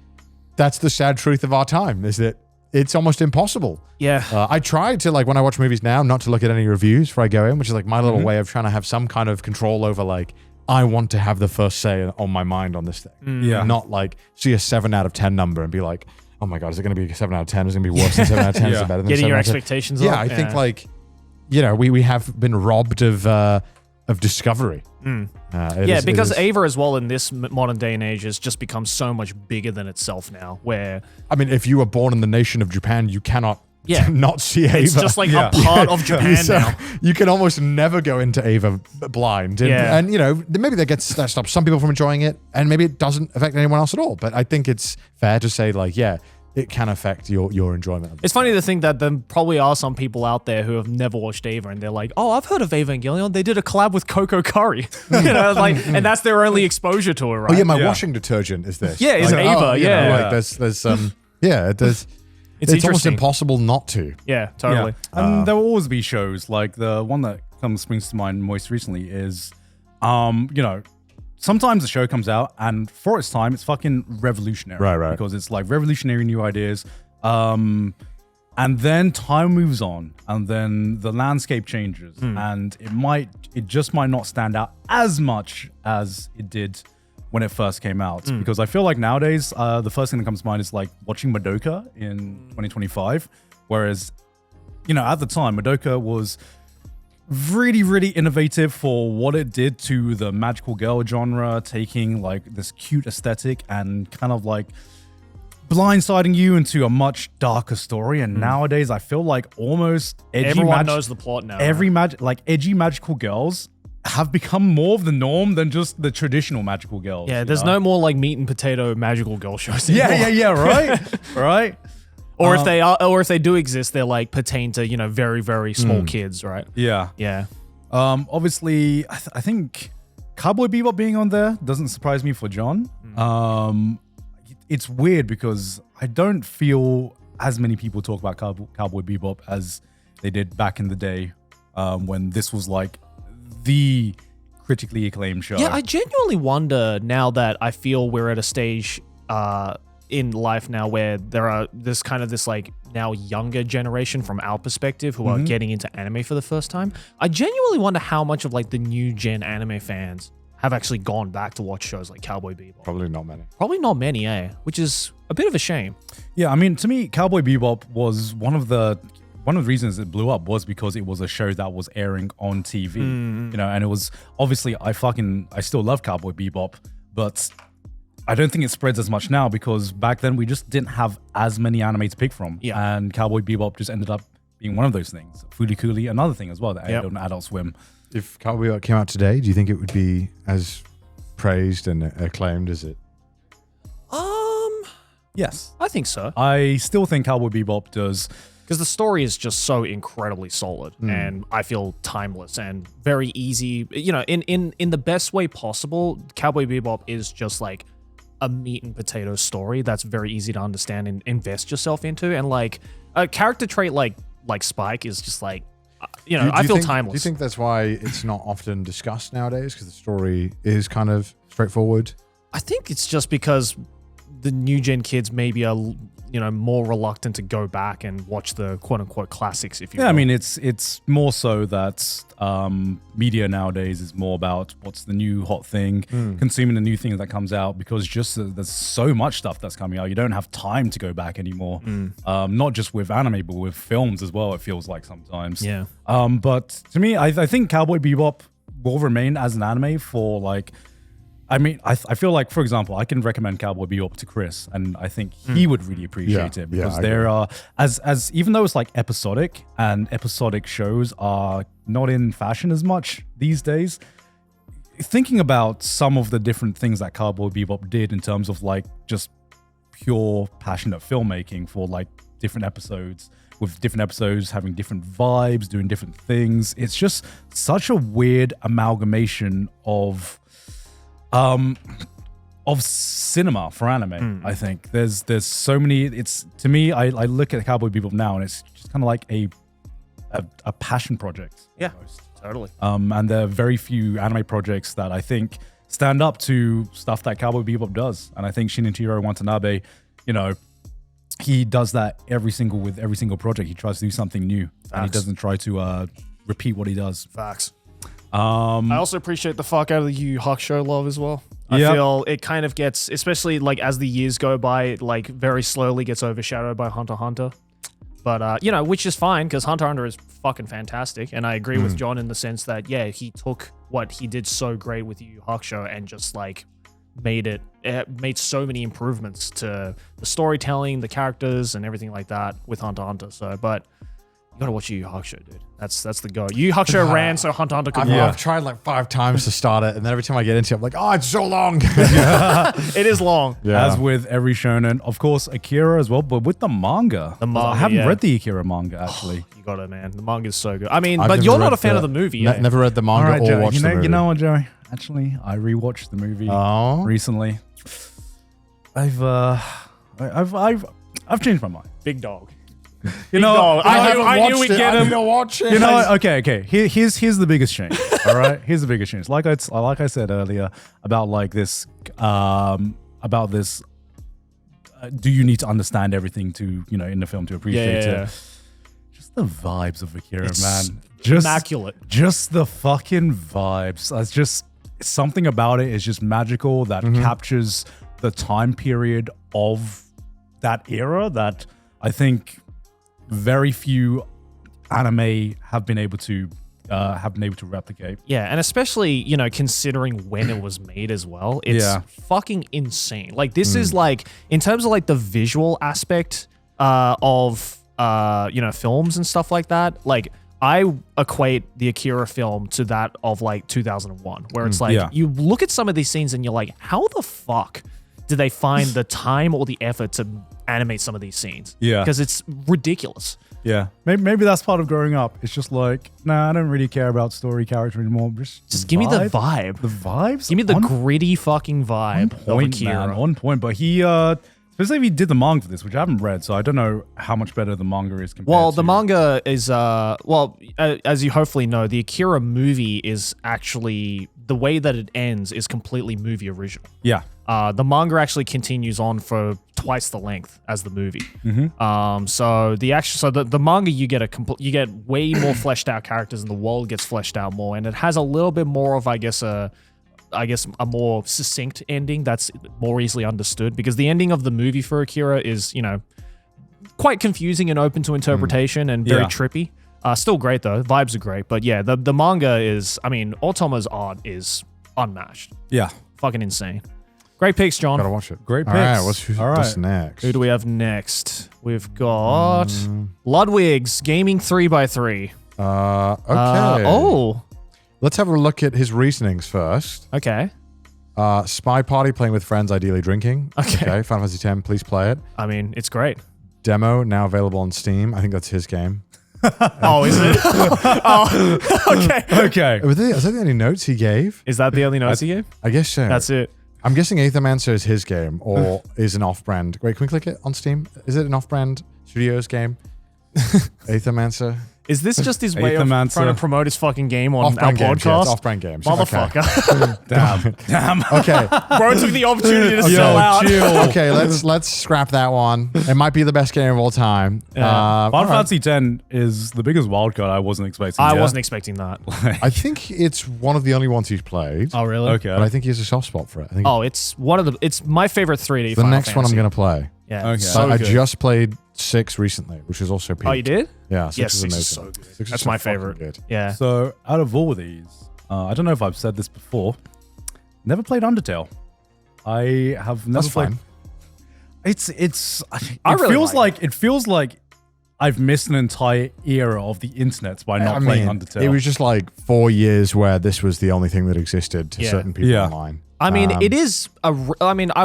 [SPEAKER 2] that's the sad truth of our time, is that it's almost impossible.
[SPEAKER 1] Yeah.
[SPEAKER 2] I try to, like, when I watch movies now, not to look at any reviews before I go in, which is like my little way of trying to have some kind of control over like, I want to have the first say on my mind on this thing.
[SPEAKER 3] Yeah.
[SPEAKER 2] Not like see a 7 out of 10 number and be like, oh my God, is it going to be a 7 out of 10? Is it going to be worse than 7 out of 10? Is it better than
[SPEAKER 1] Getting
[SPEAKER 2] 7
[SPEAKER 1] your
[SPEAKER 2] out of 10?
[SPEAKER 1] expectations
[SPEAKER 2] Yeah,
[SPEAKER 1] up.
[SPEAKER 2] I think like, we have been robbed of discovery.
[SPEAKER 1] Because Ava as well in this modern day and age has just become so much bigger than itself now, where
[SPEAKER 2] I mean, if you were born in the nation of Japan, you cannot not see Ava.
[SPEAKER 1] it's just like a part of Japan
[SPEAKER 2] So
[SPEAKER 1] now.
[SPEAKER 2] you can almost never go into Ava blind. And maybe that stops some people from enjoying it, and maybe it doesn't affect anyone else at all. But I think it's fair to say, like, it can affect your enjoyment of it.
[SPEAKER 1] It's funny to think that there probably are some people out there who have never watched Ava and they're like, oh, I've heard of Evangelion. They did a collab with Coco Curry. And that's their only exposure to it, right?
[SPEAKER 2] Oh yeah, my washing detergent is this.
[SPEAKER 1] Yeah, it's Ava.
[SPEAKER 2] It's almost
[SPEAKER 1] interesting.
[SPEAKER 2] impossible not to.
[SPEAKER 1] Yeah, totally.
[SPEAKER 3] Yeah. And there will always be shows like the one that springs to mind most recently is, sometimes the show comes out and for its time, it's fucking revolutionary.
[SPEAKER 2] Right.
[SPEAKER 3] Because it's like revolutionary new ideas. And then time moves on and then the landscape changes and it just might not stand out as much as it did when it first came out. Because I feel like nowadays, the first thing that comes to mind is like watching Madoka in 2025. Whereas, at the time, Madoka was really, really innovative for what it did to the magical girl genre, taking like this cute aesthetic and kind of like blindsiding you into a much darker story. And nowadays, I feel like almost edgy
[SPEAKER 1] Everyone knows the plot now.
[SPEAKER 3] edgy magical girls have become more of the norm than just the traditional magical girls.
[SPEAKER 1] Yeah, there's no more like meat and potato magical girl shows anymore.
[SPEAKER 3] Yeah, right, right.
[SPEAKER 1] Or if they do exist, they're like pertain to very very small kids, right?
[SPEAKER 3] Yeah. Obviously, I think Cowboy Bebop being on there doesn't surprise me for John. It's weird because I don't feel as many people talk about Cowboy Bebop as they did back in the day when this was like the critically acclaimed show.
[SPEAKER 1] Yeah, I genuinely wonder now that I feel we're at a stage in life now where there's kind of this like now younger generation from our perspective who are getting into anime for the first time. I genuinely wonder how much of like the new gen anime fans have actually gone back to watch shows like Cowboy Bebop.
[SPEAKER 2] Probably not many.
[SPEAKER 1] Probably not many, which is a bit of a shame.
[SPEAKER 3] Yeah, I mean, to me, Cowboy Bebop was one of the reasons it blew up was because it was a show that was airing on TV, and it was obviously I still love Cowboy Bebop, but I don't think it spreads as much now because back then we just didn't have as many anime to pick from, and Cowboy Bebop just ended up being one of those things. Fooly Cooly, another thing as well that aired on Adult Swim.
[SPEAKER 2] If Cowboy Bebop came out today, do you think it would be as praised and acclaimed as it?
[SPEAKER 3] Yes,
[SPEAKER 1] I think so.
[SPEAKER 3] I still think Cowboy Bebop does.
[SPEAKER 1] Because the story is just so incredibly solid and I feel timeless and very easy. In the best way possible, Cowboy Bebop is just like a meat and potato story that's very easy to understand and invest yourself into. And like a character trait like Spike is just like, I feel timeless.
[SPEAKER 2] Do you think that's why it's not often discussed nowadays? Because the story is kind of straightforward?
[SPEAKER 1] I think it's just because the new gen kids maybe are more reluctant to go back and watch the quote unquote classics, if you will.
[SPEAKER 3] I mean, it's more so that media nowadays is more about what's the new hot thing, consuming the new thing that comes out, because just there's so much stuff that's coming out. You don't have time to go back anymore. Not just with anime, but with films as well, it feels like sometimes.
[SPEAKER 1] Yeah.
[SPEAKER 3] But to me, I think Cowboy Bebop will remain as an anime for like, I mean, I feel like, for example, I can recommend Cowboy Bebop to Chris, and I think he would really appreciate it because there are, as even though it's like episodic, and episodic shows are not in fashion as much these days, thinking about some of the different things that Cowboy Bebop did in terms of like just pure passionate filmmaking for like different episodes, with different episodes having different vibes, doing different things. It's just such a weird amalgamation of cinema for anime. I think there's so many. It's, to me, I look at Cowboy Bebop now and it's just kind of like a passion project.
[SPEAKER 1] Yeah,
[SPEAKER 3] almost.
[SPEAKER 1] Totally.
[SPEAKER 3] And there are very few anime projects that I think stand up to stuff that Cowboy Bebop does. And I think Shinichiro Watanabe, he does that with every single project. He tries to do something new. Facts. And he doesn't try to repeat what he does.
[SPEAKER 1] Facts. I also appreciate the fuck out of the YuYu Hakusho love as well. I feel it kind of gets, especially like as the years go by, it like very slowly gets overshadowed by Hunter x Hunter. But, which is fine because Hunter x Hunter is fucking fantastic. And I agree with John in the sense that, he took what he did so great with YuYu Hakusho and just like made so many improvements to the storytelling, the characters, and everything like that with Hunter x Hunter. So, but you gotta watch YuYu Hakusho, dude. That's the go. YuYu Hakusho ran so Hunter x Hunter could
[SPEAKER 2] I've tried like 5 times to start it, and then every time I get into it, I'm like, oh, it's so long.
[SPEAKER 1] It is long.
[SPEAKER 2] Yeah.
[SPEAKER 3] As with every shonen, of course, Akira as well, but with the manga. I haven't read the Akira manga, actually.
[SPEAKER 1] You got it, man. The manga is so good. I mean, but you're not a fan of the movie.
[SPEAKER 2] Never read the manga or
[SPEAKER 3] Joey,
[SPEAKER 2] watched the movie.
[SPEAKER 3] You know what, Joey? Actually, I rewatched the movie recently. I've changed my mind.
[SPEAKER 1] Big dog.
[SPEAKER 3] I
[SPEAKER 1] knew we'd get him.
[SPEAKER 2] Watch it.
[SPEAKER 3] Okay. Here's the biggest change. All right, here's the biggest change. Like I said earlier about like this, do you need to understand everything to in the film to appreciate it? Just the vibes of Akira, man. Just
[SPEAKER 1] immaculate.
[SPEAKER 3] Just the fucking vibes. It's just something about it is just magical that captures the time period of that era that I think very few anime have been able to have been able to replicate.
[SPEAKER 1] Yeah, and especially, you know, considering when it was made as well, it's fucking insane. Like, this is like, in terms of like the visual aspect of, you know, films and stuff like that, like, I equate the Akira film to that of like 2001, where it's like, you look at some of these scenes and you're like, how the fuck did they find the time or the effort to animate some of these scenes?
[SPEAKER 3] Yeah.
[SPEAKER 1] Because it's ridiculous.
[SPEAKER 3] Yeah. Maybe that's part of growing up. It's just like, nah, I don't really care about story character anymore. Just
[SPEAKER 1] Give me the vibe.
[SPEAKER 3] The vibes?
[SPEAKER 1] Give me the gritty fucking vibe of Akira.
[SPEAKER 3] Man, on point. But he, specifically did the manga for this, which I haven't read, so I don't know how much better the manga is compared to...
[SPEAKER 1] Well, the manga is, as you hopefully know, the Akira movie is actually, the way that it ends is completely movie original.
[SPEAKER 3] Yeah.
[SPEAKER 1] The manga actually continues on for twice the length as the movie. So the manga, you get way more fleshed out characters and the world gets fleshed out more, and it has a little bit more of, I guess a more succinct ending that's more easily understood, because the ending of the movie for Akira is, you know, quite confusing and open to interpretation and very trippy. Still great though. Vibes are great. But yeah, the manga is, I mean, Otoma's art is unmatched.
[SPEAKER 3] Yeah.
[SPEAKER 1] Fucking insane. Great picks, John.
[SPEAKER 2] Gotta watch it.
[SPEAKER 3] Great picks.
[SPEAKER 2] All right, what's next?
[SPEAKER 1] Who do we have next? We've got Ludwig's Gaming 3x3.
[SPEAKER 2] Okay. Let's have a look at his reasonings first.
[SPEAKER 1] Okay.
[SPEAKER 2] Spy Party, playing with friends, ideally drinking.
[SPEAKER 1] Okay.
[SPEAKER 2] Final Fantasy X, please play it.
[SPEAKER 1] I mean, it's great.
[SPEAKER 2] Demo, now available on Steam. I think that's his game.
[SPEAKER 1] Oh, is it? Oh, okay.
[SPEAKER 3] Okay.
[SPEAKER 2] Is that the only notes he gave?
[SPEAKER 1] Is that the only notes he gave?
[SPEAKER 2] I guess so.
[SPEAKER 1] That's it.
[SPEAKER 2] I'm guessing Aethermancer is his game, or is an off-brand. Wait, can we click it on Steam? Is it an off-brand Studios game? Aethermancer?
[SPEAKER 1] Is this just his way of trying to promote his fucking game on our
[SPEAKER 2] off-brand
[SPEAKER 1] podcast?
[SPEAKER 2] games, yes, off-brand games.
[SPEAKER 1] Motherfucker.
[SPEAKER 2] Okay.
[SPEAKER 3] Damn.
[SPEAKER 2] Okay.
[SPEAKER 1] Bro took the opportunity to sell out.
[SPEAKER 2] Okay, let's scrap that one. It might be the best game of all time.
[SPEAKER 3] Final Fantasy X is the biggest wildcard I wasn't expecting.
[SPEAKER 1] I wasn't expecting that.
[SPEAKER 2] I think it's one of the only ones he's played.
[SPEAKER 1] Oh, really?
[SPEAKER 3] Okay.
[SPEAKER 2] But I think he has a soft spot for it. I think
[SPEAKER 1] it's my favorite 3D
[SPEAKER 2] the
[SPEAKER 1] Final
[SPEAKER 2] next one I'm
[SPEAKER 1] Fantasy.
[SPEAKER 2] going to play.
[SPEAKER 1] Yeah.
[SPEAKER 3] Okay.
[SPEAKER 1] So
[SPEAKER 2] I
[SPEAKER 1] good.
[SPEAKER 2] just played 6 recently, which is also peak.
[SPEAKER 1] Oh, you did?
[SPEAKER 2] Yeah, 6
[SPEAKER 1] Yeah,
[SPEAKER 2] is
[SPEAKER 1] 6
[SPEAKER 2] amazing.
[SPEAKER 1] is so good.
[SPEAKER 2] 6 is
[SPEAKER 1] That's
[SPEAKER 2] so
[SPEAKER 1] my
[SPEAKER 2] fucking
[SPEAKER 1] favorite.
[SPEAKER 2] good.
[SPEAKER 1] Yeah.
[SPEAKER 3] So, out of all of these, I don't know if I've said this before, never played Undertale. I have never
[SPEAKER 2] That's
[SPEAKER 3] played.
[SPEAKER 2] fine.
[SPEAKER 3] It feels like I've missed an entire era of the internet by not playing Undertale.
[SPEAKER 2] It was just like 4 years where this was the only thing that existed to certain people online.
[SPEAKER 1] I mean, it is I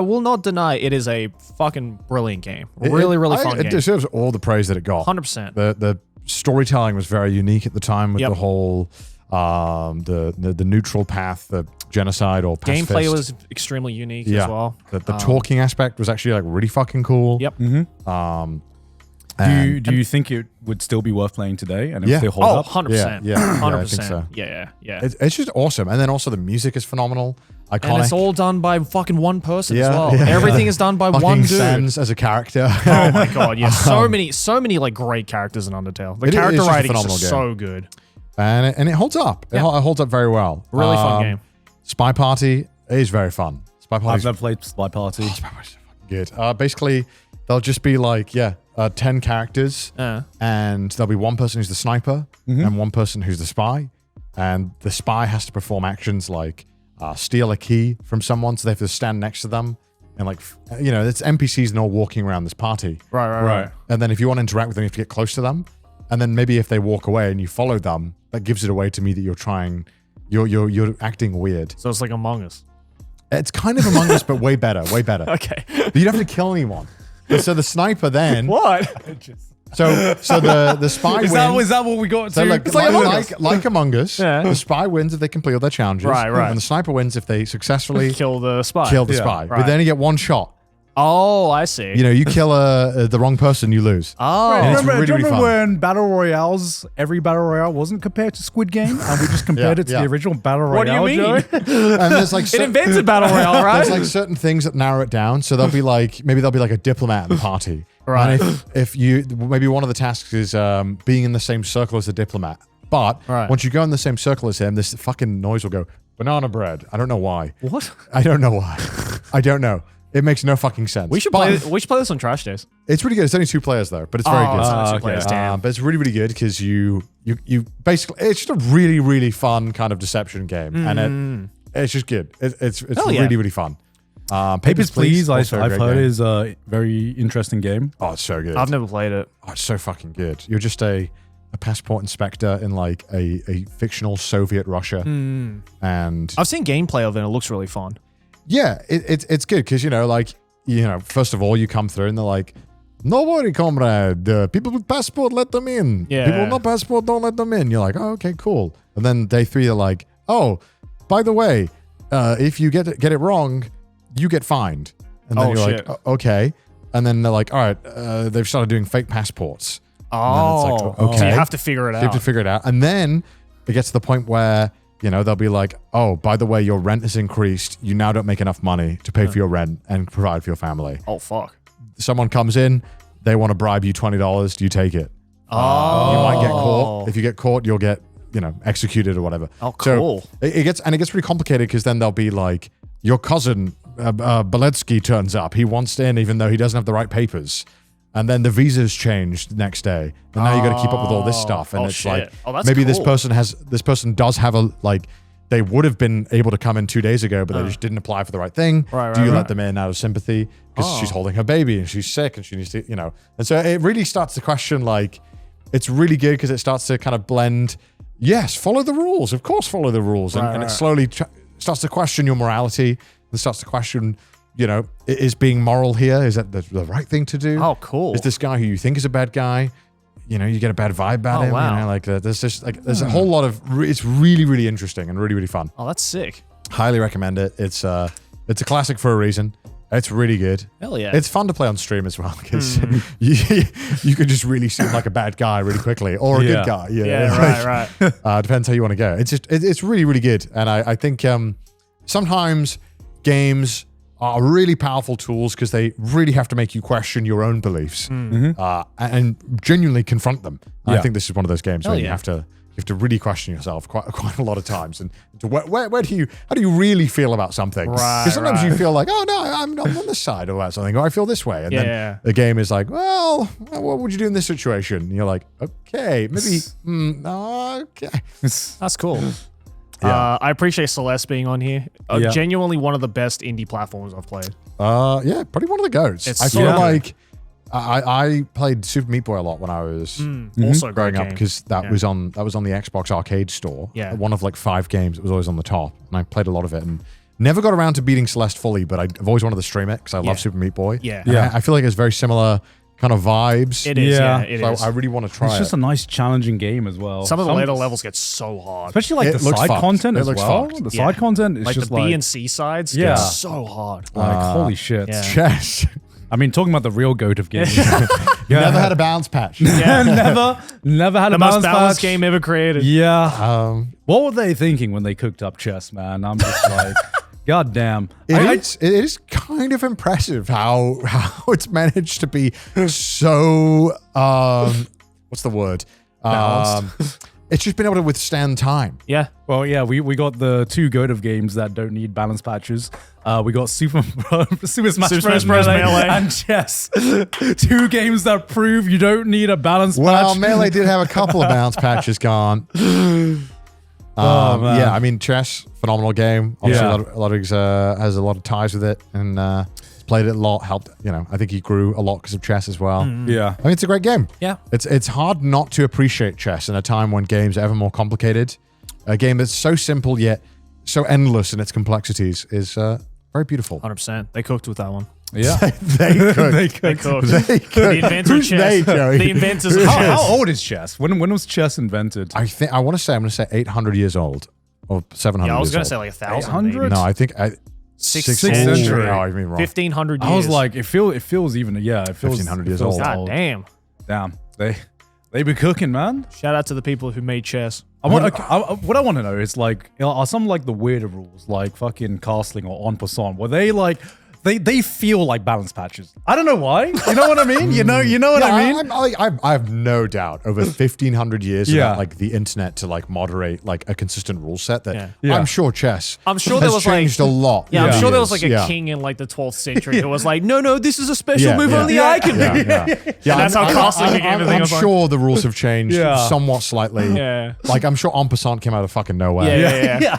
[SPEAKER 1] will not deny it is a fucking brilliant game. Really fun
[SPEAKER 2] It
[SPEAKER 1] game.
[SPEAKER 2] deserves all the praise that it got.
[SPEAKER 1] 100%.
[SPEAKER 2] The storytelling was very unique at the time with the whole the neutral path, the genocide or pacifist.
[SPEAKER 1] Gameplay was extremely unique as well.
[SPEAKER 2] The talking aspect was actually like really fucking cool.
[SPEAKER 1] Yep.
[SPEAKER 3] Do you think it would still be worth playing today? And it would still hold
[SPEAKER 1] Oh,
[SPEAKER 3] up?
[SPEAKER 1] 100%.
[SPEAKER 2] Yeah,
[SPEAKER 1] 100%.
[SPEAKER 2] I think so.
[SPEAKER 1] Yeah.
[SPEAKER 2] It's just awesome. And then also the music is phenomenal. Iconic.
[SPEAKER 1] And it's all done by fucking one person as
[SPEAKER 2] Yeah,
[SPEAKER 1] well.
[SPEAKER 2] yeah.
[SPEAKER 1] Everything is done by
[SPEAKER 2] Fucking
[SPEAKER 1] one dude.
[SPEAKER 2] Sans as a character.
[SPEAKER 1] Oh my god, yeah. So many like great characters in Undertale. The character
[SPEAKER 2] just a
[SPEAKER 1] writing is
[SPEAKER 2] phenomenal
[SPEAKER 1] just so good.
[SPEAKER 2] And it holds up. It holds up very well.
[SPEAKER 1] Really fun game.
[SPEAKER 2] Spy Party is very fun. Spy Party.
[SPEAKER 3] I've never played Spy Party.
[SPEAKER 2] Spy Party's so fucking good. Basically, they'll just be like 10 characters, and there'll be one person who's the sniper and one person who's the spy, and the spy has to perform actions like steal a key from someone, so they have to stand next to them, and it's NPCs and all walking around this party.
[SPEAKER 1] Right.
[SPEAKER 2] And then if you want to interact with them, you have to get close to them, and then maybe if they walk away and you follow them, that gives it away to me that you're acting weird.
[SPEAKER 1] So it's like Among Us.
[SPEAKER 2] It's kind of Among Us, but way better.
[SPEAKER 1] Okay.
[SPEAKER 2] But you don't have to kill anyone. So the sniper then.
[SPEAKER 1] What?
[SPEAKER 2] So the spy wins.
[SPEAKER 3] Is that what we got
[SPEAKER 2] So
[SPEAKER 3] to?
[SPEAKER 2] like Among Us,
[SPEAKER 1] Yeah.
[SPEAKER 2] the spy wins if they complete all their challenges.
[SPEAKER 1] Right.
[SPEAKER 2] And the sniper wins if they successfully
[SPEAKER 1] Kill the spy.
[SPEAKER 2] kill the spy.
[SPEAKER 1] right.
[SPEAKER 2] But then you get one shot.
[SPEAKER 1] Oh, I see.
[SPEAKER 2] You kill the wrong person, you lose.
[SPEAKER 1] Oh.
[SPEAKER 2] And it's
[SPEAKER 3] Do you
[SPEAKER 2] really, really
[SPEAKER 3] remember
[SPEAKER 2] fun.
[SPEAKER 3] when Battle Royales, every Battle Royale wasn't compared to Squid Game, and we just compared it to
[SPEAKER 2] Yeah.
[SPEAKER 3] the original Battle Royale?
[SPEAKER 1] What do you mean?
[SPEAKER 3] Joey?
[SPEAKER 2] And there's like
[SPEAKER 1] It invented Battle Royale, right?
[SPEAKER 2] there's like certain things that narrow it down. So there'll be like a diplomat in the party.
[SPEAKER 1] Right.
[SPEAKER 2] And if you maybe one of the tasks is being in the same circle as the diplomat. But once you go in the same circle as him, this fucking noise will go, banana bread. I don't know why.
[SPEAKER 1] What?
[SPEAKER 2] I don't know why. I don't know. It makes no fucking sense.
[SPEAKER 1] We should
[SPEAKER 2] But
[SPEAKER 1] play this on Trash Days.
[SPEAKER 2] It's really good. It's only 2 players though, but it's very good.
[SPEAKER 1] It's only two
[SPEAKER 3] okay.
[SPEAKER 1] players, damn.
[SPEAKER 2] But it's really, really good because you basically, it's just a really, really fun kind of deception game, and it's just good. It's really, really fun.
[SPEAKER 3] Papers, Please, I've
[SPEAKER 2] also a great
[SPEAKER 3] heard
[SPEAKER 2] game.
[SPEAKER 3] is a very interesting game.
[SPEAKER 2] Oh, it's so good.
[SPEAKER 1] I've never played it.
[SPEAKER 2] Oh, it's so fucking good. You're just a passport inspector in like a fictional Soviet Russia, and
[SPEAKER 1] I've seen gameplay of it. And it looks really fun.
[SPEAKER 2] yeah, it's good because first of all you come through and they're like, no worry, comrade. People with passport, let them in.
[SPEAKER 1] Yeah.
[SPEAKER 2] People with no passport, don't let them in. You're like, oh, okay, cool. And then day 3, they're like, oh, by the way, if you get it wrong, you get fined. And then
[SPEAKER 1] Oh,
[SPEAKER 2] you're
[SPEAKER 1] shit.
[SPEAKER 2] like, okay. And then they're like, all right, they've started doing fake passports.
[SPEAKER 1] Oh,
[SPEAKER 2] like,
[SPEAKER 1] So
[SPEAKER 2] okay.
[SPEAKER 1] you have to figure it
[SPEAKER 2] So you have to
[SPEAKER 1] out.
[SPEAKER 2] figure it out. And then it gets to the point where, they'll be like, oh, by the way, your rent has increased. You now don't make enough money to pay for your rent and provide for your family.
[SPEAKER 1] Oh, fuck.
[SPEAKER 2] Someone comes in, they want to bribe you $20. Do you take it?
[SPEAKER 1] Oh.
[SPEAKER 2] You might get caught. If you get caught, you'll get, executed or whatever.
[SPEAKER 1] Oh, cool.
[SPEAKER 2] So it gets pretty complicated because then they'll be like, your cousin, Beletsky turns up. He wants in even though he doesn't have the right papers. And then the visa's changed the next day. And now you got to keep up with all this stuff. And
[SPEAKER 1] Oh,
[SPEAKER 2] it's
[SPEAKER 1] shit.
[SPEAKER 2] like,
[SPEAKER 1] Oh, that's
[SPEAKER 2] maybe this
[SPEAKER 1] cool.
[SPEAKER 2] person does have they would have been able to come in 2 days ago, but they just didn't apply for the right thing.
[SPEAKER 1] Right,
[SPEAKER 2] Do you
[SPEAKER 1] right.
[SPEAKER 2] let them in out of sympathy? Because she's holding her baby and she's sick and she needs to, And so it really starts to question, it's really good because it starts to kind of blend, yes, follow the rules. Of course, follow the rules. And it slowly starts to question your morality and starts to question, is being moral here? Is that the right thing to do?
[SPEAKER 1] Oh, cool.
[SPEAKER 2] Is this guy who you think is a bad guy? You get a bad vibe about him.
[SPEAKER 1] Wow.
[SPEAKER 2] There's just there's a whole lot of. It's really, really interesting and really, really fun.
[SPEAKER 1] Oh, that's sick.
[SPEAKER 2] Highly recommend it. It's a classic for a reason. It's really good.
[SPEAKER 1] Hell yeah.
[SPEAKER 2] It's fun to play on stream as well because you could just really seem like a bad guy really quickly or a
[SPEAKER 3] Yeah.
[SPEAKER 2] good guy.
[SPEAKER 1] Yeah, right.
[SPEAKER 2] Depends how you want to go. It's really, really good. And I think sometimes games are really powerful tools because they really have to make you question your own beliefs and genuinely confront them. And I
[SPEAKER 3] Yeah.
[SPEAKER 2] think this is one of those games where
[SPEAKER 1] yeah.
[SPEAKER 2] you have to really question yourself quite a lot of times. And how do you really feel about something?
[SPEAKER 1] Right,
[SPEAKER 2] Because sometimes
[SPEAKER 1] right.
[SPEAKER 2] you feel like, oh no, I'm on this side about something, or I feel this way. And
[SPEAKER 1] Yeah.
[SPEAKER 2] then the game is like, well, what would you do in this situation? And you're like, okay, maybe, okay.
[SPEAKER 1] That's cool.
[SPEAKER 2] Yeah.
[SPEAKER 1] I appreciate Celeste being on here.
[SPEAKER 3] Yeah.
[SPEAKER 1] Genuinely one of the best indie platforms I've played.
[SPEAKER 2] Yeah, probably one of the goats.
[SPEAKER 1] It's
[SPEAKER 2] I
[SPEAKER 1] so
[SPEAKER 2] feel
[SPEAKER 1] good.
[SPEAKER 2] like I played Super Meat Boy a lot when I was
[SPEAKER 1] Also a great
[SPEAKER 2] growing up
[SPEAKER 1] game.
[SPEAKER 2] because that was on the Xbox Arcade Store.
[SPEAKER 1] Yeah.
[SPEAKER 2] One of 5 games that was always on the top, and I played a lot of it and never got around to beating Celeste fully. But I've always wanted to stream it because I love Super Meat Boy.
[SPEAKER 1] Yeah.
[SPEAKER 2] And I feel like it's very similar kind of vibes.
[SPEAKER 1] It is,
[SPEAKER 3] Yeah.
[SPEAKER 1] yeah, it
[SPEAKER 2] So
[SPEAKER 1] is.
[SPEAKER 2] I really want to try
[SPEAKER 3] It's just
[SPEAKER 2] it.
[SPEAKER 3] a nice, challenging game as well.
[SPEAKER 1] Some of the later levels get so hard.
[SPEAKER 3] especially like
[SPEAKER 2] It
[SPEAKER 3] the
[SPEAKER 2] looks
[SPEAKER 3] side
[SPEAKER 2] fucked.
[SPEAKER 3] content
[SPEAKER 2] It
[SPEAKER 3] as
[SPEAKER 2] looks
[SPEAKER 3] well.
[SPEAKER 2] fucked.
[SPEAKER 3] The
[SPEAKER 1] Yeah.
[SPEAKER 3] side content is
[SPEAKER 1] Like
[SPEAKER 3] just
[SPEAKER 1] the B and C sides
[SPEAKER 3] Yeah.
[SPEAKER 1] get so hard.
[SPEAKER 3] holy shit.
[SPEAKER 1] Yeah.
[SPEAKER 2] Chess.
[SPEAKER 3] I mean, talking about the real goat of games.
[SPEAKER 2] Never had a balance patch.
[SPEAKER 3] never had
[SPEAKER 1] The
[SPEAKER 3] a
[SPEAKER 1] most
[SPEAKER 3] balance
[SPEAKER 1] balanced
[SPEAKER 3] patch.
[SPEAKER 1] game ever created.
[SPEAKER 3] Yeah. What were they thinking when they cooked up chess, man? I'm just like, god damn.
[SPEAKER 2] It is kind of impressive how it's managed to be so what's the word? It's just been able to withstand time.
[SPEAKER 1] Yeah.
[SPEAKER 3] Well, yeah, we got the 2 goat of games that don't need balance patches. We got Super Smash Bros. Melee and chess. 2 games that prove you don't need a balance
[SPEAKER 2] Well,
[SPEAKER 3] patch.
[SPEAKER 2] Melee did have a couple of bounce patches gone.
[SPEAKER 3] man.
[SPEAKER 2] Yeah, I mean, chess, phenomenal game. Obviously,
[SPEAKER 3] Yeah.
[SPEAKER 2] Ludwig has a lot of ties with it and he's played it a lot. Helped, I think he grew a lot because of chess as well.
[SPEAKER 3] Yeah.
[SPEAKER 2] I mean, it's a great game.
[SPEAKER 1] Yeah.
[SPEAKER 2] It's hard not to appreciate chess in a time when games are ever more complicated. A game that's so simple yet so endless in its complexities is very beautiful.
[SPEAKER 1] 100%. They cooked with that one.
[SPEAKER 3] Yeah.
[SPEAKER 2] They could.
[SPEAKER 3] They
[SPEAKER 1] They
[SPEAKER 3] could.
[SPEAKER 1] cooked.
[SPEAKER 2] They could.
[SPEAKER 1] The inventor of
[SPEAKER 2] Who's
[SPEAKER 1] chess.
[SPEAKER 2] they, Joey?
[SPEAKER 1] The inventors of
[SPEAKER 3] How
[SPEAKER 1] chess.
[SPEAKER 3] old is chess? When was chess invented?
[SPEAKER 2] I'm going to say 800 years old or 700
[SPEAKER 1] Yeah, I was
[SPEAKER 2] years
[SPEAKER 1] going
[SPEAKER 2] old.
[SPEAKER 1] to say like 1,000.
[SPEAKER 3] 800?
[SPEAKER 1] maybe.
[SPEAKER 2] No, I think
[SPEAKER 1] Sixth
[SPEAKER 3] century.
[SPEAKER 1] century.
[SPEAKER 2] Oh, I mean wrong.
[SPEAKER 1] 1,500 years.
[SPEAKER 3] I was like, it feels even, yeah, it feels
[SPEAKER 2] 1500 years
[SPEAKER 3] it feels
[SPEAKER 2] old.
[SPEAKER 1] God damn.
[SPEAKER 3] Damn, they be cooking, man.
[SPEAKER 1] Shout out to the people who made chess.
[SPEAKER 3] What I want to know is like, are some like the weirder rules, like fucking castling or en passant, were they like they feel like balance patches. I don't know why. You know what I mean? You know what I mean?
[SPEAKER 2] I have no doubt over 1,500 years
[SPEAKER 3] Yeah.
[SPEAKER 2] of like the internet to like moderate like a consistent rule set that
[SPEAKER 3] Yeah.
[SPEAKER 2] I'm sure chess
[SPEAKER 1] I'm sure
[SPEAKER 2] has
[SPEAKER 1] there was
[SPEAKER 2] changed a lot.
[SPEAKER 1] Yeah, I'm
[SPEAKER 2] over
[SPEAKER 1] sure there
[SPEAKER 2] years.
[SPEAKER 1] was like a
[SPEAKER 2] Yeah.
[SPEAKER 1] king in like the 12th century who was like, no, this is a special
[SPEAKER 2] Yeah,
[SPEAKER 1] move
[SPEAKER 2] yeah.
[SPEAKER 1] only I can do.
[SPEAKER 2] Yeah,
[SPEAKER 1] That's how casting the game
[SPEAKER 2] I'm,
[SPEAKER 1] and thing
[SPEAKER 2] I'm
[SPEAKER 1] was like-
[SPEAKER 2] sure the rules have changed
[SPEAKER 3] Yeah.
[SPEAKER 2] somewhat slightly.
[SPEAKER 1] Yeah.
[SPEAKER 2] Like I'm sure en passant came out of fucking nowhere.
[SPEAKER 1] Yeah.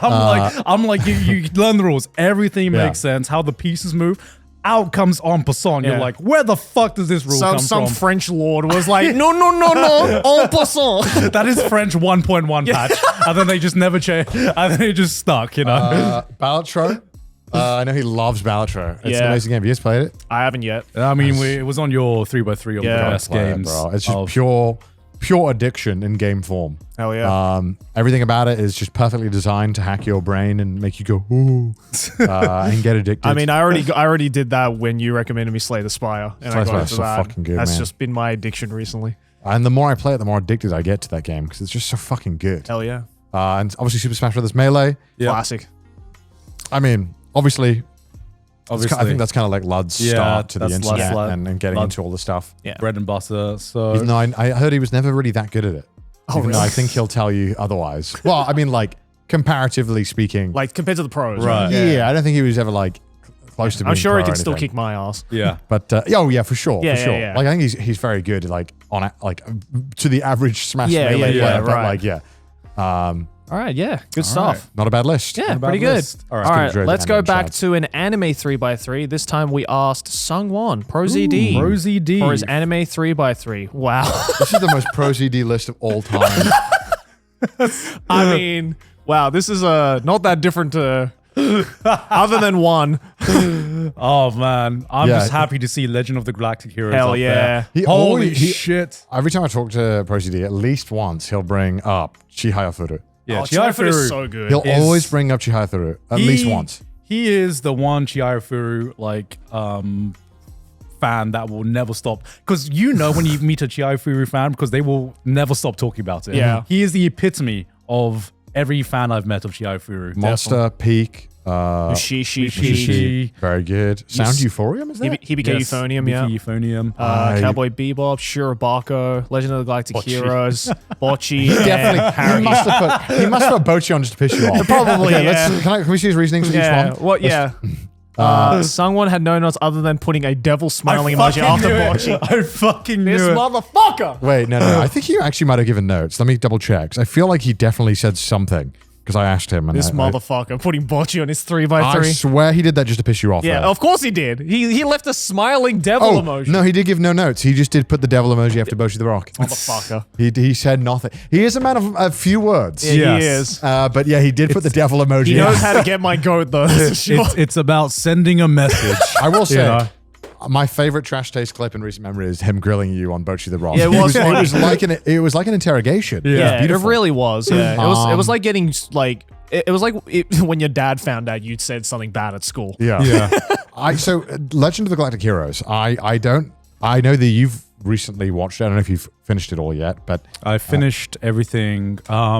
[SPEAKER 3] I'm like, you learn the rules. Everything
[SPEAKER 2] Yeah.
[SPEAKER 3] makes sense. How the pieces move. Out comes en passant. You're
[SPEAKER 1] Yeah.
[SPEAKER 3] like, where the fuck does this rule come
[SPEAKER 1] Some
[SPEAKER 3] from?
[SPEAKER 1] French lord was like, no, en passant.
[SPEAKER 3] That is French 1.1 patch. And then they just never change. And then it just stuck, you know?
[SPEAKER 2] Balatro. I know he loves Balatro. It's an
[SPEAKER 1] Yeah.
[SPEAKER 2] amazing game. Have you guys played it?
[SPEAKER 1] I haven't yet.
[SPEAKER 3] I mean, it was on your 3x3 of
[SPEAKER 1] Yeah.
[SPEAKER 3] the best
[SPEAKER 2] Play it,
[SPEAKER 3] games.
[SPEAKER 2] bro. It's just
[SPEAKER 3] of-
[SPEAKER 2] pure addiction in game form.
[SPEAKER 1] Hell yeah.
[SPEAKER 2] Everything about it is just perfectly designed to hack your brain and make you go ooh and get addicted.
[SPEAKER 1] I mean, I already did that when you recommended me Slay the Spire, and
[SPEAKER 2] Slay
[SPEAKER 1] I
[SPEAKER 2] the
[SPEAKER 1] got
[SPEAKER 2] Spire's
[SPEAKER 1] into
[SPEAKER 2] so
[SPEAKER 1] that.
[SPEAKER 2] fucking good,
[SPEAKER 1] That's
[SPEAKER 2] man.
[SPEAKER 1] just been my addiction recently.
[SPEAKER 2] and the more I play it, the more addicted I get to that game because it's just so fucking good.
[SPEAKER 1] Hell yeah.
[SPEAKER 2] And obviously, Super Smash Bros. Melee.
[SPEAKER 3] Yeah.
[SPEAKER 1] Classic.
[SPEAKER 2] I mean, obviously,
[SPEAKER 3] Obviously.
[SPEAKER 2] I think that's kind of like Lud's
[SPEAKER 3] Yeah,
[SPEAKER 2] start to the
[SPEAKER 3] that's
[SPEAKER 2] internet
[SPEAKER 3] Lud's
[SPEAKER 2] and getting
[SPEAKER 3] Lud.
[SPEAKER 2] into all the stuff.
[SPEAKER 1] Yeah.
[SPEAKER 3] bread and butter. So
[SPEAKER 2] Even though I heard he was never really that good at it.
[SPEAKER 1] Oh,
[SPEAKER 2] Even though
[SPEAKER 1] really?
[SPEAKER 2] I think he'll tell you otherwise. Well, I mean, like, comparatively speaking.
[SPEAKER 1] Like compared to the pros.
[SPEAKER 3] Right.
[SPEAKER 2] Yeah, I don't think he was ever like close to being
[SPEAKER 1] I'm sure
[SPEAKER 2] pro
[SPEAKER 1] he
[SPEAKER 2] or
[SPEAKER 1] can still
[SPEAKER 2] anything.
[SPEAKER 1] kick my ass.
[SPEAKER 3] yeah.
[SPEAKER 2] But oh yeah, for sure,
[SPEAKER 1] Yeah,
[SPEAKER 2] for sure.
[SPEAKER 1] yeah.
[SPEAKER 2] Like I think he's very good, like to the average Smash
[SPEAKER 1] Yeah,
[SPEAKER 2] Melee
[SPEAKER 1] yeah,
[SPEAKER 2] player.
[SPEAKER 1] yeah,
[SPEAKER 2] But
[SPEAKER 1] right.
[SPEAKER 2] like
[SPEAKER 1] All right, yeah. Good stuff.
[SPEAKER 2] not a bad list.
[SPEAKER 1] Yeah,
[SPEAKER 3] Not a bad
[SPEAKER 1] pretty good.
[SPEAKER 3] list. All right.
[SPEAKER 1] All
[SPEAKER 2] Let's
[SPEAKER 1] right,
[SPEAKER 2] enjoy the
[SPEAKER 1] let's go
[SPEAKER 2] anime
[SPEAKER 1] back
[SPEAKER 2] chat.
[SPEAKER 1] to an anime 3x3. This time we asked Sungwon, ProZD,
[SPEAKER 3] ProZD.
[SPEAKER 1] for his anime 3x3. Wow.
[SPEAKER 2] This is the most ProZD list of all time.
[SPEAKER 1] I mean, wow, this is not that different to other than one.
[SPEAKER 3] Oh man, I'm
[SPEAKER 2] Yeah.
[SPEAKER 3] just happy to see Legend of the Galactic Heroes.
[SPEAKER 1] Hell
[SPEAKER 3] up
[SPEAKER 1] yeah.
[SPEAKER 3] there.
[SPEAKER 2] He
[SPEAKER 3] Holy
[SPEAKER 2] always- he-
[SPEAKER 3] shit!
[SPEAKER 2] Every time I talk to ProZD, at least once he'll bring up Chihayafuru.
[SPEAKER 3] Yeah,
[SPEAKER 1] Oh, Chihayafuru is
[SPEAKER 3] Chihayafuru
[SPEAKER 1] so good.
[SPEAKER 2] He'll
[SPEAKER 3] is-
[SPEAKER 2] always bring up Chihayafuru at least once.
[SPEAKER 3] He is the one Chihayafuru fan that will never stop. Because you know when you meet a Chihayafuru fan, because they will never stop talking about it.
[SPEAKER 1] Yeah.
[SPEAKER 3] He is the epitome of every fan I've met of Chihayafuru.
[SPEAKER 2] Monster, Peak,
[SPEAKER 1] She.
[SPEAKER 2] very good. Sound Euphorium, is that?
[SPEAKER 1] He became Euphonium, yeah.
[SPEAKER 3] Euphonium.
[SPEAKER 1] Cowboy Bebop, Shirobako, Legend of the Galactic
[SPEAKER 3] Bocchi.
[SPEAKER 1] Heroes, Bocchi,
[SPEAKER 2] Definitely.
[SPEAKER 1] and Harry.
[SPEAKER 2] He must have put Bocchi on just to piss you off.
[SPEAKER 1] Probably,
[SPEAKER 2] Okay,
[SPEAKER 1] yeah.
[SPEAKER 2] can we see his reasonings for
[SPEAKER 1] Yeah,
[SPEAKER 2] each one?
[SPEAKER 1] what? Yeah. Sungwon had no notes other than putting a devil smiling emoji
[SPEAKER 3] fucking
[SPEAKER 1] after
[SPEAKER 3] knew it.
[SPEAKER 1] Bocchi.
[SPEAKER 3] I fucking knew
[SPEAKER 1] This
[SPEAKER 3] it.
[SPEAKER 1] motherfucker.
[SPEAKER 2] Wait, no. I think he actually might have given notes. Let me double check. 'Cause I feel like he definitely said something because I asked him. And
[SPEAKER 1] This
[SPEAKER 2] I
[SPEAKER 1] motherfucker putting Bocchi on his 3x3.
[SPEAKER 2] swear he did that just to piss you off.
[SPEAKER 1] Yeah,
[SPEAKER 2] though.
[SPEAKER 1] of course he did. He left a smiling devil
[SPEAKER 2] Oh,
[SPEAKER 1] emoji.
[SPEAKER 2] no, he did give no notes. He just did put the devil emoji after Bocchi the Rock.
[SPEAKER 1] Motherfucker.
[SPEAKER 2] He said nothing. He is a man of a few words.
[SPEAKER 1] Yeah,
[SPEAKER 3] Yes.
[SPEAKER 1] he is.
[SPEAKER 2] But yeah, he did put the devil emoji.
[SPEAKER 1] He knows how to get my goat though. That's for sure.
[SPEAKER 3] It's about sending a message.
[SPEAKER 2] I will say,
[SPEAKER 3] know?
[SPEAKER 2] my favorite trash taste clip in recent memory is him grilling you on Bocchi the Rock.
[SPEAKER 1] Yeah, it was
[SPEAKER 2] it
[SPEAKER 1] funny.
[SPEAKER 2] was like an interrogation. It was
[SPEAKER 1] Yeah, it
[SPEAKER 2] beautiful.
[SPEAKER 1] really was. Yeah, it was like getting like it was like when your dad found out you'd said something bad at school.
[SPEAKER 2] Yeah.
[SPEAKER 3] Yeah.
[SPEAKER 2] So Legend of the Galactic Heroes. I know that you've recently watched it. I don't know if you've finished it all yet, but
[SPEAKER 3] I finished everything.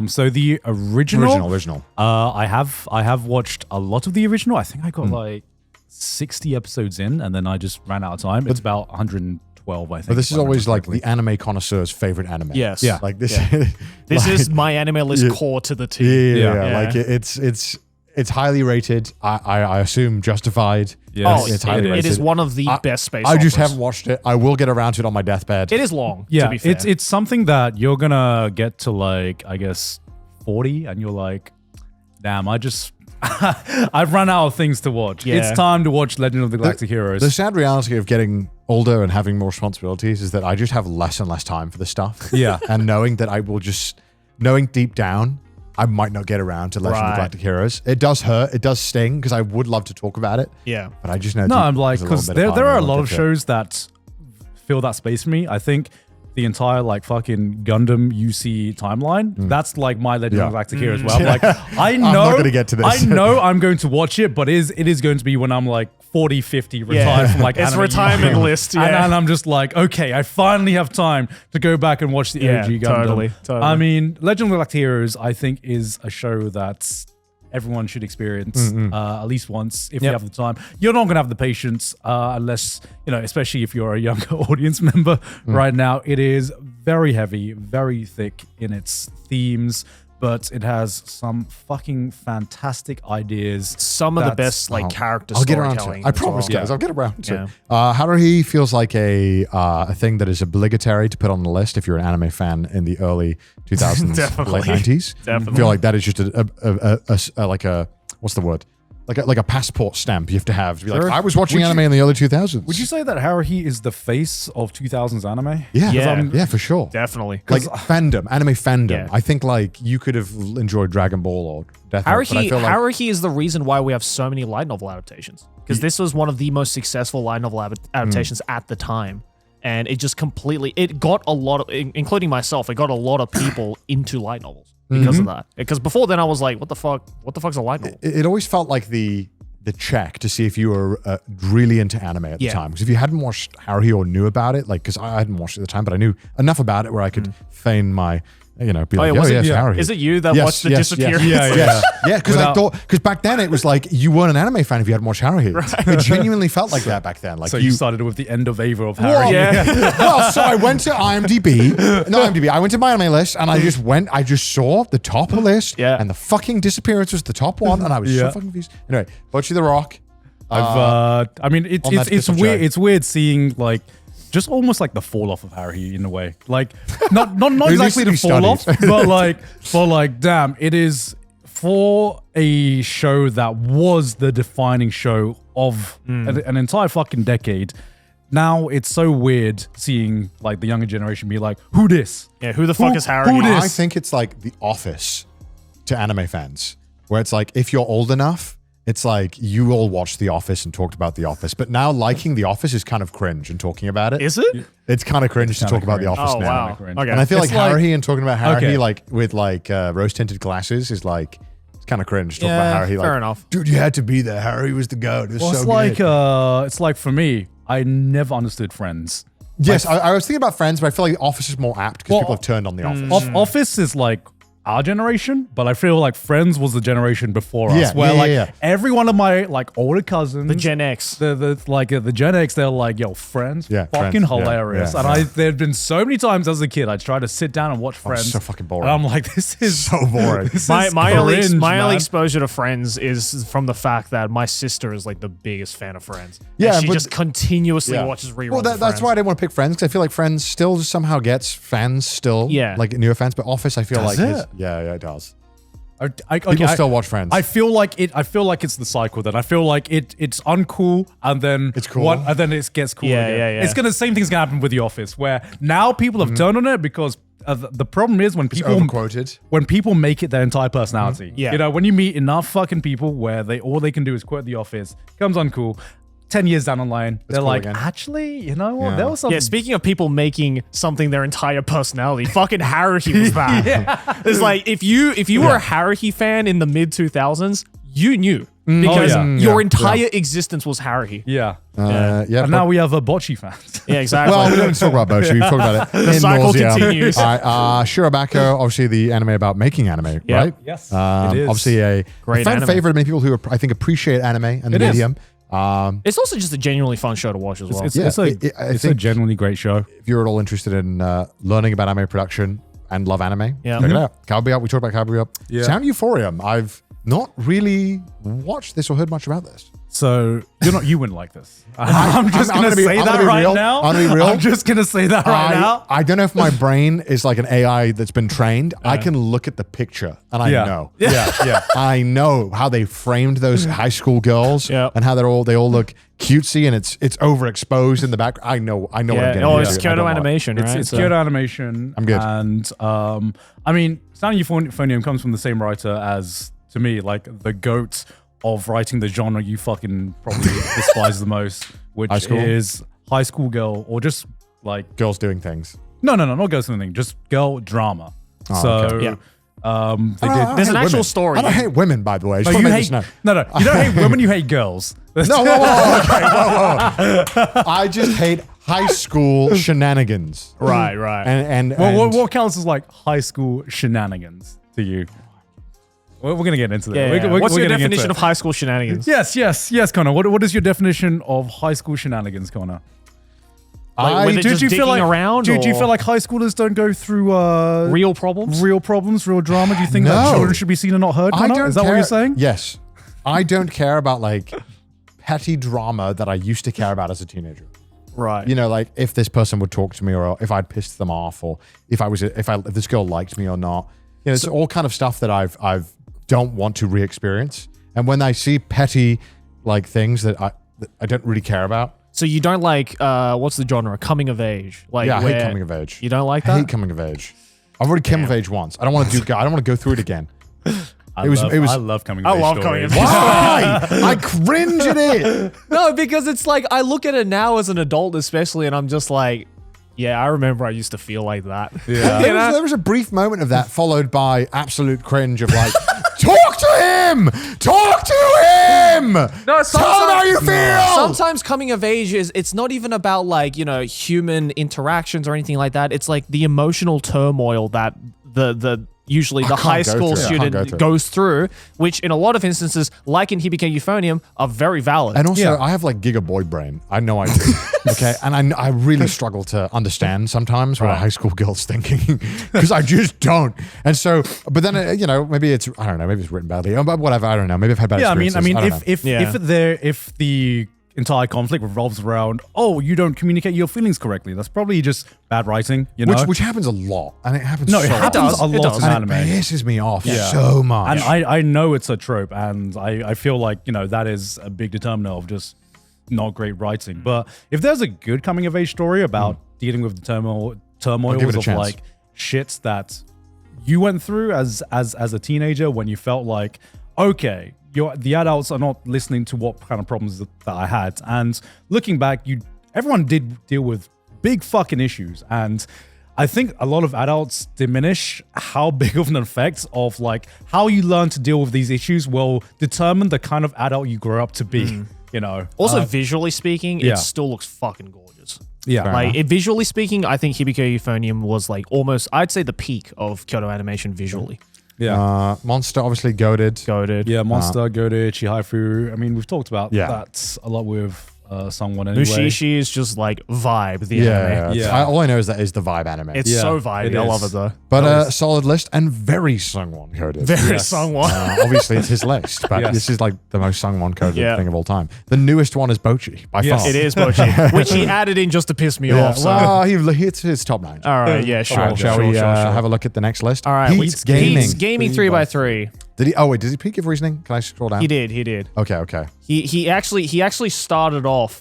[SPEAKER 3] So the original. I have watched a lot of the original. I think I got like 60 episodes in, and then I just ran out of time. It's about 112, I think.
[SPEAKER 2] But this
[SPEAKER 3] if
[SPEAKER 2] is
[SPEAKER 3] I
[SPEAKER 2] always
[SPEAKER 3] remember
[SPEAKER 2] like the
[SPEAKER 3] correctly.
[SPEAKER 2] anime connoisseur's favorite anime.
[SPEAKER 1] Yes.
[SPEAKER 3] Yeah.
[SPEAKER 2] Like this.
[SPEAKER 1] This
[SPEAKER 2] like-
[SPEAKER 1] is my anime list core to the T.
[SPEAKER 2] Yeah.
[SPEAKER 3] Yeah.
[SPEAKER 2] Like it's highly rated. I assume justified.
[SPEAKER 3] Yes.
[SPEAKER 1] Oh,
[SPEAKER 2] It's highly
[SPEAKER 1] it
[SPEAKER 2] rated.
[SPEAKER 1] is one of the best space.
[SPEAKER 2] I just
[SPEAKER 1] operas.
[SPEAKER 2] haven't watched it. I will get around to it on my deathbed.
[SPEAKER 1] It is long.
[SPEAKER 3] Yeah,
[SPEAKER 1] to be fair.
[SPEAKER 3] it's something that you're gonna get to like, I guess 40, and you're like, damn, I've run out of things to watch.
[SPEAKER 1] Yeah.
[SPEAKER 3] It's time to watch Legend of the Galactic Heroes.
[SPEAKER 2] The sad reality of getting older and having more responsibilities is that I just have less and less time for this stuff.
[SPEAKER 3] Yeah.
[SPEAKER 2] And knowing that knowing deep down, I might not get around to Legend of
[SPEAKER 1] Right.
[SPEAKER 2] the Galactic Heroes. It does hurt. It does sting because I would love to talk about it.
[SPEAKER 1] Yeah.
[SPEAKER 2] But I just know.
[SPEAKER 3] No,
[SPEAKER 2] deep-
[SPEAKER 3] I'm like,
[SPEAKER 2] there's a little
[SPEAKER 3] because
[SPEAKER 2] bit
[SPEAKER 3] there
[SPEAKER 2] part
[SPEAKER 3] are a
[SPEAKER 2] me that
[SPEAKER 3] lot
[SPEAKER 2] won't
[SPEAKER 3] of
[SPEAKER 2] get to it.
[SPEAKER 3] shows that fill that space for me. I think the entire like fucking Gundam UC timeline, that's like my Legend
[SPEAKER 2] Yeah.
[SPEAKER 3] of the Galactic Heroes. Where I'm like, I know,
[SPEAKER 2] not gonna get to this.
[SPEAKER 3] I know I'm going to watch it, but it is going to be when I'm like 40, 50, retired from like
[SPEAKER 1] It's
[SPEAKER 3] anime
[SPEAKER 1] retirement
[SPEAKER 3] YouTube.
[SPEAKER 1] list, yeah.
[SPEAKER 3] And I'm just like, okay, I finally have time to go back and watch the
[SPEAKER 1] Yeah,
[SPEAKER 3] OG Gundam.
[SPEAKER 1] totally.
[SPEAKER 3] I mean, Legend of the Galactic Heroes, I think, is a show that's everyone should experience at least once if you have the time. You're not going to have the patience unless, especially if you're a younger audience member right now. It is very heavy, very thick in its themes, but it has some fucking fantastic ideas.
[SPEAKER 1] Some of the best character
[SPEAKER 2] I'll get around to
[SPEAKER 1] storytelling.
[SPEAKER 2] it. I promise, guys.
[SPEAKER 1] Yeah.
[SPEAKER 2] I'll get around to it. Haruhi feels like a thing that is obligatory to put on the list if you're an anime fan in the early 2000s, late 90s.
[SPEAKER 1] Definitely.
[SPEAKER 2] I feel like that is just a what's the word? Like a passport stamp you have to be like, I was watching anime in the early 2000s.
[SPEAKER 3] Would you say that Haruhi is the face of 2000s anime?
[SPEAKER 2] Yeah, for sure.
[SPEAKER 1] Definitely.
[SPEAKER 2] Like fandom, anime fandom.
[SPEAKER 1] Yeah.
[SPEAKER 2] I think like you could have enjoyed Dragon Ball or Death Note, but I feel like
[SPEAKER 1] Haruhi is the reason why we have so many light novel adaptations. Because this was one of the most successful light novel adaptations at the time. And it just it got a lot of, including myself, it got a lot of people into light novels because of that. Because before then I was like, what the fuck's a light novel?
[SPEAKER 2] it always felt like the check to see if you were really into anime at the time. Because if you hadn't watched Haruhi or knew about it, like, because I hadn't watched it at the time, but I knew enough about it where I could feign my, be like, Haruhi.
[SPEAKER 1] Is it you that watched the disappearance?
[SPEAKER 2] Yeah, because back then it was like you weren't an anime fan if you hadn't watched Haruhi. Right. It genuinely felt like that back then. Like
[SPEAKER 3] so you started with the end of Ava of Haruhi.
[SPEAKER 2] Well, well, so I went to IMDb. I went to my anime list and I just saw the top of the list and the fucking disappearance was the top one and I was so fucking confused. Anyway, Bocchi the Rock.
[SPEAKER 3] It's weird. It's weird seeing like just almost like the fall off of Haruhi in a way. Like not exactly the fall off, but like damn, it is for a show that was the defining show of an entire fucking decade. Now it's so weird seeing like the younger generation be like, who this?
[SPEAKER 1] Yeah, who the fuck is Haruhi?
[SPEAKER 2] I think it's like The Office to anime fans, where it's like if you're old enough, it's like you all watched The Office and talked about The Office, but now liking The Office is kind of cringe and talking about it.
[SPEAKER 1] Is it?
[SPEAKER 2] It's kind of cringe to talk about The Office
[SPEAKER 1] Oh,
[SPEAKER 2] now.
[SPEAKER 1] wow. Okay.
[SPEAKER 2] And I feel like Haruhi and talking about Haruhi
[SPEAKER 3] Okay.
[SPEAKER 2] like with like rose-tinted glasses is like, it's kind of cringe to talk about Haruhi.
[SPEAKER 1] Fair
[SPEAKER 2] Like,
[SPEAKER 1] enough.
[SPEAKER 2] dude, you had to be there. Haruhi was the goat. It was so good.
[SPEAKER 3] It's like for me, I never understood Friends.
[SPEAKER 2] Yes, I was thinking about Friends, but I feel like The Office is more apt because people have turned on The Office.
[SPEAKER 3] Office is like our generation, but I feel like Friends was the generation before us, where every one of my like older cousins,
[SPEAKER 1] The Gen X.
[SPEAKER 3] the Gen X, they're like, yo, Friends, fucking
[SPEAKER 2] Friends,
[SPEAKER 3] hilarious. And there'd been so many times as a kid, I'd try to sit down and watch Friends.
[SPEAKER 2] So fucking boring.
[SPEAKER 3] And I'm like, this is
[SPEAKER 2] so boring.
[SPEAKER 1] My only
[SPEAKER 3] man.
[SPEAKER 1] exposure to Friends is from the fact that my sister is like the biggest fan of Friends.
[SPEAKER 2] Yeah,
[SPEAKER 1] and she
[SPEAKER 2] but-
[SPEAKER 1] just continuously watches reruns.
[SPEAKER 2] Well,
[SPEAKER 1] of
[SPEAKER 2] that's
[SPEAKER 1] Friends.
[SPEAKER 2] why I didn't want to pick Friends, because I feel like Friends still somehow gets fans still.
[SPEAKER 1] Yeah.
[SPEAKER 2] Like newer fans, but Office, I feel
[SPEAKER 3] Does
[SPEAKER 2] like
[SPEAKER 3] it?
[SPEAKER 2] it does.
[SPEAKER 3] People
[SPEAKER 2] People still watch Friends.
[SPEAKER 3] I feel like it's the cycle. Then I feel like it's uncool, and then
[SPEAKER 2] It's cool.
[SPEAKER 3] and then it gets cool.
[SPEAKER 1] Yeah,
[SPEAKER 3] again.
[SPEAKER 1] yeah, yeah.
[SPEAKER 3] It's gonna same thing's gonna happen with The Office, where now people have turned on it because the problem is when people
[SPEAKER 2] overquoted.
[SPEAKER 3] when people make it their entire personality.
[SPEAKER 1] Yeah.
[SPEAKER 3] When you meet enough fucking people where all they can do is quote The Office, becomes uncool. 10 years down the line, they're
[SPEAKER 2] cool
[SPEAKER 3] like,
[SPEAKER 2] again.
[SPEAKER 3] actually, you know what?
[SPEAKER 2] Yeah.
[SPEAKER 3] There was something.
[SPEAKER 1] Yeah, speaking of people making something their entire personality, fucking Haruhi was bad. It's like if you were a Haruhi fan in the mid 2000s, you knew because your entire existence was Haruhi.
[SPEAKER 3] Yeah.
[SPEAKER 2] And
[SPEAKER 3] now we have a Bocchi fans.
[SPEAKER 1] Yeah, exactly.
[SPEAKER 2] Well, we don't talk about Bocchi. We've talked about it.
[SPEAKER 1] The cycle
[SPEAKER 2] nauseam.
[SPEAKER 1] continues.
[SPEAKER 2] All right, Shirobako, obviously the anime about making anime, right?
[SPEAKER 3] Yes, it is.
[SPEAKER 2] Obviously a
[SPEAKER 1] Great
[SPEAKER 2] fan
[SPEAKER 1] anime.
[SPEAKER 2] favorite of many people who I think appreciate anime and the
[SPEAKER 3] It is.
[SPEAKER 2] medium.
[SPEAKER 1] It's also just a genuinely fun show to watch as well.
[SPEAKER 3] It's
[SPEAKER 2] I
[SPEAKER 3] a
[SPEAKER 2] think
[SPEAKER 3] genuinely great show.
[SPEAKER 2] if you're at all interested in learning about anime production and love anime,
[SPEAKER 1] Yeah.
[SPEAKER 2] check it out. Cowboy, we talked about Cowboy.
[SPEAKER 3] Yeah.
[SPEAKER 2] Sound Euphorium. I've not really watched this or heard much about this.
[SPEAKER 3] So you wouldn't like this. I'm just
[SPEAKER 2] I'm
[SPEAKER 3] gonna
[SPEAKER 2] gonna be-
[SPEAKER 3] say
[SPEAKER 2] I'm
[SPEAKER 3] that
[SPEAKER 2] gonna be
[SPEAKER 3] right
[SPEAKER 2] real.
[SPEAKER 3] now.
[SPEAKER 2] I'm gonna be real.
[SPEAKER 3] I'm just gonna say that right now.
[SPEAKER 2] I don't know if my brain is like an AI that's been trained. I can look at the picture and I know.
[SPEAKER 3] Yeah.
[SPEAKER 2] I know how they framed those high school girls
[SPEAKER 1] Yeah.
[SPEAKER 2] and how they all look cutesy and it's overexposed in the back. I know what I'm getting
[SPEAKER 1] Oh,
[SPEAKER 2] into.
[SPEAKER 1] it's
[SPEAKER 2] I
[SPEAKER 1] Kyoto
[SPEAKER 2] don't want it.
[SPEAKER 1] Animation, right?
[SPEAKER 3] It's
[SPEAKER 1] So-
[SPEAKER 3] Kyoto Animation.
[SPEAKER 2] I'm good.
[SPEAKER 3] And I mean, Sound Euphonium comes from the same writer as, to me, like the goat of writing the genre you fucking probably despise the most, which
[SPEAKER 2] High school?
[SPEAKER 3] is high school girl or just like
[SPEAKER 2] Girls doing things.
[SPEAKER 3] no, not girl something, just girl drama. So
[SPEAKER 2] okay.
[SPEAKER 1] Yeah.
[SPEAKER 3] they did.
[SPEAKER 1] There's an
[SPEAKER 2] I hate
[SPEAKER 1] actual
[SPEAKER 2] women.
[SPEAKER 1] story.
[SPEAKER 2] I don't hate women, by the way. I just
[SPEAKER 3] No,
[SPEAKER 2] wanna
[SPEAKER 3] you
[SPEAKER 2] make
[SPEAKER 3] hate
[SPEAKER 2] this known.
[SPEAKER 3] no. You don't hate women. You hate girls.
[SPEAKER 2] No, whoa, okay, whoa. I just hate high school shenanigans.
[SPEAKER 1] Right.
[SPEAKER 2] And
[SPEAKER 3] Well, what counts as like high school shenanigans to you? We're going to get into that.
[SPEAKER 1] Yeah. What's your definition of high school shenanigans?
[SPEAKER 3] Yes, Connor. What is your definition of high school shenanigans, Connor?
[SPEAKER 1] Like, do you feel like around?
[SPEAKER 3] Do you feel like high schoolers don't go through
[SPEAKER 1] real problems,
[SPEAKER 3] real drama? Do you think that children should be seen and not heard? Connor? Is that what you're saying?
[SPEAKER 2] Yes, I don't care about like petty drama that I used to care about as a teenager.
[SPEAKER 1] Right.
[SPEAKER 2] You know, like if this person would talk to me, or if I'd pissed them off, or if this girl liked me or not. You know, it's all kind of stuff that I've don't want to re-experience. And when I see petty like things that I don't really care about.
[SPEAKER 1] So you don't like what's the genre? Coming of age. Like
[SPEAKER 2] I hate coming of age.
[SPEAKER 1] You don't like that?
[SPEAKER 2] I hate coming of age. I've already come of age once. I don't want to go through it again.
[SPEAKER 3] I love coming of age.
[SPEAKER 1] I love coming of age.
[SPEAKER 2] Why? I cringe at it.
[SPEAKER 1] No, because it's like I look at it now as an adult, especially, and I'm just like, yeah, I remember I used to feel like that.
[SPEAKER 3] Yeah.
[SPEAKER 2] There was a brief moment of that, followed by absolute cringe of like, talk to him! Talk to him! No, tell him how you feel!
[SPEAKER 1] Sometimes coming of age it's not even about like, you know, human interactions or anything like that. It's like the emotional turmoil that usually the high school student goes through, which in a lot of instances, like in Hibike Euphonium, are very valid.
[SPEAKER 2] And also, I have like giga boy brain. I know I do. Okay, and I really struggle to understand sometimes what a high school girl's thinking because I just don't. And so, but then you know, maybe it's written badly, but whatever. I don't know. Maybe I've had bad experiences.
[SPEAKER 3] I mean, if the entire conflict revolves around, oh, you don't communicate your feelings correctly, that's probably just bad writing, you know?
[SPEAKER 2] Which happens a lot, and it happens.
[SPEAKER 3] No, it happens a lot in anime.
[SPEAKER 2] It pisses me off so much.
[SPEAKER 3] And I know it's a trope, and I feel like, you know, that is a big determiner of just not great writing. But if there's a good coming of age story about dealing with the turmoils of like shits that you went through as a teenager, when you felt like, okay, the adults are not listening to what kind of problems that I had. And looking back, everyone did deal with big fucking issues. And I think a lot of adults diminish how big of an effect of like how you learn to deal with these issues will determine the kind of adult you grow up to be, you know.
[SPEAKER 1] Also, visually speaking, it still looks fucking gorgeous.
[SPEAKER 3] Yeah.
[SPEAKER 1] Like, visually speaking, I think Hibike Euphonium was like almost, I'd say, the peak of Kyoto Animation visually.
[SPEAKER 3] Yeah.
[SPEAKER 2] Monster, obviously, goated.
[SPEAKER 3] Yeah, Monster, goated, Chihaifu. I mean, we've talked about that a lot with someone anyway.
[SPEAKER 1] Mushishi is just like vibe, the anime.
[SPEAKER 2] Yeah. All I know is that is the vibe anime.
[SPEAKER 1] It's so vibey. I love it though.
[SPEAKER 2] But solid list and very Sungwon coded.
[SPEAKER 1] Very Sungwon.
[SPEAKER 2] Obviously, it's his list, but this is like the most Sungwon coded thing of all time. The newest one is Bocchi, by far.
[SPEAKER 1] It is Bocchi, which he added in just to piss me off. So.
[SPEAKER 2] Well, he hits his top 9.
[SPEAKER 1] All right, sure.
[SPEAKER 2] Shall we have a look at the next list?
[SPEAKER 1] All right.
[SPEAKER 2] Pete's Gaming.
[SPEAKER 1] Pete's Gaming 3x3.
[SPEAKER 2] Did he? Did he give reasoning? Can I scroll down?
[SPEAKER 1] He did.
[SPEAKER 2] Okay.
[SPEAKER 1] He actually started off.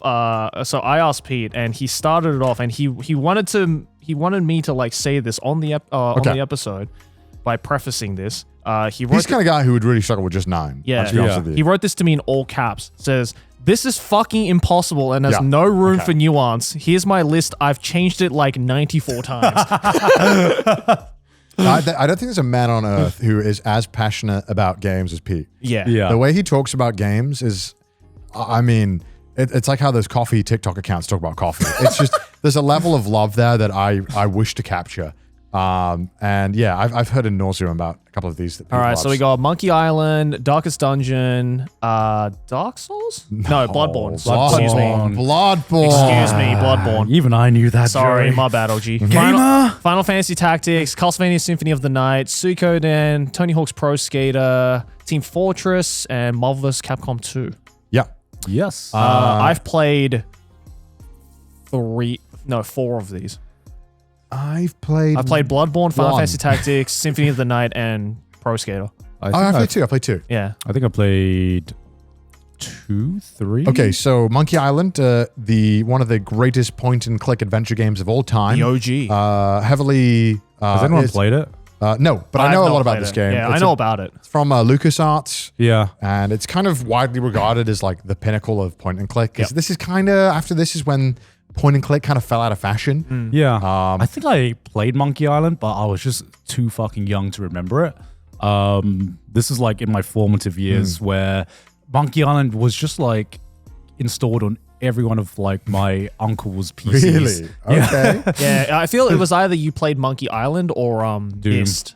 [SPEAKER 1] So I asked Pete, and he started it off, and he wanted me to like say this on the episode by prefacing this. He's
[SPEAKER 2] the kind of guy who would really struggle with just 9.
[SPEAKER 1] Yeah. He wrote this to me in all caps. Says, "This is fucking impossible and has no room for nuance. Here's my list. I've changed it like 94 times."
[SPEAKER 2] I don't think there's a man on earth who is as passionate about games as Pete.
[SPEAKER 1] Yeah.
[SPEAKER 2] The way he talks about games is, I mean, it's like how those coffee TikTok accounts talk about coffee. It's just, there's a level of love there that I wish to capture. And yeah, I've heard in nauseam about a couple of these. All
[SPEAKER 1] right, so we got Monkey Island, Darkest Dungeon, Dark Souls? No, Bloodborne. Excuse me.
[SPEAKER 2] Bloodborne.
[SPEAKER 1] Excuse me, Bloodborne.
[SPEAKER 3] Even I knew that.
[SPEAKER 1] Sorry, my bad, OG. Final Fantasy Tactics, Castlevania Symphony of the Night, Suikoden, Tony Hawk's Pro Skater, Team Fortress, and Marvel vs. Capcom 2.
[SPEAKER 2] Yeah.
[SPEAKER 3] Yes.
[SPEAKER 1] I've played 4 of these.
[SPEAKER 2] I've played
[SPEAKER 1] Bloodborne, Final Fantasy Tactics, Symphony of the Night, and Pro Skater.
[SPEAKER 2] I played 2.
[SPEAKER 1] Yeah.
[SPEAKER 3] I think I played 2, 3.
[SPEAKER 2] Okay, so Monkey Island, one of the greatest point-and-click adventure games of all time.
[SPEAKER 1] The OG.
[SPEAKER 2] Heavily...
[SPEAKER 3] Has anyone played it?
[SPEAKER 2] No, but I know a lot about this game.
[SPEAKER 1] Yeah, I know about it.
[SPEAKER 2] It's from LucasArts.
[SPEAKER 3] Yeah.
[SPEAKER 2] And it's kind of widely regarded as like the pinnacle of point-and-click.
[SPEAKER 1] Yep.
[SPEAKER 2] This is kind of... After this is when point-and-click kind of fell out of fashion.
[SPEAKER 3] Yeah. I think I played Monkey Island, but I was just too fucking young to remember it. This is like in my formative years where Monkey Island was just like installed on every one of like my uncle's PCs.
[SPEAKER 2] Really? Okay.
[SPEAKER 1] Yeah, I feel it was either you played Monkey Island or
[SPEAKER 3] Doom.
[SPEAKER 1] Myst.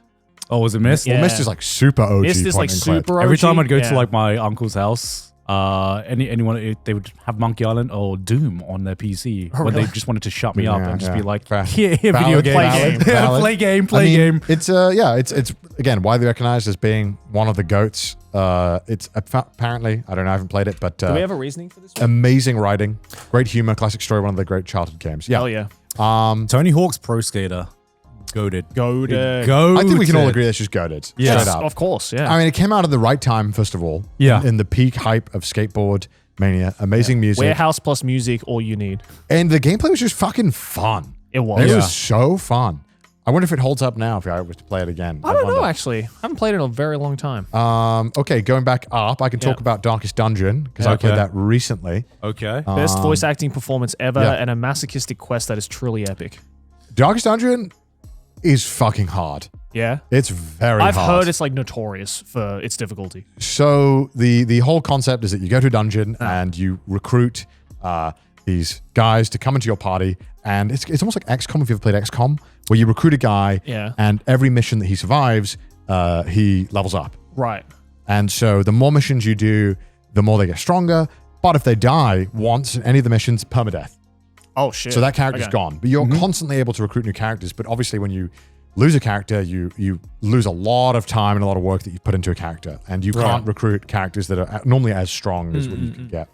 [SPEAKER 3] Oh, was it Myst?
[SPEAKER 1] Yeah.
[SPEAKER 2] Well, Myst is like super OG.
[SPEAKER 1] Myst is like
[SPEAKER 2] point and click.
[SPEAKER 1] super OG.
[SPEAKER 3] Every time I'd go
[SPEAKER 1] Yeah.
[SPEAKER 3] to like my uncle's house, anyone they would have Monkey Island or Doom on their PC when they just wanted to shut me up
[SPEAKER 2] Yeah,
[SPEAKER 3] and just be
[SPEAKER 2] yeah.
[SPEAKER 3] like,
[SPEAKER 2] Fair.
[SPEAKER 3] here, video
[SPEAKER 2] Valid,
[SPEAKER 3] game,
[SPEAKER 2] valid, valid.
[SPEAKER 3] play game,
[SPEAKER 2] I
[SPEAKER 3] play
[SPEAKER 2] mean,
[SPEAKER 3] game.
[SPEAKER 2] It's it's again widely recognized as being one of the goats. It's apparently, I don't know, I haven't played it, but
[SPEAKER 1] Do we have a reasoning for this one?
[SPEAKER 2] amazing writing, great humor, classic story, one of the great childhood games. Yeah.
[SPEAKER 1] Hell yeah.
[SPEAKER 3] Tony Hawk's Pro Skater, goated.
[SPEAKER 1] Goated.
[SPEAKER 2] I think we can all agree that's just goated.
[SPEAKER 3] Yes.
[SPEAKER 2] Straight up.
[SPEAKER 1] Of course, yeah.
[SPEAKER 2] I mean, it came out at the right time, first of all.
[SPEAKER 3] Yeah.
[SPEAKER 2] In the peak hype of skateboard mania, amazing music.
[SPEAKER 1] Warehouse plus music, all you need.
[SPEAKER 2] And the gameplay was just fucking fun.
[SPEAKER 1] It was.
[SPEAKER 2] It
[SPEAKER 3] Yeah.
[SPEAKER 2] was so fun. I wonder if it holds up now if I was to play it again.
[SPEAKER 1] I don't know,
[SPEAKER 2] wonder.
[SPEAKER 1] actually. I haven't played it in a very long time.
[SPEAKER 2] Okay, going back up, I can talk
[SPEAKER 1] Yeah.
[SPEAKER 2] about Darkest Dungeon because I played
[SPEAKER 3] Okay.
[SPEAKER 2] that recently.
[SPEAKER 3] Okay.
[SPEAKER 1] Best voice acting performance ever
[SPEAKER 2] yeah.
[SPEAKER 1] and a masochistic quest that is truly epic.
[SPEAKER 2] Darkest Dungeon is fucking hard.
[SPEAKER 1] Yeah.
[SPEAKER 2] It's very
[SPEAKER 1] I've
[SPEAKER 2] hard.
[SPEAKER 1] heard it's like notorious for its difficulty.
[SPEAKER 2] So the whole concept is that you go to a dungeon and you recruit these guys to come into your party, and it's almost like XCOM if you've ever played XCOM, where you recruit a guy,
[SPEAKER 1] Yeah.
[SPEAKER 2] and every mission that he survives, he levels up.
[SPEAKER 1] Right.
[SPEAKER 2] And so the more missions you do, the more they get stronger. But if they die once in any of the missions, permadeath.
[SPEAKER 1] Oh, shit.
[SPEAKER 2] So that character's
[SPEAKER 1] Okay.
[SPEAKER 2] gone. But you're constantly able to recruit new characters. But obviously, when you lose a character, you lose a lot of time and a lot of work that you put into a character. And you can't recruit characters that are normally as strong as what you can get.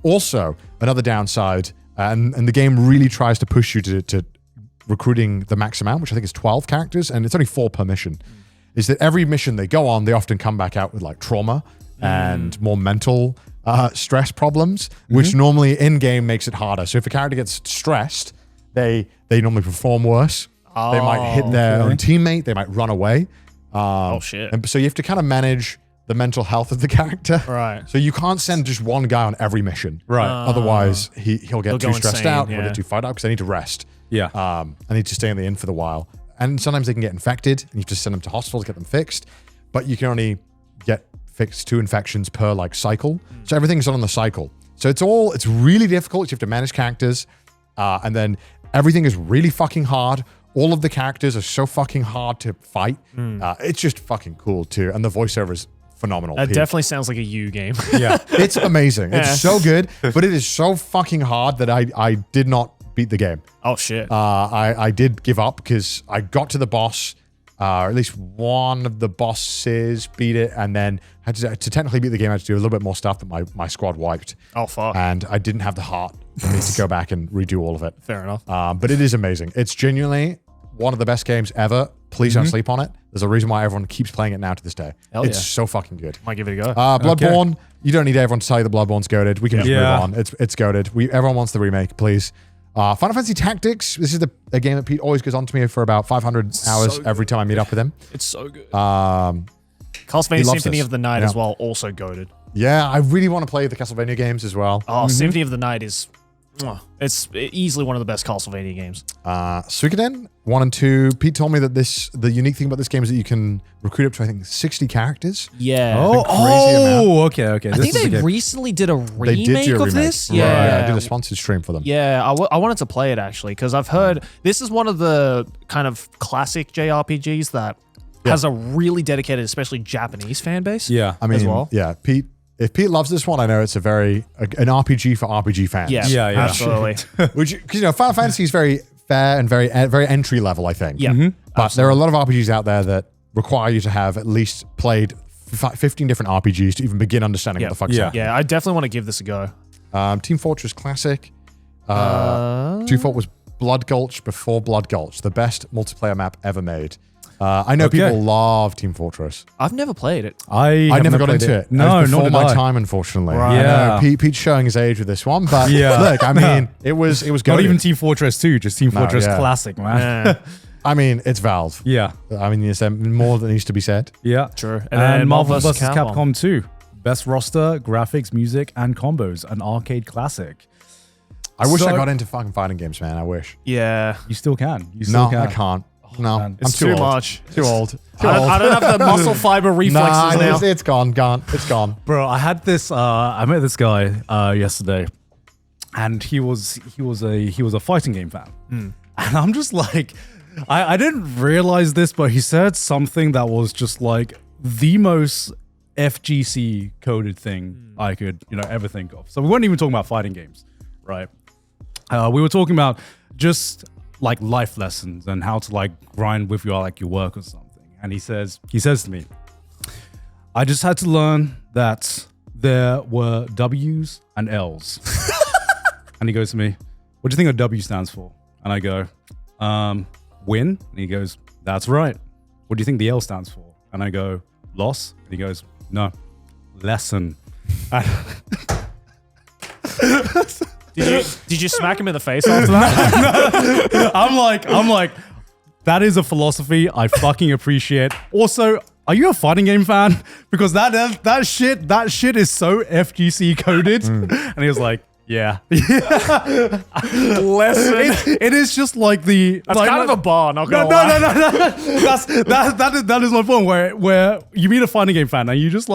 [SPEAKER 2] Also, another downside, and the game really tries to push you to recruiting the max amount, which I think is 12 characters, and it's only 4 per mission, is that every mission they go on, they often come back out with like trauma and more mental stress problems, which normally in-game makes it harder. So if a character gets stressed, they normally perform worse. They might hit their own teammate. They might run away.
[SPEAKER 1] Oh, shit.
[SPEAKER 2] And so you have to kind of manage the mental health of the character.
[SPEAKER 1] Right.
[SPEAKER 2] So you can't send just one guy on every mission.
[SPEAKER 3] Right.
[SPEAKER 2] Otherwise, he'll get
[SPEAKER 1] He'll
[SPEAKER 2] too
[SPEAKER 1] go
[SPEAKER 2] stressed
[SPEAKER 1] insane,
[SPEAKER 2] out. He'll
[SPEAKER 1] yeah.
[SPEAKER 2] get too fired up because they need to rest.
[SPEAKER 3] Yeah.
[SPEAKER 2] I need to stay in the inn for the while. And sometimes they can get infected and you have to send them to hospitals to get them fixed. But you can only get fixed 2 infections per like cycle. So everything's on the cycle. So it's really difficult. You have to manage characters. And then everything is really fucking hard. All of the characters are so fucking hard to fight. It's just fucking cool too. And the voiceover is phenomenal.
[SPEAKER 1] That
[SPEAKER 2] Pete.
[SPEAKER 1] definitely sounds like a you game.
[SPEAKER 3] Yeah.
[SPEAKER 2] It's amazing.
[SPEAKER 1] Yeah.
[SPEAKER 2] It's so good, but it is so fucking hard that I did not beat the game.
[SPEAKER 1] Oh, shit.
[SPEAKER 2] I did give up because I got to the boss, or at least one of the bosses beat it, and then had to technically beat the game. I had to do a little bit more stuff that my squad wiped,
[SPEAKER 1] Oh, fuck.
[SPEAKER 2] and I didn't have the heart for me to go back and redo all of it.
[SPEAKER 1] Fair enough.
[SPEAKER 2] But it is amazing. It's genuinely one of the best games ever. Please don't sleep on it. There's a reason why everyone keeps playing it now to this day.
[SPEAKER 1] Hell
[SPEAKER 2] It's
[SPEAKER 1] yeah.
[SPEAKER 2] so fucking good.
[SPEAKER 1] Might give it a go.
[SPEAKER 2] Bloodborne, you don't need everyone to tell you that Bloodborne's goated. We can just
[SPEAKER 3] Yeah.
[SPEAKER 2] move on. It's goated. Everyone wants the remake, please. Final Fantasy Tactics. This is a game that Pete always goes on to me for about 500 hours every time I meet up with him.
[SPEAKER 1] It's so good.
[SPEAKER 2] He
[SPEAKER 1] Castlevania
[SPEAKER 2] loves
[SPEAKER 1] Symphony
[SPEAKER 2] this.
[SPEAKER 1] of the Night
[SPEAKER 2] Yeah.
[SPEAKER 1] as well, also goated.
[SPEAKER 2] Yeah, I really want to play the Castlevania games as well.
[SPEAKER 1] Oh, Symphony of the Night is... It's easily one of the best Castlevania games.
[SPEAKER 2] Suikoden 1 and 2. Pete told me that the unique thing about this game is that you can recruit up to, I think, 60 characters.
[SPEAKER 1] Yeah.
[SPEAKER 3] Okay.
[SPEAKER 1] I think they recently did a
[SPEAKER 2] They
[SPEAKER 1] remake
[SPEAKER 2] did do a
[SPEAKER 1] of
[SPEAKER 2] remake.
[SPEAKER 1] this.
[SPEAKER 2] Right.
[SPEAKER 1] Yeah.
[SPEAKER 2] I did a sponsored stream for them.
[SPEAKER 1] Yeah, I wanted to play it actually because I've heard this is one of the kind of classic JRPGs that has a really dedicated, especially Japanese fan base.
[SPEAKER 3] Yeah.
[SPEAKER 2] I mean,
[SPEAKER 1] as well.
[SPEAKER 2] yeah, Pete. If Pete loves this one, I know it's an RPG for RPG fans.
[SPEAKER 1] Yeah,
[SPEAKER 3] Yeah, yeah.
[SPEAKER 1] absolutely.
[SPEAKER 2] Which, because Final Fantasy is very fair and very entry level, I think.
[SPEAKER 1] Yeah,
[SPEAKER 2] But there are a lot of RPGs out there that require you to have at least played 15 different RPGs to even begin understanding what the fuck's
[SPEAKER 3] Yeah.
[SPEAKER 2] happening.
[SPEAKER 1] yeah. I definitely want to give this a go.
[SPEAKER 2] Team Fortress Classic. 2 Fault was Blood Gulch before Blood Gulch, the best multiplayer map ever made. I know people love Team Fortress.
[SPEAKER 1] I've never played it.
[SPEAKER 2] I never got into it.
[SPEAKER 3] No,
[SPEAKER 2] was
[SPEAKER 3] nor
[SPEAKER 2] before
[SPEAKER 3] did
[SPEAKER 2] my
[SPEAKER 3] I.
[SPEAKER 2] time, unfortunately.
[SPEAKER 3] Right.
[SPEAKER 2] I know
[SPEAKER 3] Yeah.
[SPEAKER 2] Pete's showing his age with this one, but
[SPEAKER 3] Yeah.
[SPEAKER 2] look, I mean, it was
[SPEAKER 3] Not
[SPEAKER 2] good.
[SPEAKER 3] even Team Fortress 2, just Team Fortress
[SPEAKER 2] yeah.
[SPEAKER 3] Classic, man.
[SPEAKER 2] I mean, it's Valve.
[SPEAKER 3] Yeah.
[SPEAKER 2] I mean, there's more that needs to be said.
[SPEAKER 3] Yeah.
[SPEAKER 1] True.
[SPEAKER 3] And Marvel vs. Capcom 2. Best roster, graphics, music, and combos. An arcade classic.
[SPEAKER 2] I wish I
[SPEAKER 3] So-
[SPEAKER 2] got into fucking fighting games, man. I wish.
[SPEAKER 1] Yeah,
[SPEAKER 3] You still can. You still
[SPEAKER 2] No,
[SPEAKER 3] can.
[SPEAKER 2] I can't. No,
[SPEAKER 3] man.
[SPEAKER 2] I'm
[SPEAKER 1] it's
[SPEAKER 2] too
[SPEAKER 1] too
[SPEAKER 2] old.
[SPEAKER 1] much.
[SPEAKER 2] Too old. Too
[SPEAKER 1] I
[SPEAKER 2] old.
[SPEAKER 1] don't have the muscle fiber reflexes now.
[SPEAKER 2] It's gone. It's gone.
[SPEAKER 3] Bro, I had this. I met this guy yesterday, and he was a fighting game fan, and I'm just like, I didn't realize this, but he said something that was just like the most FGC coded thing I could, ever think of. So we weren't even talking about fighting games, right? We were talking about just like life lessons and how to like grind with your work or something. And he says to me, I just had to learn that there were W's and L's. And he goes to me, what do you think a W stands for? And I go, win. And he goes, that's right. What do you think the L stands for? And I go, loss. And he goes, no, lesson.
[SPEAKER 1] Did you smack him in the face after that?
[SPEAKER 3] I'm like, that is a philosophy I fucking appreciate. Also, are you a fighting game fan? Because that shit is so FGC coded. And he was like, yeah.
[SPEAKER 1] Lesson.
[SPEAKER 3] It is just like the...
[SPEAKER 1] That's kind of a bar, not gonna
[SPEAKER 3] lie.
[SPEAKER 1] lie.
[SPEAKER 3] No. That is my point where you meet a fighting game fan and you just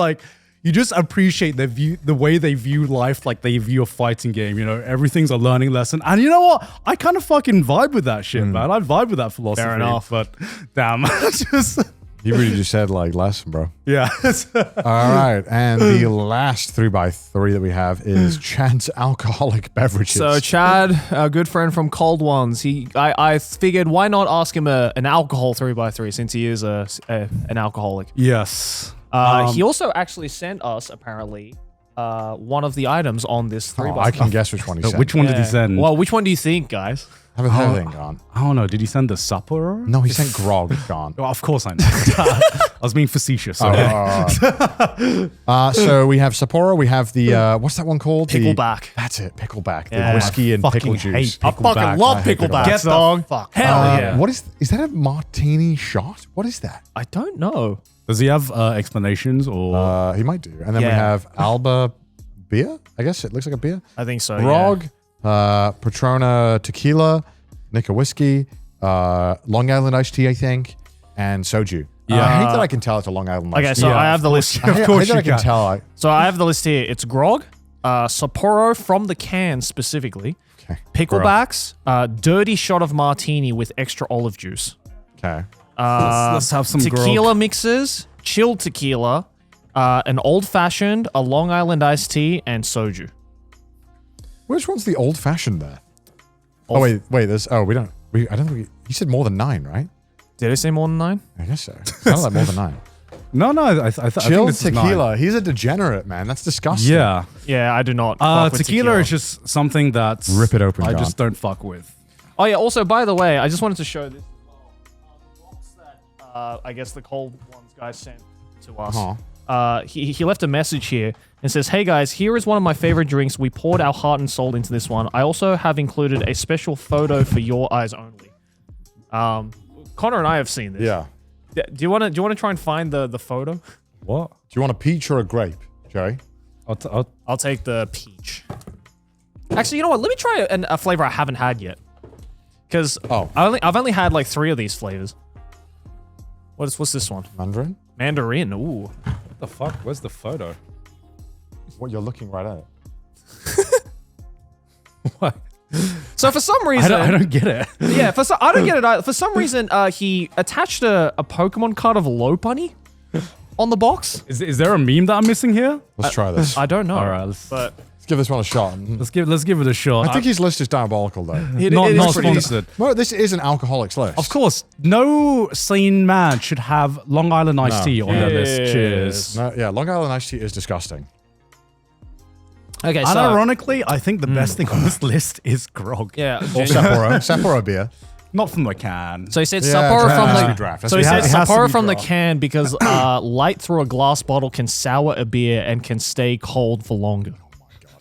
[SPEAKER 3] appreciate the way they view life, like they view a fighting game. Everything's a learning lesson. And you know what? I kind of fucking vibe with that shit, man. I vibe with that philosophy.
[SPEAKER 1] Fair enough.
[SPEAKER 3] But damn, just...
[SPEAKER 2] You really just said like lesson, bro.
[SPEAKER 3] Yeah.
[SPEAKER 2] All right. And the last 3x3 that we have is Chad's alcoholic beverages.
[SPEAKER 1] So Chad, a good friend from Cold Ones, I figured why not ask him an alcohol 3x3 since he is an alcoholic.
[SPEAKER 3] Yes.
[SPEAKER 1] He also actually sent us apparently one of the items on this 3x3.
[SPEAKER 2] I can guess which one he sent.
[SPEAKER 3] Which one did he send?
[SPEAKER 1] Well, which one do you think, guys?
[SPEAKER 2] Haven't heard anything, gone.
[SPEAKER 3] I don't know. Did he send the supper?
[SPEAKER 2] No, he sent grog, gone.
[SPEAKER 3] Well, of course I know. I was being facetious. So
[SPEAKER 2] we have Sapporo. We have the, what's that one called?
[SPEAKER 1] Pickleback.
[SPEAKER 2] That's it, Pickleback. The
[SPEAKER 1] Yeah.
[SPEAKER 2] whiskey and
[SPEAKER 3] fucking
[SPEAKER 2] pickle juice.
[SPEAKER 3] hate
[SPEAKER 1] I fucking love Pickleback.
[SPEAKER 3] Get the fuck.
[SPEAKER 1] Hell yeah.
[SPEAKER 2] What is that a martini shot? What is that?
[SPEAKER 1] I don't know.
[SPEAKER 3] Does he have explanations or?
[SPEAKER 2] He might do. And then we
[SPEAKER 1] Yeah.
[SPEAKER 2] have Alba beer. I guess it looks like a beer.
[SPEAKER 1] I think so.
[SPEAKER 2] Grog, Patrona tequila, Nika whiskey, Long Island iced tea, I think, and soju.
[SPEAKER 3] Yeah.
[SPEAKER 2] I hate that I can tell it's a Long Island iced
[SPEAKER 1] Okay,
[SPEAKER 2] tea.
[SPEAKER 1] so
[SPEAKER 3] Yeah,
[SPEAKER 1] I have the list.
[SPEAKER 2] I hate that I can tell.
[SPEAKER 1] So I have the list here. It's grog, Sapporo from the can specifically,
[SPEAKER 2] Okay.
[SPEAKER 1] picklebacks, dirty shot of martini with extra olive juice,
[SPEAKER 2] Okay.
[SPEAKER 3] Let's have some
[SPEAKER 1] tequila
[SPEAKER 3] grog.
[SPEAKER 1] mixes, chilled tequila, an old fashioned, a Long Island iced tea, and soju.
[SPEAKER 2] Which one's the old fashioned there? Oh wait. There's. Oh, I don't think you said more than 9, right?
[SPEAKER 1] Did I say more than 9?
[SPEAKER 2] I guess so. Sounds like more than 9.
[SPEAKER 3] No, I think
[SPEAKER 2] Chilled
[SPEAKER 3] this is 9.
[SPEAKER 2] tequila. He's a degenerate, man. That's disgusting.
[SPEAKER 3] Yeah.
[SPEAKER 1] Yeah, I do not. fuck with
[SPEAKER 3] Tequila is just something that's
[SPEAKER 2] Rip it open,
[SPEAKER 3] I
[SPEAKER 2] John.
[SPEAKER 3] just don't fuck with.
[SPEAKER 1] Oh yeah. Also, by the way, I just wanted to show this as well. The box that I guess the Cold Ones guys sent to us. He left a message here and says, "Hey guys, here is one of my favorite drinks. We poured our heart and soul into this one. I also have included a special photo for your eyes only." Connor and I have seen this.
[SPEAKER 2] Yeah.
[SPEAKER 1] Do you want to try and find the photo?
[SPEAKER 3] What?
[SPEAKER 2] Do you want a peach or a grape, Jerry?
[SPEAKER 1] I'll take the peach. Actually, you know what? Let me try a flavor I haven't had yet. Because I've only had like 3 of these flavors. What's this one?
[SPEAKER 2] Mandarin?
[SPEAKER 1] Mandarin. Ooh.
[SPEAKER 3] What the fuck? Where's the photo?
[SPEAKER 2] What, you're looking right at it?
[SPEAKER 3] What?
[SPEAKER 1] So for some reason,
[SPEAKER 3] I don't get it.
[SPEAKER 1] yeah, I don't get it either. For some reason, he attached a Pokemon card of Lopunny on the box.
[SPEAKER 3] Is there a meme that I'm missing here?
[SPEAKER 2] Let's try this.
[SPEAKER 1] I don't know.
[SPEAKER 3] All right, let's
[SPEAKER 2] Let's give this one a shot.
[SPEAKER 3] give it a shot.
[SPEAKER 2] I think his list is diabolical, though.
[SPEAKER 3] not
[SPEAKER 1] is pretty-
[SPEAKER 3] sponsored.
[SPEAKER 2] Well, this is an alcoholic's list.
[SPEAKER 3] Of course, no sane man should have Long Island iced tea on their list.
[SPEAKER 1] Yes.
[SPEAKER 3] Cheers.
[SPEAKER 2] No, yeah, Long Island iced tea is disgusting.
[SPEAKER 1] Okay,
[SPEAKER 3] And
[SPEAKER 1] so
[SPEAKER 3] ironically, I think the best thing on this list is grog.
[SPEAKER 1] yeah.
[SPEAKER 2] Or Sapporo beer.
[SPEAKER 3] Not from the can.
[SPEAKER 1] So he said
[SPEAKER 2] Yeah,
[SPEAKER 1] Sapporo
[SPEAKER 2] draft.
[SPEAKER 1] from
[SPEAKER 2] Has to
[SPEAKER 1] the
[SPEAKER 2] be draft.
[SPEAKER 1] So he
[SPEAKER 3] It
[SPEAKER 1] said
[SPEAKER 3] has to
[SPEAKER 1] Sapporo
[SPEAKER 3] be
[SPEAKER 1] from the
[SPEAKER 3] draft.
[SPEAKER 1] can because light through a glass bottle can sour a beer and can stay cold for longer.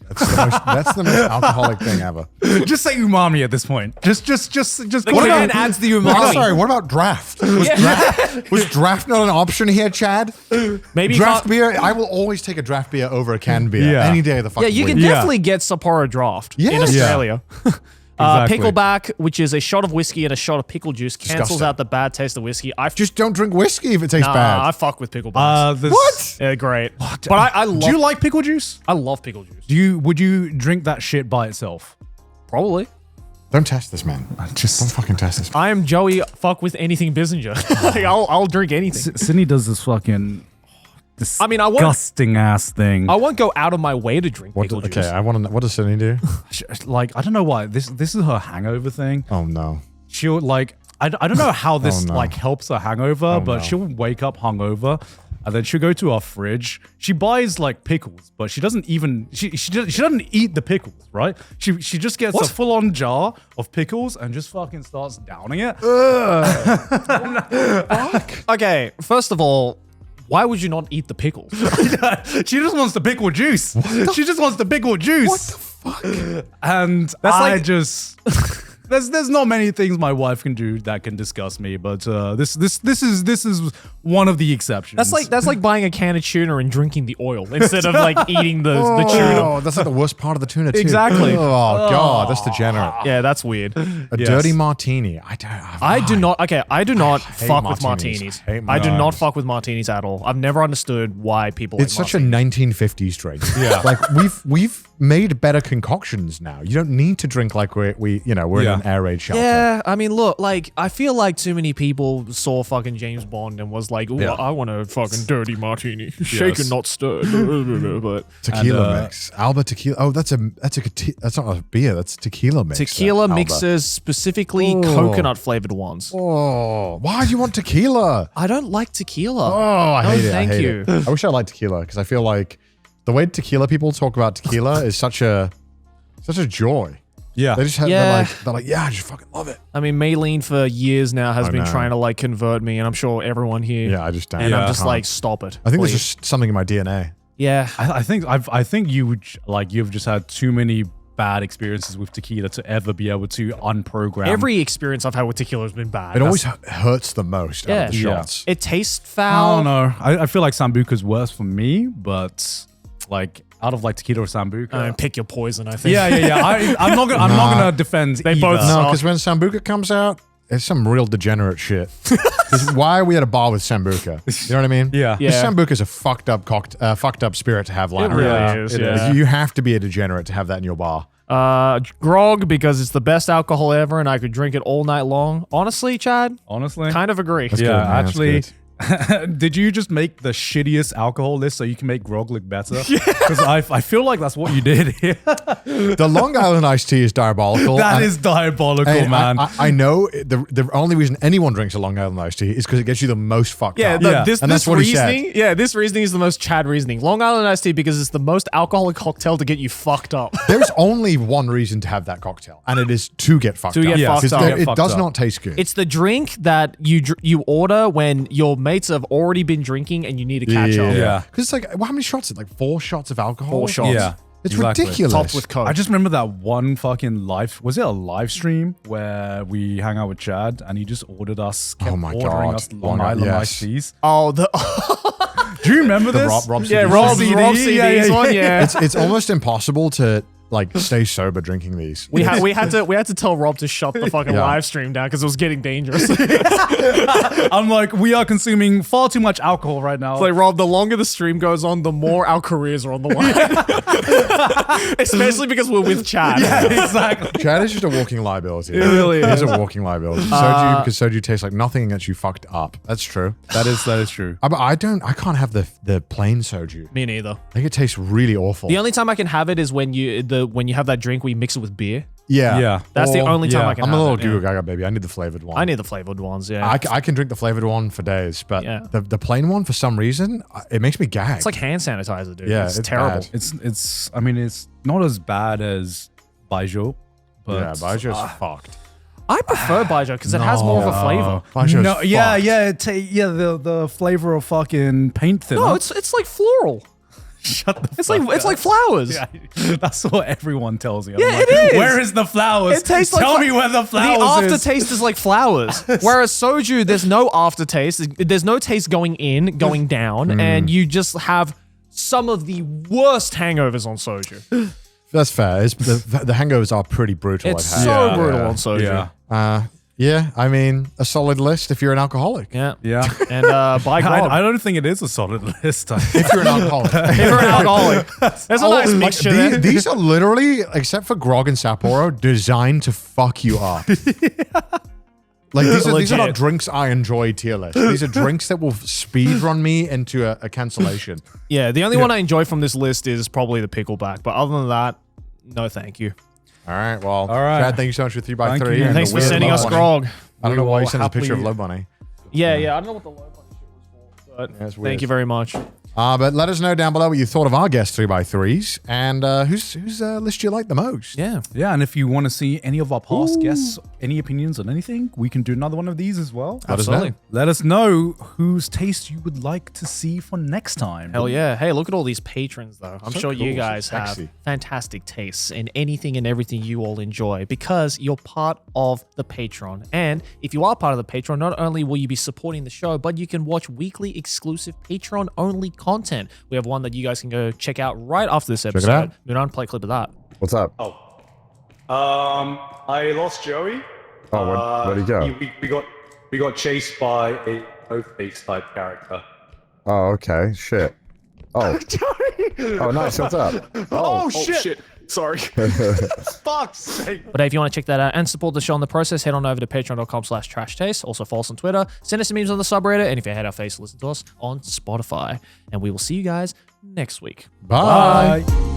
[SPEAKER 2] That's the most alcoholic thing ever.
[SPEAKER 3] Just say umami at this point. Just
[SPEAKER 1] The
[SPEAKER 3] what
[SPEAKER 1] can
[SPEAKER 3] about
[SPEAKER 1] adds the
[SPEAKER 2] Oh,
[SPEAKER 1] umami.
[SPEAKER 2] sorry, what about draft? Was draft not an option here, Chad?
[SPEAKER 1] Maybe you
[SPEAKER 2] Draft
[SPEAKER 1] can't-
[SPEAKER 2] beer? I will always take a draft beer over a canned beer
[SPEAKER 3] Yeah.
[SPEAKER 2] any day of the fucking
[SPEAKER 1] Yeah, you can
[SPEAKER 2] week.
[SPEAKER 1] definitely get Sapporo draft in
[SPEAKER 2] Yeah.
[SPEAKER 1] Australia.
[SPEAKER 3] Exactly.
[SPEAKER 1] Pickleback, which is a shot of whiskey and a shot of pickle juice, cancels
[SPEAKER 2] Disgusting.
[SPEAKER 1] out the bad taste of whiskey.
[SPEAKER 2] Just don't drink whiskey if it tastes
[SPEAKER 1] I
[SPEAKER 2] bad.
[SPEAKER 1] fuck with picklebacks.
[SPEAKER 3] What?
[SPEAKER 1] Yeah, great. But I love.
[SPEAKER 3] Do you like pickle juice?
[SPEAKER 1] I love pickle juice.
[SPEAKER 3] Would you drink that shit by itself?
[SPEAKER 1] Probably.
[SPEAKER 2] Don't test this, man.
[SPEAKER 3] Just
[SPEAKER 2] Don't fucking test this.
[SPEAKER 1] I am Joey. Fuck with anything Bissinger. Like, I'll drink anything.
[SPEAKER 3] Sydney does this fucking
[SPEAKER 1] I mean,
[SPEAKER 3] disgusting ass thing.
[SPEAKER 1] I won't go out of my way to drink pickle juice.
[SPEAKER 2] Okay, I want to know. What does Sydney do?
[SPEAKER 3] Like, I don't know why. This is her hangover thing.
[SPEAKER 2] Oh, no.
[SPEAKER 3] She'll like, I don't know how this
[SPEAKER 2] Oh, no.
[SPEAKER 3] like helps her hangover, but
[SPEAKER 2] no.
[SPEAKER 3] she'll wake up hungover. And then she'll go to our fridge. She buys like pickles, but she doesn't even she doesn't eat the pickles, right? She just gets a full-on jar of pickles and just fucking starts downing it.
[SPEAKER 1] Okay, first of all, why would you not eat the pickles?
[SPEAKER 3] She just wants the pickle juice. She just wants the pickle juice. What the fuck? And there's not many things my wife can do that can disgust me, but this is one of the exceptions.
[SPEAKER 1] That's like buying a can of tuna and drinking the oil instead of like eating the tuna.
[SPEAKER 2] Oh, that's like the worst part of the tuna, too.
[SPEAKER 1] Exactly.
[SPEAKER 2] Oh, God, that's degenerate.
[SPEAKER 1] Yeah, that's weird.
[SPEAKER 2] A dirty martini.
[SPEAKER 1] I do not
[SPEAKER 2] hate
[SPEAKER 1] fuck with
[SPEAKER 2] martinis.
[SPEAKER 1] martinis.
[SPEAKER 2] I hate
[SPEAKER 1] I do not
[SPEAKER 2] martinis.
[SPEAKER 1] fuck with martinis at all. I've never understood why people
[SPEAKER 2] It's
[SPEAKER 1] like
[SPEAKER 2] such a
[SPEAKER 1] martinis.
[SPEAKER 2] 1950s drink. Yeah. Like, we've made better concoctions now. You don't need to drink like we're in an air raid shelter.
[SPEAKER 1] Yeah, I mean, look, like, I feel like too many people saw fucking James Bond and was like, ooh, I want a fucking dirty martini. Shaken, not stirred. But
[SPEAKER 2] Tequila mix. Alba tequila. Oh, that's not a beer. That's tequila mix.
[SPEAKER 1] tequila
[SPEAKER 2] Alba.
[SPEAKER 1] mixes, specifically coconut flavored ones.
[SPEAKER 2] Oh, why do you want tequila?
[SPEAKER 1] I don't like tequila.
[SPEAKER 2] Oh, I hate it.
[SPEAKER 1] thank
[SPEAKER 2] I hate
[SPEAKER 1] you.
[SPEAKER 2] it. I wish I liked tequila because I feel like the way tequila people talk about tequila is such a joy.
[SPEAKER 3] yeah.
[SPEAKER 2] They just have,
[SPEAKER 1] Yeah.
[SPEAKER 2] they're like, yeah, I just fucking love it.
[SPEAKER 1] I mean, Meilyne for years now has
[SPEAKER 2] I
[SPEAKER 1] been
[SPEAKER 2] know.
[SPEAKER 1] trying to like convert me, and I'm sure everyone here.
[SPEAKER 2] Yeah, I just don't.
[SPEAKER 1] And I'm
[SPEAKER 3] Yeah.
[SPEAKER 1] just like, stop it.
[SPEAKER 2] I think
[SPEAKER 1] please.
[SPEAKER 2] there's just something in my DNA.
[SPEAKER 1] Yeah.
[SPEAKER 3] I think you've just had too many bad experiences with tequila to ever be able to unprogram.
[SPEAKER 1] Every experience I've had with tequila has been bad.
[SPEAKER 2] It always hurts the most out of the
[SPEAKER 3] Yeah.
[SPEAKER 2] shots.
[SPEAKER 1] It tastes
[SPEAKER 3] I
[SPEAKER 1] foul.
[SPEAKER 3] don't know. I feel like Sambuca's worse for me, but like out of like tequila or Sambuca.
[SPEAKER 1] Pick your poison, I think.
[SPEAKER 3] yeah. I'm not gonna defend.
[SPEAKER 1] They
[SPEAKER 3] either.
[SPEAKER 1] both
[SPEAKER 2] No,
[SPEAKER 1] suck.
[SPEAKER 2] because when Sambuca comes out, it's some real degenerate shit. 'Cause why are we at a bar with Sambuca? You know what I mean?
[SPEAKER 3] Yeah.
[SPEAKER 2] Because
[SPEAKER 1] Yeah.
[SPEAKER 2] Sambuca's a fucked up spirit to have lying
[SPEAKER 1] It really
[SPEAKER 2] around.
[SPEAKER 1] is,
[SPEAKER 2] It
[SPEAKER 1] yeah.
[SPEAKER 2] You have to be a degenerate to have that in your bar.
[SPEAKER 1] Grog, because it's the best alcohol ever and I could drink it all night long. Honestly, Chad,
[SPEAKER 3] Honestly,
[SPEAKER 1] kind of agree.
[SPEAKER 2] That's
[SPEAKER 3] yeah.
[SPEAKER 2] good, man. That's
[SPEAKER 3] Actually,
[SPEAKER 2] good.
[SPEAKER 3] did you just make the shittiest alcohol list so you can make grog look better? Because I feel like that's what you did here.
[SPEAKER 2] The Long Island iced tea is diabolical.
[SPEAKER 3] That
[SPEAKER 2] and-
[SPEAKER 3] is diabolical,
[SPEAKER 2] Hey,
[SPEAKER 3] man.
[SPEAKER 2] I know the only reason anyone drinks a Long Island iced tea is because it gets you the most fucked
[SPEAKER 1] Yeah,
[SPEAKER 2] up.
[SPEAKER 1] this
[SPEAKER 2] And that's what he said.
[SPEAKER 1] reasoning. Yeah, this reasoning is the most Chad reasoning. Long Island iced tea because it's the most alcoholic cocktail to get you fucked up.
[SPEAKER 2] There's only one reason to have that cocktail, and it is to get fucked
[SPEAKER 1] To
[SPEAKER 2] up.
[SPEAKER 1] get fucked
[SPEAKER 2] 'Cause
[SPEAKER 1] up.
[SPEAKER 2] there-
[SPEAKER 3] Get
[SPEAKER 2] It
[SPEAKER 3] fucked
[SPEAKER 2] does
[SPEAKER 3] up.
[SPEAKER 2] not taste good.
[SPEAKER 1] It's the drink that you order when your mates have already been drinking and you need to catch up.
[SPEAKER 3] Yeah.
[SPEAKER 2] Because it's like, well, how many shots? Is it like 4 shots of alcohol?
[SPEAKER 1] 4 shots.
[SPEAKER 3] Yeah.
[SPEAKER 2] It's
[SPEAKER 3] Exactly.
[SPEAKER 2] ridiculous.
[SPEAKER 1] Topped with Coke.
[SPEAKER 3] I just remember that one fucking was it a live stream where we hang out with Chad and he just ordered us, kept
[SPEAKER 2] Oh my
[SPEAKER 3] ordering
[SPEAKER 2] God.
[SPEAKER 3] us Long
[SPEAKER 2] Long Island,
[SPEAKER 3] Island
[SPEAKER 2] yes.
[SPEAKER 3] iced teas.
[SPEAKER 1] Oh, the
[SPEAKER 3] Do you remember
[SPEAKER 2] The
[SPEAKER 3] this?
[SPEAKER 2] Rob
[SPEAKER 1] yeah,
[SPEAKER 2] CD.
[SPEAKER 1] Rob
[SPEAKER 3] CD.
[SPEAKER 1] CDs
[SPEAKER 3] Yeah.
[SPEAKER 1] one. Yeah.
[SPEAKER 2] It's almost impossible to like stay sober drinking these.
[SPEAKER 1] We had to tell Rob to shut the fucking
[SPEAKER 2] Yeah.
[SPEAKER 1] live stream down because it was getting dangerous.
[SPEAKER 3] I'm like, we are consuming far too much alcohol right now.
[SPEAKER 1] It's like, Rob, the longer the stream goes on, the more our careers are on the line. Especially because we're with Chad.
[SPEAKER 3] yeah, exactly.
[SPEAKER 2] Chad is just a walking liability. It
[SPEAKER 1] really
[SPEAKER 2] is a walking liability. Soju, because soju tastes like nothing and gets you fucked up. That's true.
[SPEAKER 3] That is true.
[SPEAKER 2] But I can't have the plain soju.
[SPEAKER 1] Me neither.
[SPEAKER 2] I think it tastes really awful.
[SPEAKER 1] The only time I can have it is when you have that drink where you mix it with beer.
[SPEAKER 2] Yeah.
[SPEAKER 3] Yeah.
[SPEAKER 1] That's the
[SPEAKER 2] Or-
[SPEAKER 1] only time
[SPEAKER 3] yeah.
[SPEAKER 1] I can
[SPEAKER 2] I'm
[SPEAKER 1] have
[SPEAKER 2] a little
[SPEAKER 1] it.
[SPEAKER 2] goo
[SPEAKER 1] Yeah.
[SPEAKER 2] gaga baby. I need the flavored one.
[SPEAKER 1] I need the flavored ones, yeah.
[SPEAKER 2] I can drink the flavored one for days, but
[SPEAKER 1] Yeah.
[SPEAKER 2] the plain one, for some reason, it makes me gag.
[SPEAKER 1] It's like hand sanitizer, dude.
[SPEAKER 2] Yeah,
[SPEAKER 1] it's
[SPEAKER 2] it's
[SPEAKER 1] terrible.
[SPEAKER 2] bad.
[SPEAKER 3] It's I mean, it's not as bad as Baijiu, but
[SPEAKER 2] yeah, Baijiu's fucked.
[SPEAKER 1] I prefer Baijiu because it has more of a flavor.
[SPEAKER 2] Baijiu's
[SPEAKER 3] No, yeah,
[SPEAKER 2] fucked.
[SPEAKER 3] yeah, the flavor of fucking paint thinner.
[SPEAKER 1] No, it's like floral.
[SPEAKER 3] Shut the
[SPEAKER 1] It's like flowers.
[SPEAKER 3] Yeah, that's what everyone tells me. I'm
[SPEAKER 1] Yeah,
[SPEAKER 3] like,
[SPEAKER 1] it is.
[SPEAKER 3] Where is the flowers?
[SPEAKER 1] It tastes
[SPEAKER 3] Tell
[SPEAKER 1] like
[SPEAKER 3] me where the flowers
[SPEAKER 1] The
[SPEAKER 3] is.
[SPEAKER 1] aftertaste is like flowers. Whereas soju, there's no aftertaste. There's no taste going in, going down, and you just have some of the worst hangovers on soju.
[SPEAKER 2] That's fair. The hangovers are pretty brutal.
[SPEAKER 1] It's
[SPEAKER 2] I've had.
[SPEAKER 1] so
[SPEAKER 3] Yeah,
[SPEAKER 1] brutal
[SPEAKER 3] yeah,
[SPEAKER 1] on soju.
[SPEAKER 3] yeah.
[SPEAKER 2] Yeah, I mean, a solid list if you're an alcoholic.
[SPEAKER 1] Yeah.
[SPEAKER 3] Yeah.
[SPEAKER 1] And buy grog.
[SPEAKER 3] I don't think it is a solid list.
[SPEAKER 2] If you're an alcoholic.
[SPEAKER 1] If you're an alcoholic. There's a nice mixture there.
[SPEAKER 2] These are literally, except for grog and Sapporo, designed to fuck you up. Like these are not
[SPEAKER 1] Legit.
[SPEAKER 2] drinks I enjoy tier list. These are drinks that will speed run me into a cancellation.
[SPEAKER 1] Yeah, the only one I enjoy from this list is probably the pickleback. But other than that, no thank you.
[SPEAKER 2] All right, well,
[SPEAKER 3] All right.
[SPEAKER 2] Chad, thank you so much for 3x3.
[SPEAKER 3] Thank you.
[SPEAKER 2] and
[SPEAKER 1] Thanks
[SPEAKER 2] the
[SPEAKER 1] for
[SPEAKER 2] weird
[SPEAKER 1] sending
[SPEAKER 2] Low
[SPEAKER 1] us
[SPEAKER 2] Bunny.
[SPEAKER 1] grog.
[SPEAKER 2] I don't know why you
[SPEAKER 3] will
[SPEAKER 2] sent us a picture of
[SPEAKER 3] happily-
[SPEAKER 2] Low Bunny.
[SPEAKER 1] Yeah, I don't know what the low bunny shit was for. But
[SPEAKER 2] Yeah, it's
[SPEAKER 1] thank
[SPEAKER 2] weird.
[SPEAKER 1] you very much.
[SPEAKER 2] But let us know down below what you thought of our guest 3x3s and whose list you like the most.
[SPEAKER 1] Yeah.
[SPEAKER 3] Yeah, and if you want to see any of our past guests, any opinions on anything, we can do another one of these as well.
[SPEAKER 2] Let us know.
[SPEAKER 1] Absolutely.
[SPEAKER 3] Let us know whose taste you would like to see for next time.
[SPEAKER 1] Hell yeah. Hey, look at all these patrons, though. I'm
[SPEAKER 2] So
[SPEAKER 1] sure you
[SPEAKER 2] cool, so
[SPEAKER 1] guys have
[SPEAKER 2] sexy.
[SPEAKER 1] fantastic tastes in anything and everything you all enjoy because you're part of the Patreon. And if you are part of the Patreon, not only will you be supporting the show, but you can watch weekly exclusive Patreon-only content. We have one that you guys can go check out right after this episode.
[SPEAKER 2] out.
[SPEAKER 1] Mudan, play a clip of that.
[SPEAKER 5] What's up?
[SPEAKER 6] I lost Joey.
[SPEAKER 5] Oh, where'd he go?
[SPEAKER 6] We got chased by a no-face type character.
[SPEAKER 5] Oh, okay. Shit. Oh. Oh, nice. What's up?
[SPEAKER 6] Oh shit! Sorry. Fuck's sake.
[SPEAKER 1] But hey, if you want to check that out and support the show in the process, head on over to patreon.com/trashtaste. Also follow us on Twitter, send us some memes on the subreddit, and if you hate our face, listen to us on Spotify. And we will see you guys next week.
[SPEAKER 2] Bye.
[SPEAKER 3] Bye.